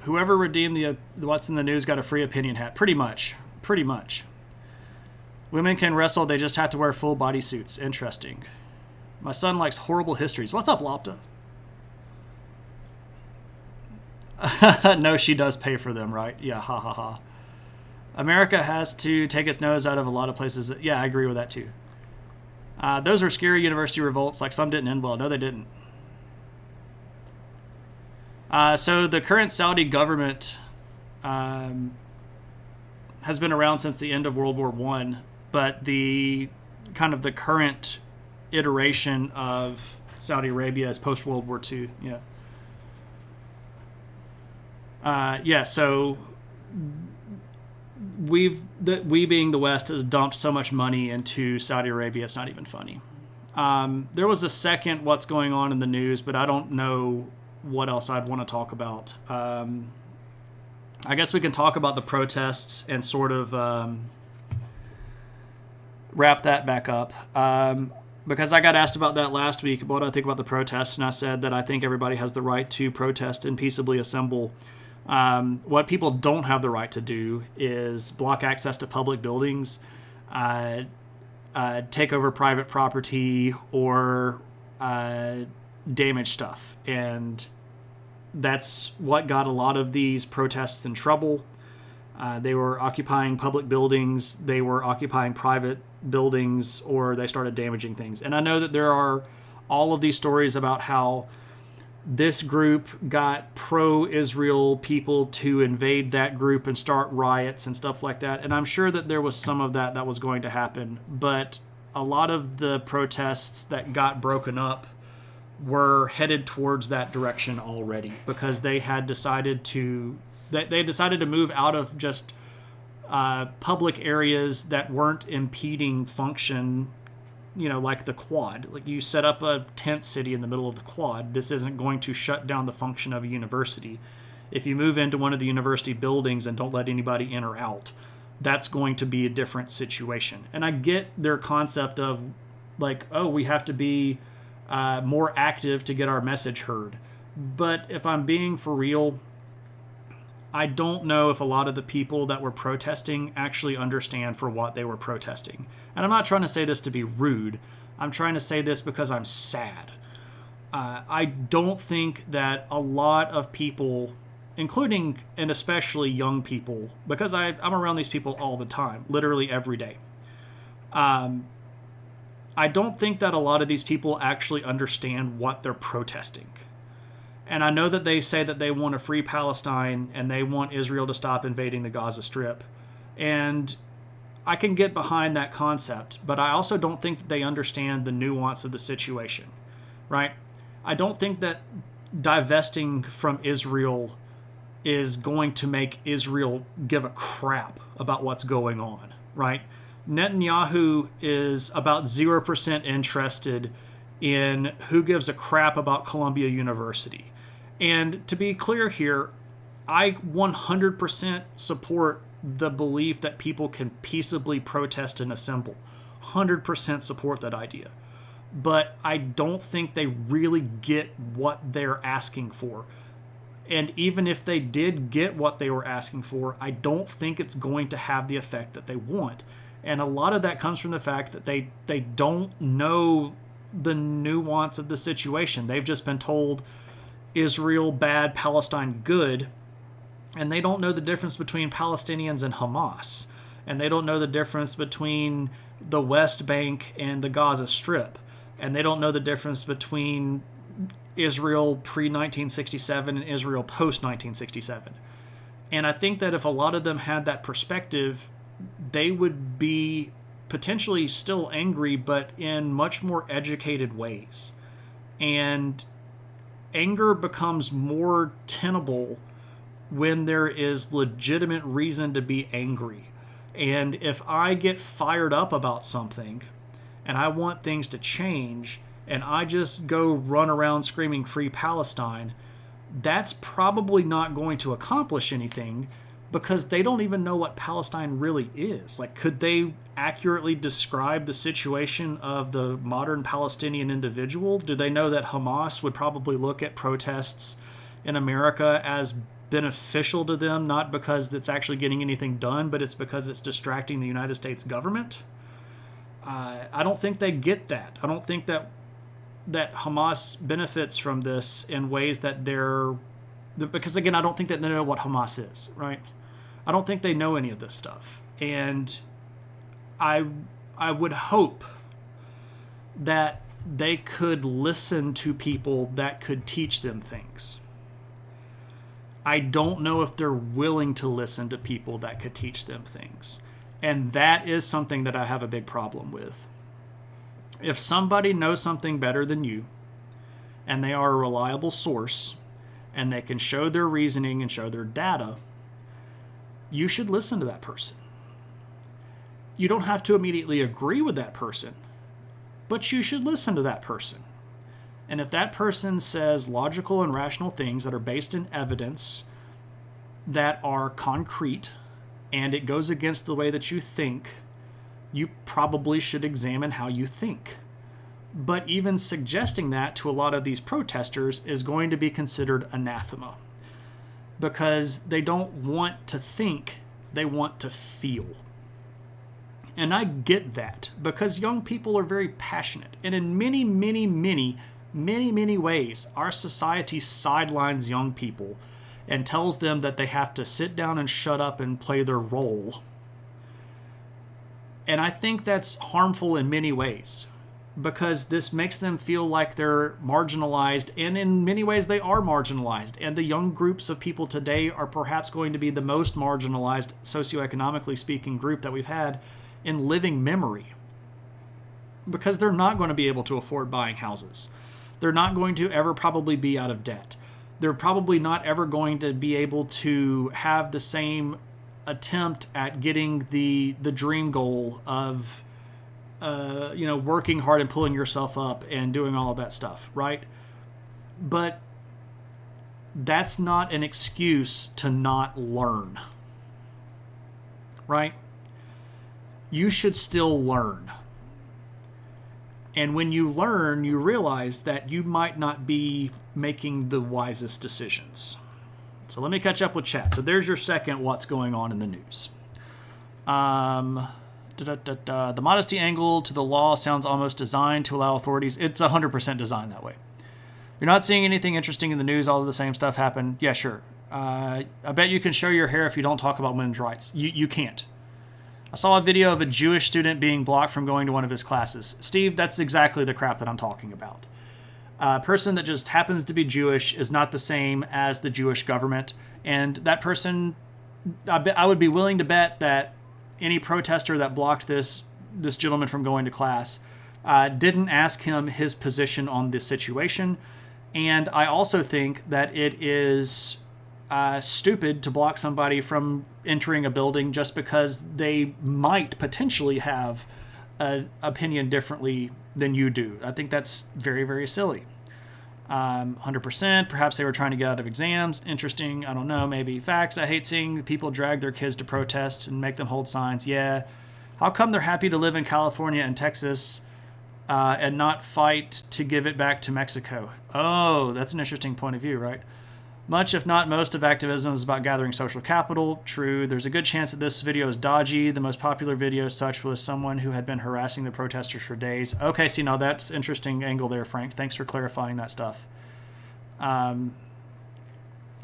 Whoever redeemed the what's in the news got a free opinion hat. Pretty much. Women can wrestle, they just have to wear full body suits. Interesting. My son likes horrible histories. What's up, Lopta? No, she does pay for them, right? Yeah, ha ha ha. America has to take its nose out of a lot of places. Yeah, I agree with that too. Those were scary university revolts, like some didn't end well. No, they didn't. So the current Saudi government has been around since the end of World War I, but the current iteration of Saudi Arabia is post World War II. So we being the West has dumped so much money into Saudi Arabia, it's not even funny. There was a second what's going on in the news, but I don't know what else I'd want to talk about. I guess we can talk about the protests and sort of wrap that back up. Because I got asked about that last week, what do I think about the protests, and I said that I think everybody has the right to protest and peaceably assemble. What people don't have the right to do is block access to public buildings, take over private property, or damage stuff. And that's what got a lot of these protests in trouble. They were occupying public buildings, they were occupying private buildings, or they started damaging things. And I know that there are all of these stories about how this group got pro-Israel people to invade that group and start riots and stuff like that. And I'm sure that there was some of that was going to happen. But a lot of the protests that got broken up were headed towards that direction already, because they had decided to move out of just public areas that weren't impeding function, like the quad. Like, you set up a tent city in the middle of the quad. This isn't going to shut down the function of a university. If you move into one of the university buildings and don't let anybody in or out, that's going to be a different situation. And I get their concept of, like, oh, we have to be more active to get our message heard. But if I'm being for real, I don't know if a lot of the people that were protesting actually understand for what they were protesting. And I'm not trying to say this to be rude. I'm trying to say this because I'm sad. I don't think that a lot of people, including and especially young people, because I'm around these people all the time, literally every day. I don't think that a lot of these people actually understand what they're protesting. And I know that they say that they want a free Palestine and they want Israel to stop invading the Gaza Strip. And I can get behind that concept, but I also don't think that they understand the nuance of the situation, right? I don't think that divesting from Israel is going to make Israel give a crap about what's going on, right? Netanyahu is about 0% interested in who gives a crap about Columbia University. And to be clear here, I 100% support the belief that people can peaceably protest and assemble. 100% support that idea. But I don't think they really get what they're asking for. And even if they did get what they were asking for, I don't think it's going to have the effect that they want. And a lot of that comes from the fact that they don't know the nuance of the situation. They've just been told Israel bad, Palestine good, and they don't know the difference between Palestinians and Hamas. And they don't know the difference between the West Bank and the Gaza Strip. And they don't know the difference between Israel pre-1967 and Israel post-1967. And I think that if a lot of them had that perspective, they would be potentially still angry, but in much more educated ways. And anger becomes more tenable when there is legitimate reason to be angry. And if I get fired up about something and I want things to change and I just go run around screaming Free Palestine, that's probably not going to accomplish anything, because they don't even know what Palestine really is. Like, could they accurately describe the situation of the modern Palestinian individual? Do they know that Hamas would probably look at protests in America as beneficial to them, not because it's actually getting anything done, but it's because it's distracting the United States government? I don't think they get that. I don't think that Hamas benefits from this in ways that because again, I don't think that they know what Hamas is, right? I don't think they know any of this stuff. And I would hope that they could listen to people that could teach them things. I don't know if they're willing to listen to people that could teach them things. And that is something that I have a big problem with. If somebody knows something better than you, and they are a reliable source, and they can show their reasoning and show their data, you should listen to that person. You don't have to immediately agree with that person, but you should listen to that person. And if that person says logical and rational things that are based in evidence, that are concrete, and it goes against the way that you think, you probably should examine how you think. But even suggesting that to a lot of these protesters is going to be considered anathema, because they don't want to think, they want to feel. And I get that, because young people are very passionate. And in many, many, many, many, many ways, our society sidelines young people and tells them that they have to sit down and shut up and play their role. And I think that's harmful in many ways, because this makes them feel like they're marginalized, and in many ways they are marginalized. And the young groups of people today are perhaps going to be the most marginalized, socioeconomically speaking, group that we've had in living memory, because they're not going to be able to afford buying houses. They're not going to ever probably be out of debt. They're probably not ever going to be able to have the same attempt at getting the dream goal of working hard and pulling yourself up and doing all of that stuff, right? But that's not an excuse to not learn, right? You should still learn. And when you learn, you realize that you might not be making the wisest decisions. So let me catch up with chat. So there's your second what's going on in the news. The modesty angle to the law sounds almost designed to allow authorities. It's 100% designed that way. You're not seeing anything interesting in the news. All of the same stuff happen. Yeah, sure. I bet you can show your hair if you don't talk about women's rights. You can't. I saw a video of a Jewish student being blocked from going to one of his classes. Steve, that's exactly the crap that I'm talking about. A person that just happens to be Jewish is not the same as the Jewish government. And that person, I would be willing to bet that any protester that blocked this gentleman from going to class didn't ask him his position on this situation. And I also think that it is stupid to block somebody from entering a building just because they might potentially have an opinion differently than you do. I think that's very, very silly. 100%. Perhaps they were trying to get out of exams. Interesting. I don't know. Maybe. Facts. I hate seeing people drag their kids to protest and make them hold signs. Yeah. How come they're happy to live in California and Texas and not fight to give it back to Mexico? Oh, that's an interesting point of view, right? Much, if not most, of activism is about gathering social capital. True. There's a good chance that this video is dodgy. The most popular video as such was someone who had been harassing the protesters for days. Okay, see, now that's interesting angle there, Frank. Thanks for clarifying that stuff. I'm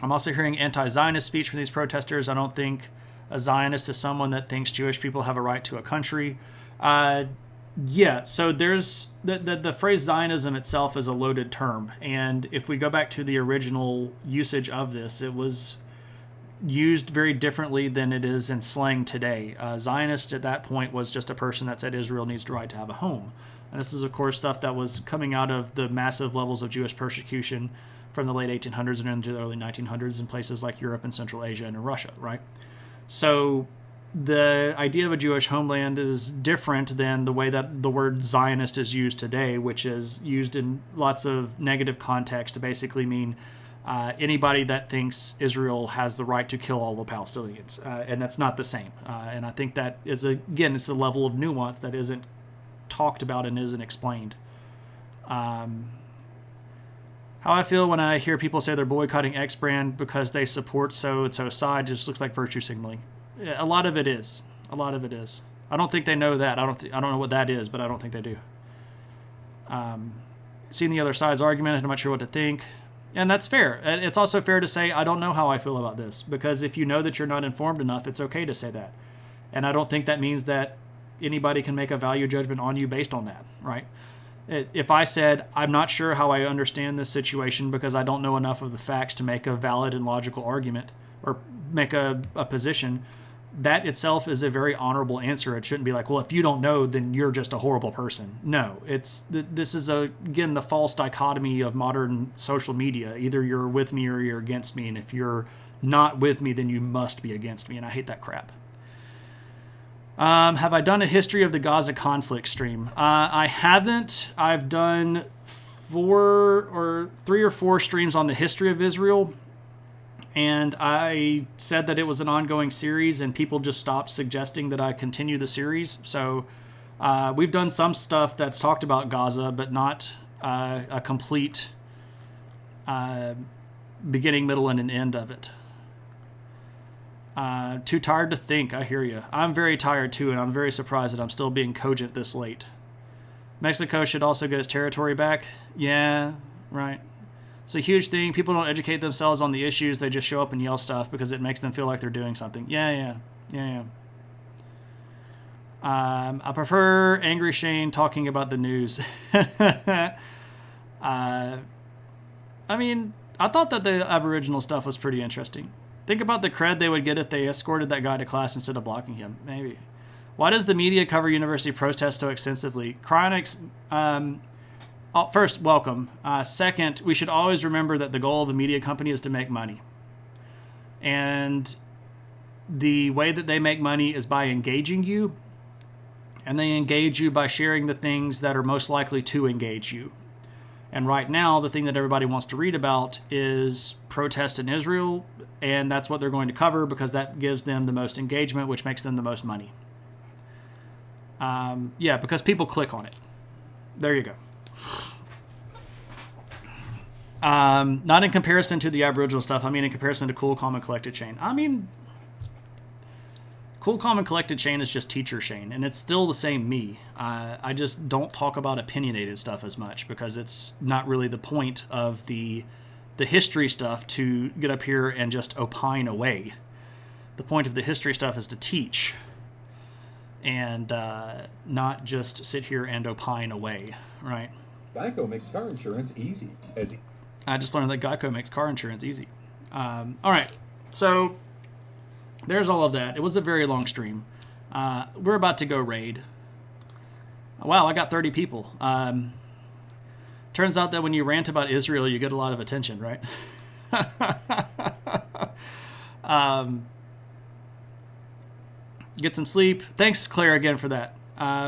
also hearing anti-Zionist speech from these protesters. I don't think a Zionist is someone that thinks Jewish people have a right to a country. Yeah, so there's the phrase Zionism itself is a loaded term, and if we go back to the original usage of this, it was used very differently than it is in slang today. Zionist at that point was just a person that said Israel needs the right to have a home, and this is of course stuff that was coming out of the massive levels of Jewish persecution from the late 1800s and into the early 1900s in places like Europe and Central Asia and in Russia, right? So the idea of a Jewish homeland is different than the way that the word Zionist is used today, which is used in lots of negative context to basically mean anybody that thinks Israel has the right to kill all the Palestinians. And that's not the same. And I think that is, again, it's a level of nuance that isn't talked about and isn't explained. How I feel when I hear people say they're boycotting X brand because they support so-and-so side just looks like virtue signaling. A lot of it is. A lot of it is. I don't think they know that. I don't know what that is, but I don't think they do. Seeing the other side's argument, I'm not sure what to think. And that's fair. And it's also fair to say, I don't know how I feel about this. Because if you know that you're not informed enough, it's okay to say that. And I don't think that means that anybody can make a value judgment on you based on that, right? If I said, I'm not sure how I understand this situation because I don't know enough of the facts to make a valid and logical argument or make a position, that itself is a very honorable answer. It shouldn't be like, well, if you don't know, then you're just a horrible person. No, this is again the false dichotomy of modern social media. Either you're with me or you're against me, and if you're not with me, then you must be against me, and I hate that crap. Have I done a history of the Gaza conflict stream? I haven't. I've done 3 or 4 streams on the history of Israel. And I said that it was an ongoing series, and people just stopped suggesting that I continue the series. So we've done some stuff that's talked about Gaza, but not a complete beginning, middle, and an end of it. Too tired to think. I hear you. I'm very tired too, and I'm very surprised that I'm still being cogent this late. Mexico should also get its territory back. Yeah, right. It's a huge thing. People don't educate themselves on the issues. They just show up and yell stuff because it makes them feel like they're doing something. Yeah. I prefer Angry Shane talking about the news. I mean, I thought that the Aboriginal stuff was pretty interesting. Think about the cred they would get if they escorted that guy to class instead of blocking him. Maybe. Why does the media cover university protests so extensively? Cryonics... First, welcome. Second, we should always remember that the goal of a media company is to make money. And the way that they make money is by engaging you. And they engage you by sharing the things that are most likely to engage you. And right now, the thing that everybody wants to read about is protests in Israel. And that's what they're going to cover because that gives them the most engagement, which makes them the most money. Yeah, because people click on it. There you go. Not in comparison to the Aboriginal stuff. I mean, in comparison to Cool, Calm, and Collected Shane. I mean, Cool, Calm, and Collected Shane is just Teacher Shane, and it's still the same me. I just don't talk about opinionated stuff as much because it's not really the point of the history stuff to get up here and just opine away. The point of the history stuff is to teach and not just sit here and opine away, right? Geico makes car insurance easy. I just learned that Geico makes car insurance easy. All right, so there's all of that. It was a very long stream. We're about to go raid. Wow, I got 30 people. Turns out that when you rant about Israel, you get a lot of attention, right? Get some sleep. Thanks, Claire, again for that.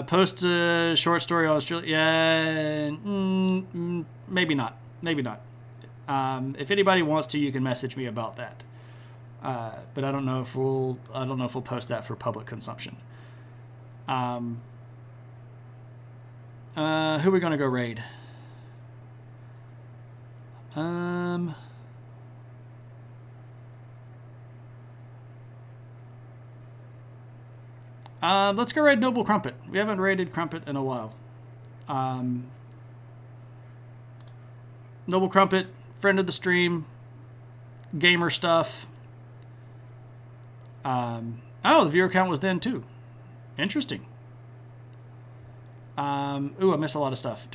Post a short story on Australia. Yeah, maybe not. Maybe not. If anybody wants to, you can message me about that. But I don't know if we'll post that for public consumption. Who are we gonna go raid? Let's go raid Noble Crumpet. We haven't raided Crumpet in a while. Noble Crumpet, friend of the stream, gamer stuff. Oh, the viewer count was then too. Interesting. Ooh, I missed a lot of stuff.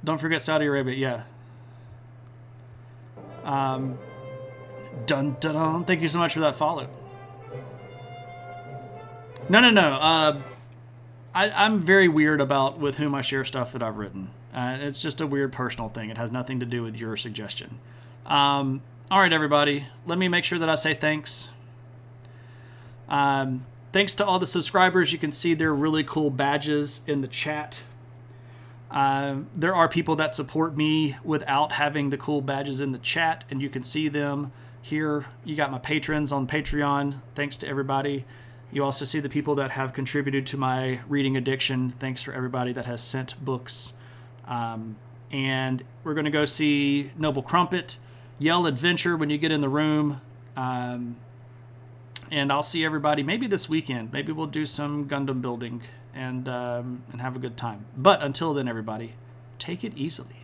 Don't forget Saudi Arabia. Yeah. Dun dun dun. Thank you so much for that follow. No. I'm very weird about with whom I share stuff that I've written. It's just a weird personal thing. It has nothing to do with your suggestion. All right, everybody. Let me make sure that I say thanks. Thanks to all the subscribers. You can see their really cool badges in the chat. There are people that support me without having the cool badges in the chat, and you can see them here. You got my patrons on Patreon. Thanks to everybody. You also see the people that have contributed to my reading addiction. Thanks for everybody that has sent books. And we're going to go see Noble Crumpet. Yell adventure when you get in the room. And I'll see everybody maybe this weekend. Maybe we'll do some Gundam building and have a good time. But until then, everybody, take it easily.